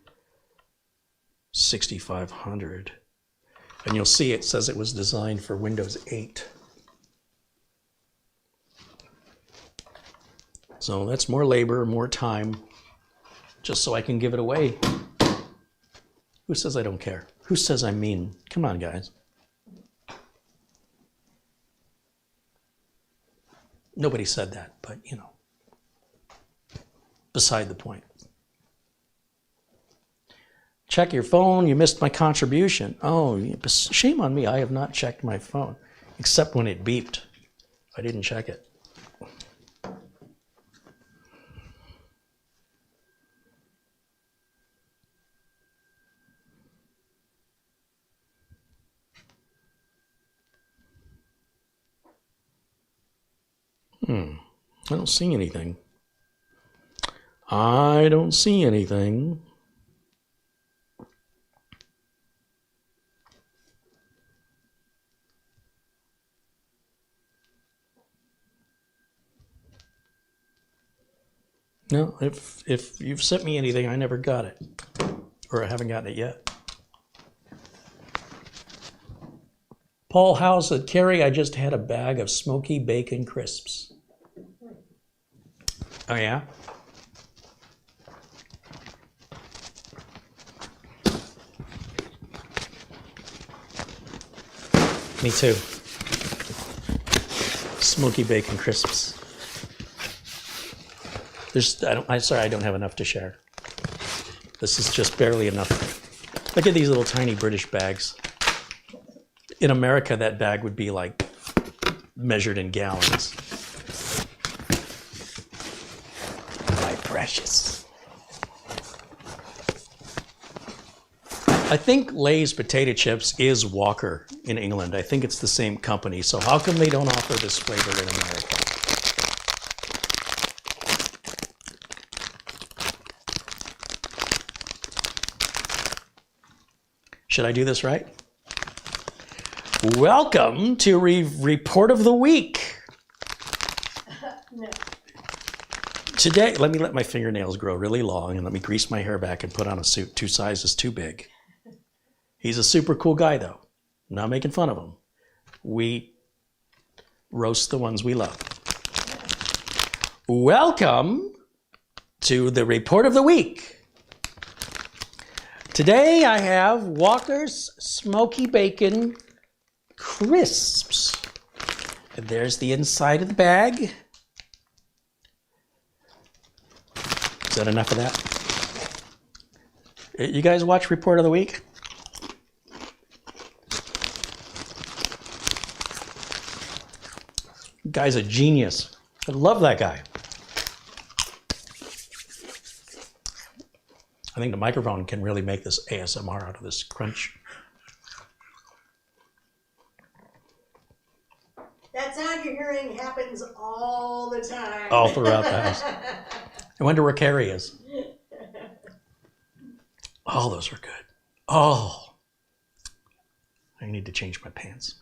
6500. And you'll see it says it was designed for Windows 8. So that's more labor, more time, just so I can give it away. Who says I don't care? Who says I'm mean? Come on, guys. Nobody said that, but you know, beside the point. Check your phone, you missed my contribution. Oh, shame on me, I have not checked my phone, except when it beeped. I didn't check it. I don't see anything. I don't see anything. No, if you've sent me anything, I never got it. Or I haven't gotten it yet. Paul Howe said, Carey, I just had a bag of smoky bacon crisps. Oh, yeah? Me too. Smoky bacon crisps. I'm sorry, I don't have enough to share. This is just barely enough. Look at these little tiny British bags. In America, that bag would be like measured in gallons. My precious. I think Lay's potato chips is Walker in England. I think it's the same company. So how come they don't offer this flavor in America? Should I do this right? Welcome to Report of the Week. No. Today, let me let my fingernails grow really long and let me grease my hair back and put on a suit 2 sizes too big. He's a super cool guy, though. I'm not making fun of him. We roast the ones we love. Welcome to the Report of the Week. Today I have Walker's Smoky Bacon Crisps. And there's the inside of the bag. Is that enough of that? You guys watch Report of the Week? Guy's a genius. I love that guy. I think the microphone can really make this ASMR out of this crunch. That sound you're hearing happens all the time. All throughout the house. I wonder where Carey is. Oh, those are good. Oh, I need to change my pants.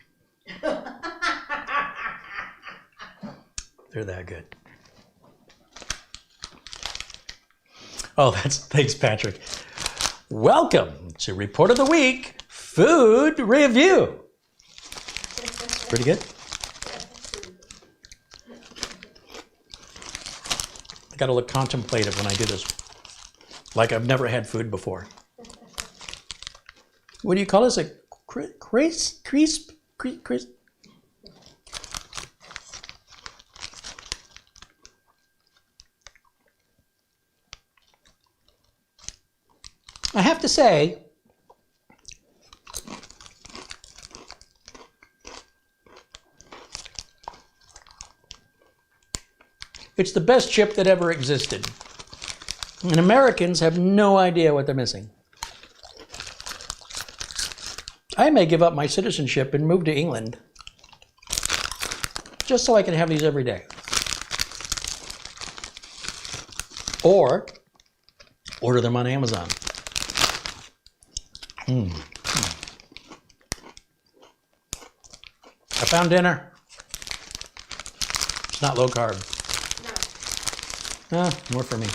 They're that good. Oh, thanks, Patrick. Welcome to Report of the Week Food Review. Pretty good. I got to look contemplative when I do this, like I've never had food before. What do you call this? A crisp? I have to say, it's the best chip that ever existed. And Americans have no idea what they're missing. I may give up my citizenship and move to England just so I can have these every day. Or order them on Amazon. I found dinner. It's not low carb. No. More for me.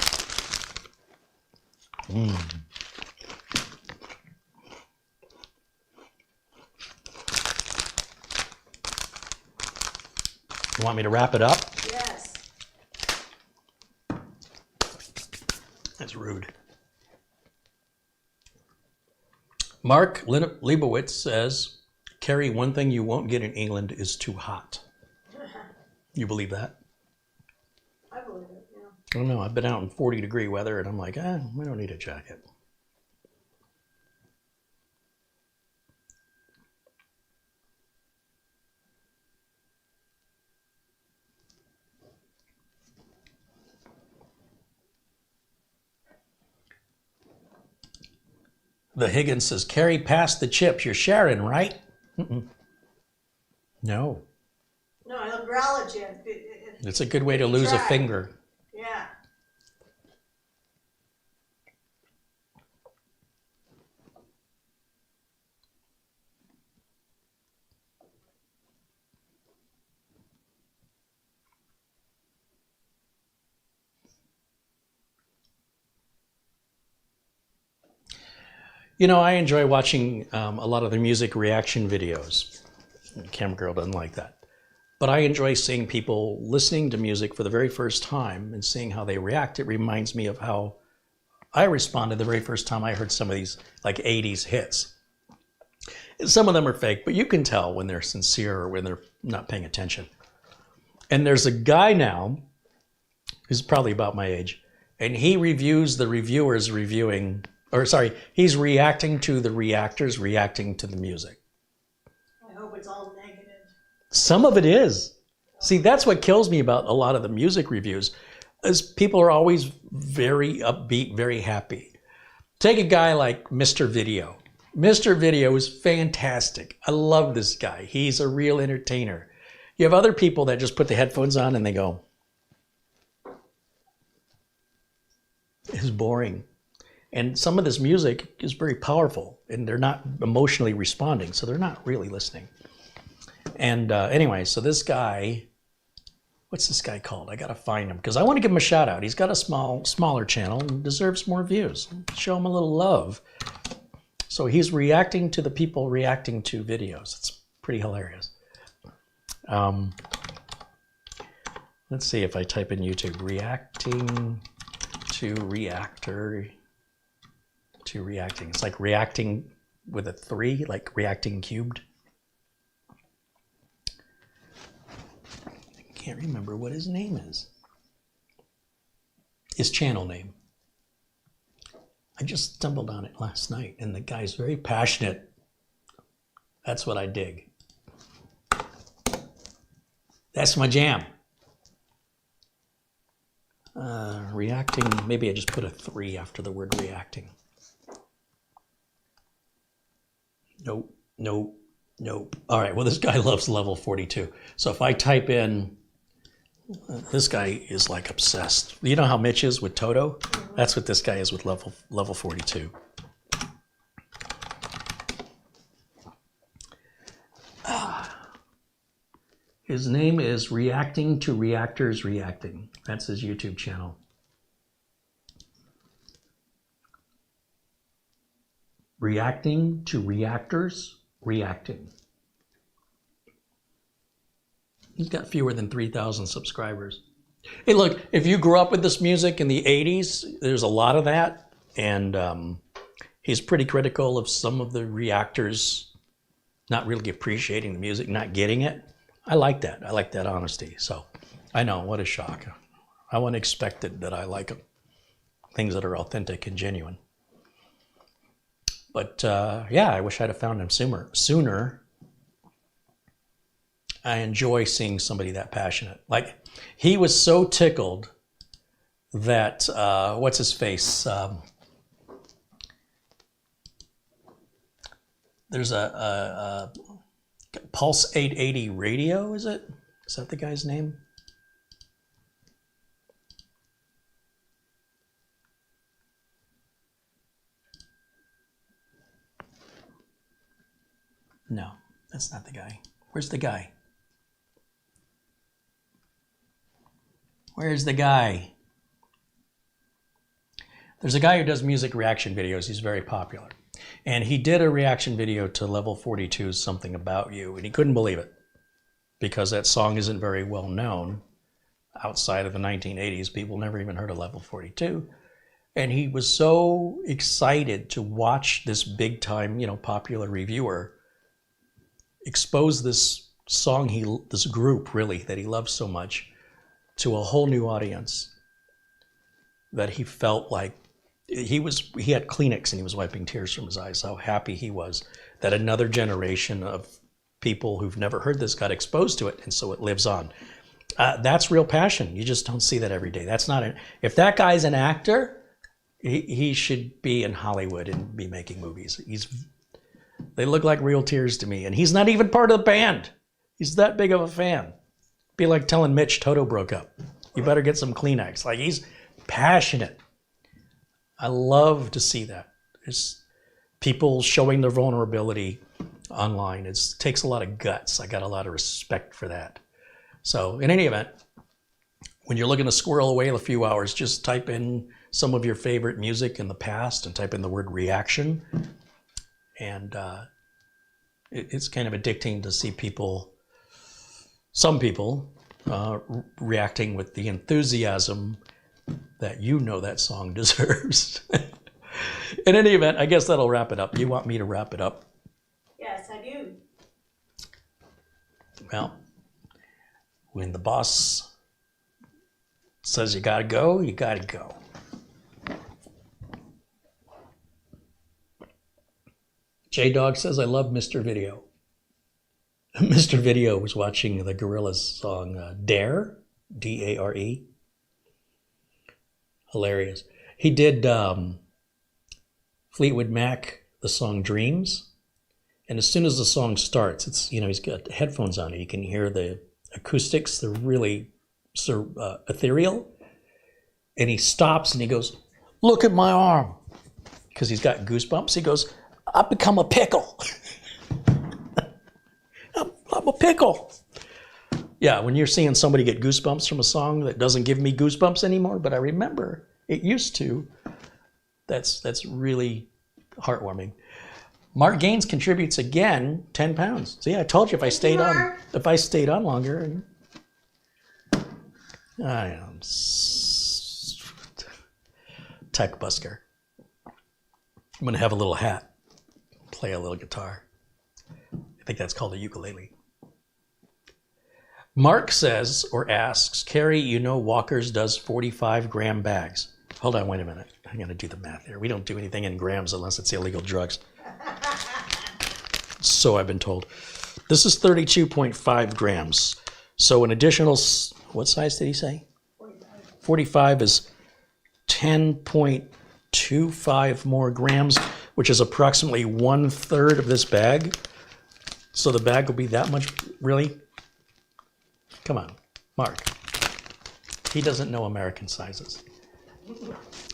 You want me to wrap it up? Yes. That's rude. Mark Leibowitz says, Carey, one thing you won't get in England is too hot. You believe that? I believe it, yeah. I don't know. I've been out in 40-degree weather, and I'm like, we don't need a jacket. The Higgins says, Carey, pass the chips. You're sharing, right? No. No, he'll growl at you. It's a good way to lose a finger. Yeah. You know, I enjoy watching a lot of the music reaction videos. Camera Girl doesn't like that. But I enjoy seeing people listening to music for the very first time and seeing how they react. It reminds me of how I responded the very first time I heard some of these like 80s hits. Some of them are fake, but you can tell when they're sincere or when they're not paying attention. And there's a guy now who's probably about my age, and he reviews the reviewers reviewing, or sorry, he's reacting to the reactors reacting to the music. I hope it's all negative. Some of it is. See, that's what kills me about a lot of the music reviews, is people are always very upbeat, very happy. Take a guy like Mr. Video. Mr. Video is fantastic. I love this guy. He's a real entertainer. You have other people that just put the headphones on and they go, it's boring. And some of this music is very powerful and they're not emotionally responding, so they're not really listening. And anyway, so this guy, what's this guy called? I gotta find him because I want to give him a shout out. He's got a smaller channel and deserves more views. Show him a little love. So he's reacting to the people reacting to videos. It's pretty hilarious. Let's see if I type in YouTube, reacting to reactor to reacting. It's like reacting with a 3, like reacting cubed. I can't remember what his name is. His channel name. I just stumbled on it last night, and the guy's very passionate. That's what I dig. That's my jam. Reacting, maybe I just put a 3 after the word reacting. Nope, nope, nope. All right, well, this guy loves level 42. So if I type in, this guy is like obsessed. You know how Mitch is with Toto? That's what this guy is with level 42. His name is Reacting to Reactors Reacting. That's his YouTube channel. Reacting to Reactors Reacting. He's got fewer than 3,000 subscribers. Hey, look, if you grew up with this music in the 80s, there's a lot of that. And he's pretty critical of some of the reactors not really appreciating the music, not getting it. I like that. I like that honesty. So I know, what a shock. I wouldn't expect it that I like things that are authentic and genuine. But yeah, I wish I'd have found him sooner. I enjoy seeing somebody that passionate. Like, he was so tickled that, what's his face? There's a Pulse 880 Radio, is it? Is that the guy's name? No, that's not the guy. Where's the guy? Where's the guy? There's a guy who does music reaction videos. He's very popular. And he did a reaction video to Level 42's Something About You, and he couldn't believe it because that song isn't very well known outside of the 1980s. People never even heard of Level 42. And he was so excited to watch this big time, popular reviewer expose this song, this group really, that he loves so much, to a whole new audience, that he felt like he had Kleenex and he was wiping tears from his eyes, how happy he was that another generation of people who've never heard this got exposed to it, and so it lives on. That's real passion. You just don't see that every day. That's not if that guy's an actor, he should be in Hollywood and be making movies. They look like real tears to me, and he's not even part of the band. He's that big of a fan. Be like telling Mitch Toto broke up. You better get some Kleenex. Like, he's passionate. I love to see that. It's people showing their vulnerability online. It takes a lot of guts. I got a lot of respect for that. So in any event, when you're looking to squirrel away a few hours, just type in some of your favorite music in the past and type in the word reaction. And it's kind of addicting to see some people reacting with the enthusiasm that that song deserves. In any event, I guess that'll wrap it up. You want me to wrap it up? Yes, I do. Well, when the boss says you gotta go, you gotta go. J-Dog says, I love Mr. Video. Mr. Video was watching the Gorillaz song Dare, D-A-R-E. Hilarious. He did Fleetwood Mac, the song Dreams. And as soon as the song starts, it's, he's got headphones on. You can hear the acoustics. They're really ethereal. And he stops and he goes, look at my arm. Because he's got goosebumps. He goes, I've become a pickle. I'm a pickle. Yeah, when you're seeing somebody get goosebumps from a song that doesn't give me goosebumps anymore, but I remember it used to, that's really heartwarming. Mark Gaines contributes again 10 pounds. So yeah, I told you if I stayed on longer. I am tech busker. I'm gonna have a little hat, play a little guitar. I think that's called a ukulele. Mark says or asks, Carey, Walker's does 45-gram bags. Hold on, wait a minute. I'm going to do the math here. We don't do anything in grams unless it's illegal drugs. So I've been told. This is 32.5 grams. So an additional, what size did he say? 45 is 10.25 more grams, which is approximately 1/3 of this bag. So the bag will be that much, really? Come on, Mark. He doesn't know American sizes.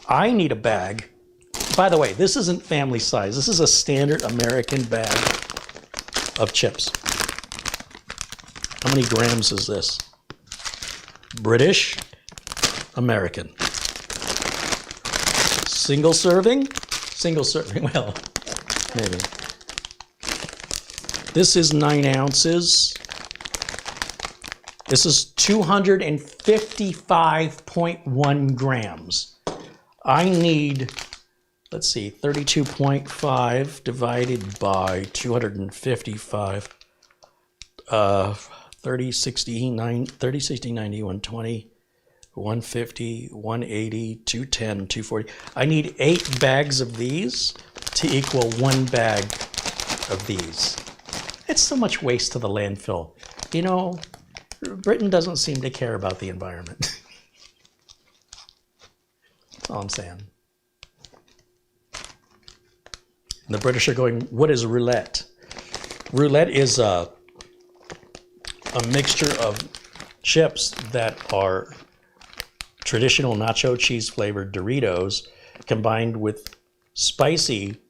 I need a bag. By the way, this isn't family size. This is a standard American bag of chips. How many grams is this? British, American. Single serving? Single serving, well, maybe. This is 9 ounces. This is 255.1 grams. I need, let's see, 32.5 divided by 255. 30, 60, 90, 120, 150, 180, 210, 240. I need 8 bags of these to equal 1 bag of these. It's so much waste to the landfill. You know, Britain doesn't seem to care about the environment. That's all I'm saying. And the British are going, what is roulette? Roulette is a mixture of chips that are traditional nacho cheese flavored Doritos combined with spicy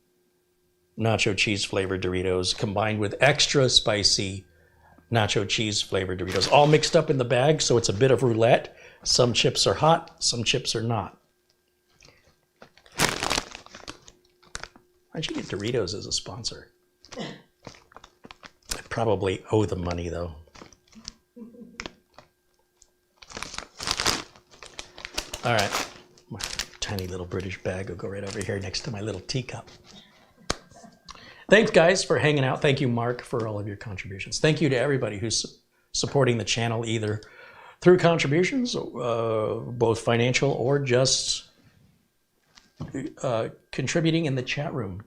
nacho cheese flavored Doritos combined with extra spicy nacho cheese flavored Doritos, all mixed up in the bag, so it's a bit of roulette. Some chips are hot, some chips are not. Why'd you get Doritos as a sponsor? I probably owe them money though. All right, my tiny little British bag will go right over here next to my little teacup. Thanks, guys, for hanging out. Thank you, Mark, for all of your contributions. Thank you to everybody who's supporting the channel, either through contributions, both financial or just contributing in the chat room,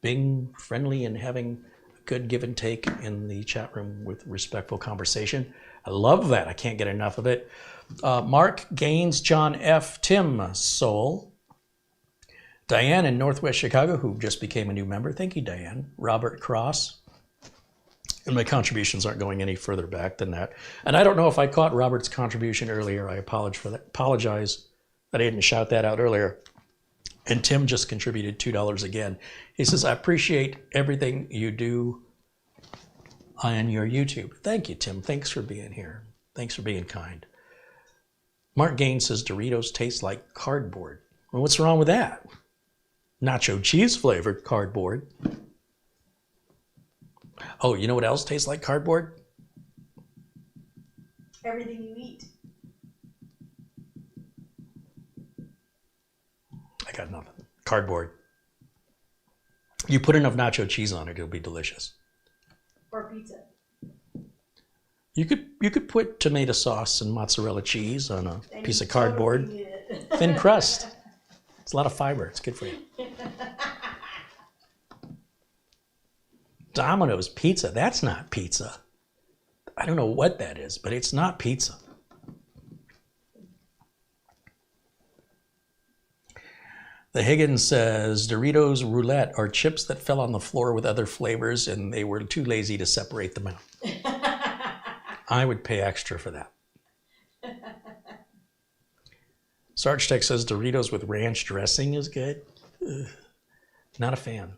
being friendly and having a good give and take in the chat room with respectful conversation. I love that. I can't get enough of it. Mark Gaines, John F., Tim Soul, Diane in Northwest Chicago, who just became a new member. Thank you, Diane. Robert Cross. And my contributions aren't going any further back than that. And I don't know if I caught Robert's contribution earlier. I apologize that I didn't shout that out earlier. And Tim just contributed $2 again. He says, I appreciate everything you do on your YouTube. Thank you, Tim. Thanks for being here. Thanks for being kind. Mark Gaines says Doritos taste like cardboard. Well, what's wrong with that? Nacho cheese flavored cardboard. Oh, you know what else tastes like cardboard? Everything you eat. I got nothing. Cardboard. You put enough nacho cheese on it, it'll be delicious. Or pizza. You could put tomato sauce and mozzarella cheese on a piece of cardboard. Thin crust. It's a lot of fiber. It's good for you. Domino's pizza. That's not pizza. I don't know what that is, but it's not pizza. The Higgins says Doritos Roulette are chips that fell on the floor with other flavors and they were too lazy to separate them out. I would pay extra for that. Sarge Tech says Doritos with ranch dressing is good. Ugh, not a fan.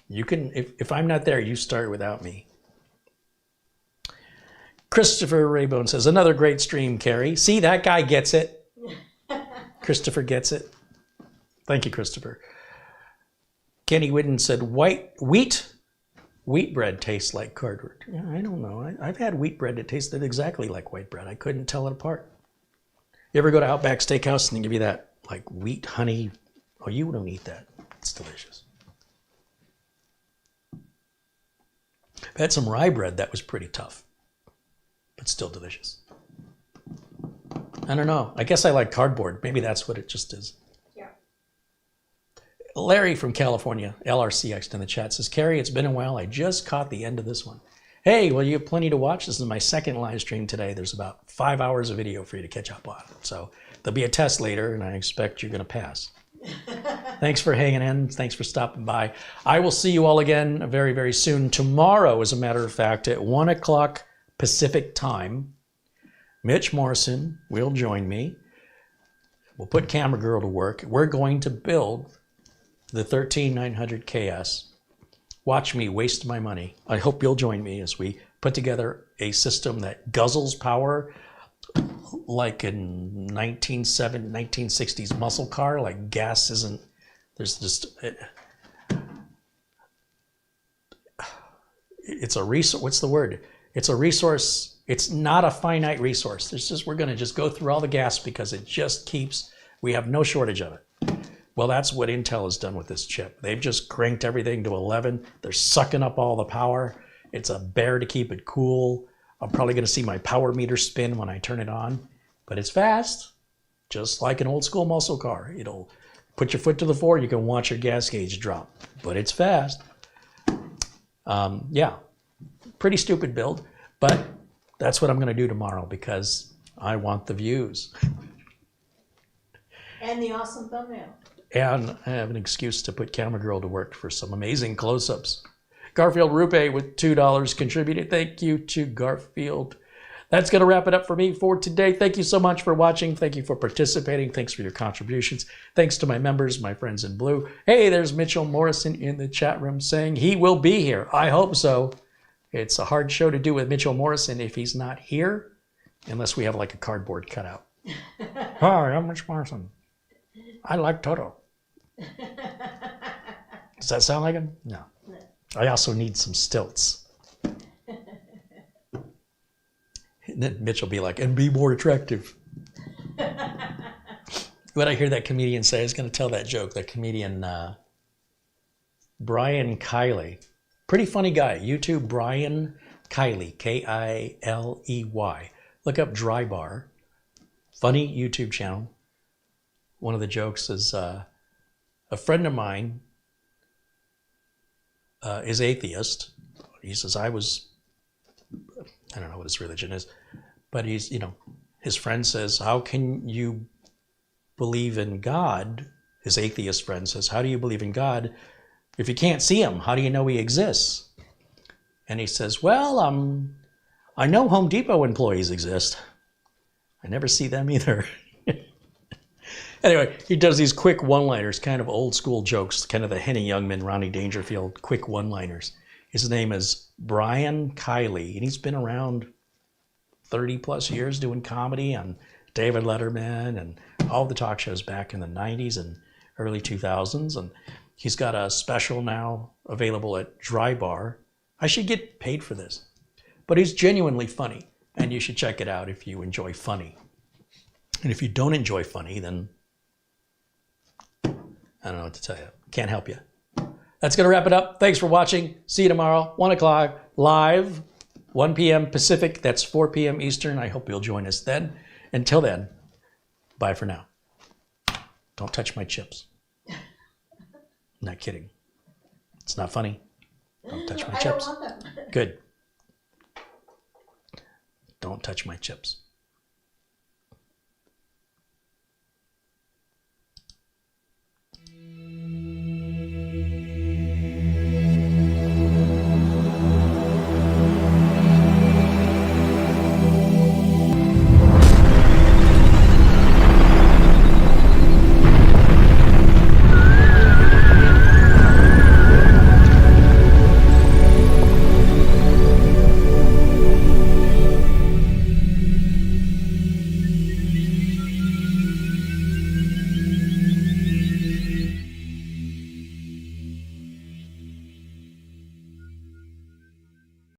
You can, if I'm not there, you start without me. Christopher Raybone says, another great stream, Carey. See, that guy gets it. Christopher gets it. Thank you, Christopher. Kenny Whidden said, wheat bread tastes like cardboard. Yeah, I don't know. I've had wheat bread that tasted exactly like white bread. I couldn't tell it apart. You ever go to Outback Steakhouse and they give you that like wheat honey? Oh, you don't eat that. It's delicious. I've had some rye bread that was pretty tough, but still delicious. I don't know. I guess I like cardboard. Maybe that's what it just is. Yeah. Larry from California, LRCX in the chat says, Carey, it's been a while. I just caught the end of this one. Hey, well, you have plenty to watch. This is my second live stream today. There's about 5 hours of video for you to catch up on. So there'll be a test later, and I expect you're going to pass. Thanks for hanging in. Thanks for stopping by. I will see you all again very, very soon. Tomorrow, as a matter of fact, at 1 o'clock Pacific time, Mitch Morrison will join me. We'll put Camera Girl to work. We're going to build the 13900KS. Watch me waste my money. I hope you'll join me as we put together a system that guzzles power like in 1960s muscle car. Like gas isn't, there's just, it's a resource. What's the word? It's a resource. It's not a finite resource. It's just, we're going to just go through all the gas because it just keeps, we have no shortage of it. Well, that's what Intel has done with this chip. They've just cranked everything to 11. They're sucking up all the power. It's a bear to keep it cool. I'm probably going to see my power meter spin when I turn it on, but it's fast, just like an old school muscle car. It'll put your foot to the floor. You can watch your gas gauge drop, but it's fast. Yeah, pretty stupid build, but that's what I'm going to do tomorrow because I want the views. And the awesome thumbnail. And I have an excuse to put Camera Girl to work for some amazing close-ups. Garfield Rupe with $2 contributed. Thank you to Garfield. That's going to wrap it up for me for today. Thank you so much for watching. Thank you for participating. Thanks for your contributions. Thanks to my members, my friends in blue. Hey, there's Mitchell Morrison in the chat room saying he will be here. I hope so. It's a hard show to do with Mitchell Morrison if he's not here, unless we have like a cardboard cutout. Hi, I'm Mitch Morrison. I like Toto. Does that sound like him? No. I also need some stilts. And then Mitch will be like, and be more attractive. What I hear that comedian say, I was going to tell that joke. That comedian, Brian Kiley. Pretty funny guy. YouTube, Brian Kiley, K-I-L-E-Y. Look up Dry Bar. Funny YouTube channel. One of the jokes is a friend of mine is atheist. He says, I don't know what his religion is, but he's, his friend says, how can you believe in God? His atheist friend says, how do you believe in God if you can't see him? How do you know he exists? And he says, well, I know Home Depot employees exist. I never see them either. Anyway, he does these quick one-liners, kind of old school jokes, kind of the Henny Youngman, Ronnie Dangerfield, quick one-liners. His name is Brian Kiley, and he's been around 30 plus years doing comedy on David Letterman and all the talk shows back in the 90s and early 2000s. And he's got a special now available at Dry Bar. I should get paid for this, but he's genuinely funny, and you should check it out if you enjoy funny. And if you don't enjoy funny, then I don't know what to tell you. Can't help you. That's going to wrap it up. Thanks for watching. See you tomorrow, 1 o'clock, live, 1 p.m. Pacific. That's 4 p.m. Eastern. I hope you'll join us then. Until then, bye for now. Don't touch my chips. Not kidding. It's not funny. Don't touch my chips. I don't want them. Good. Don't touch my chips.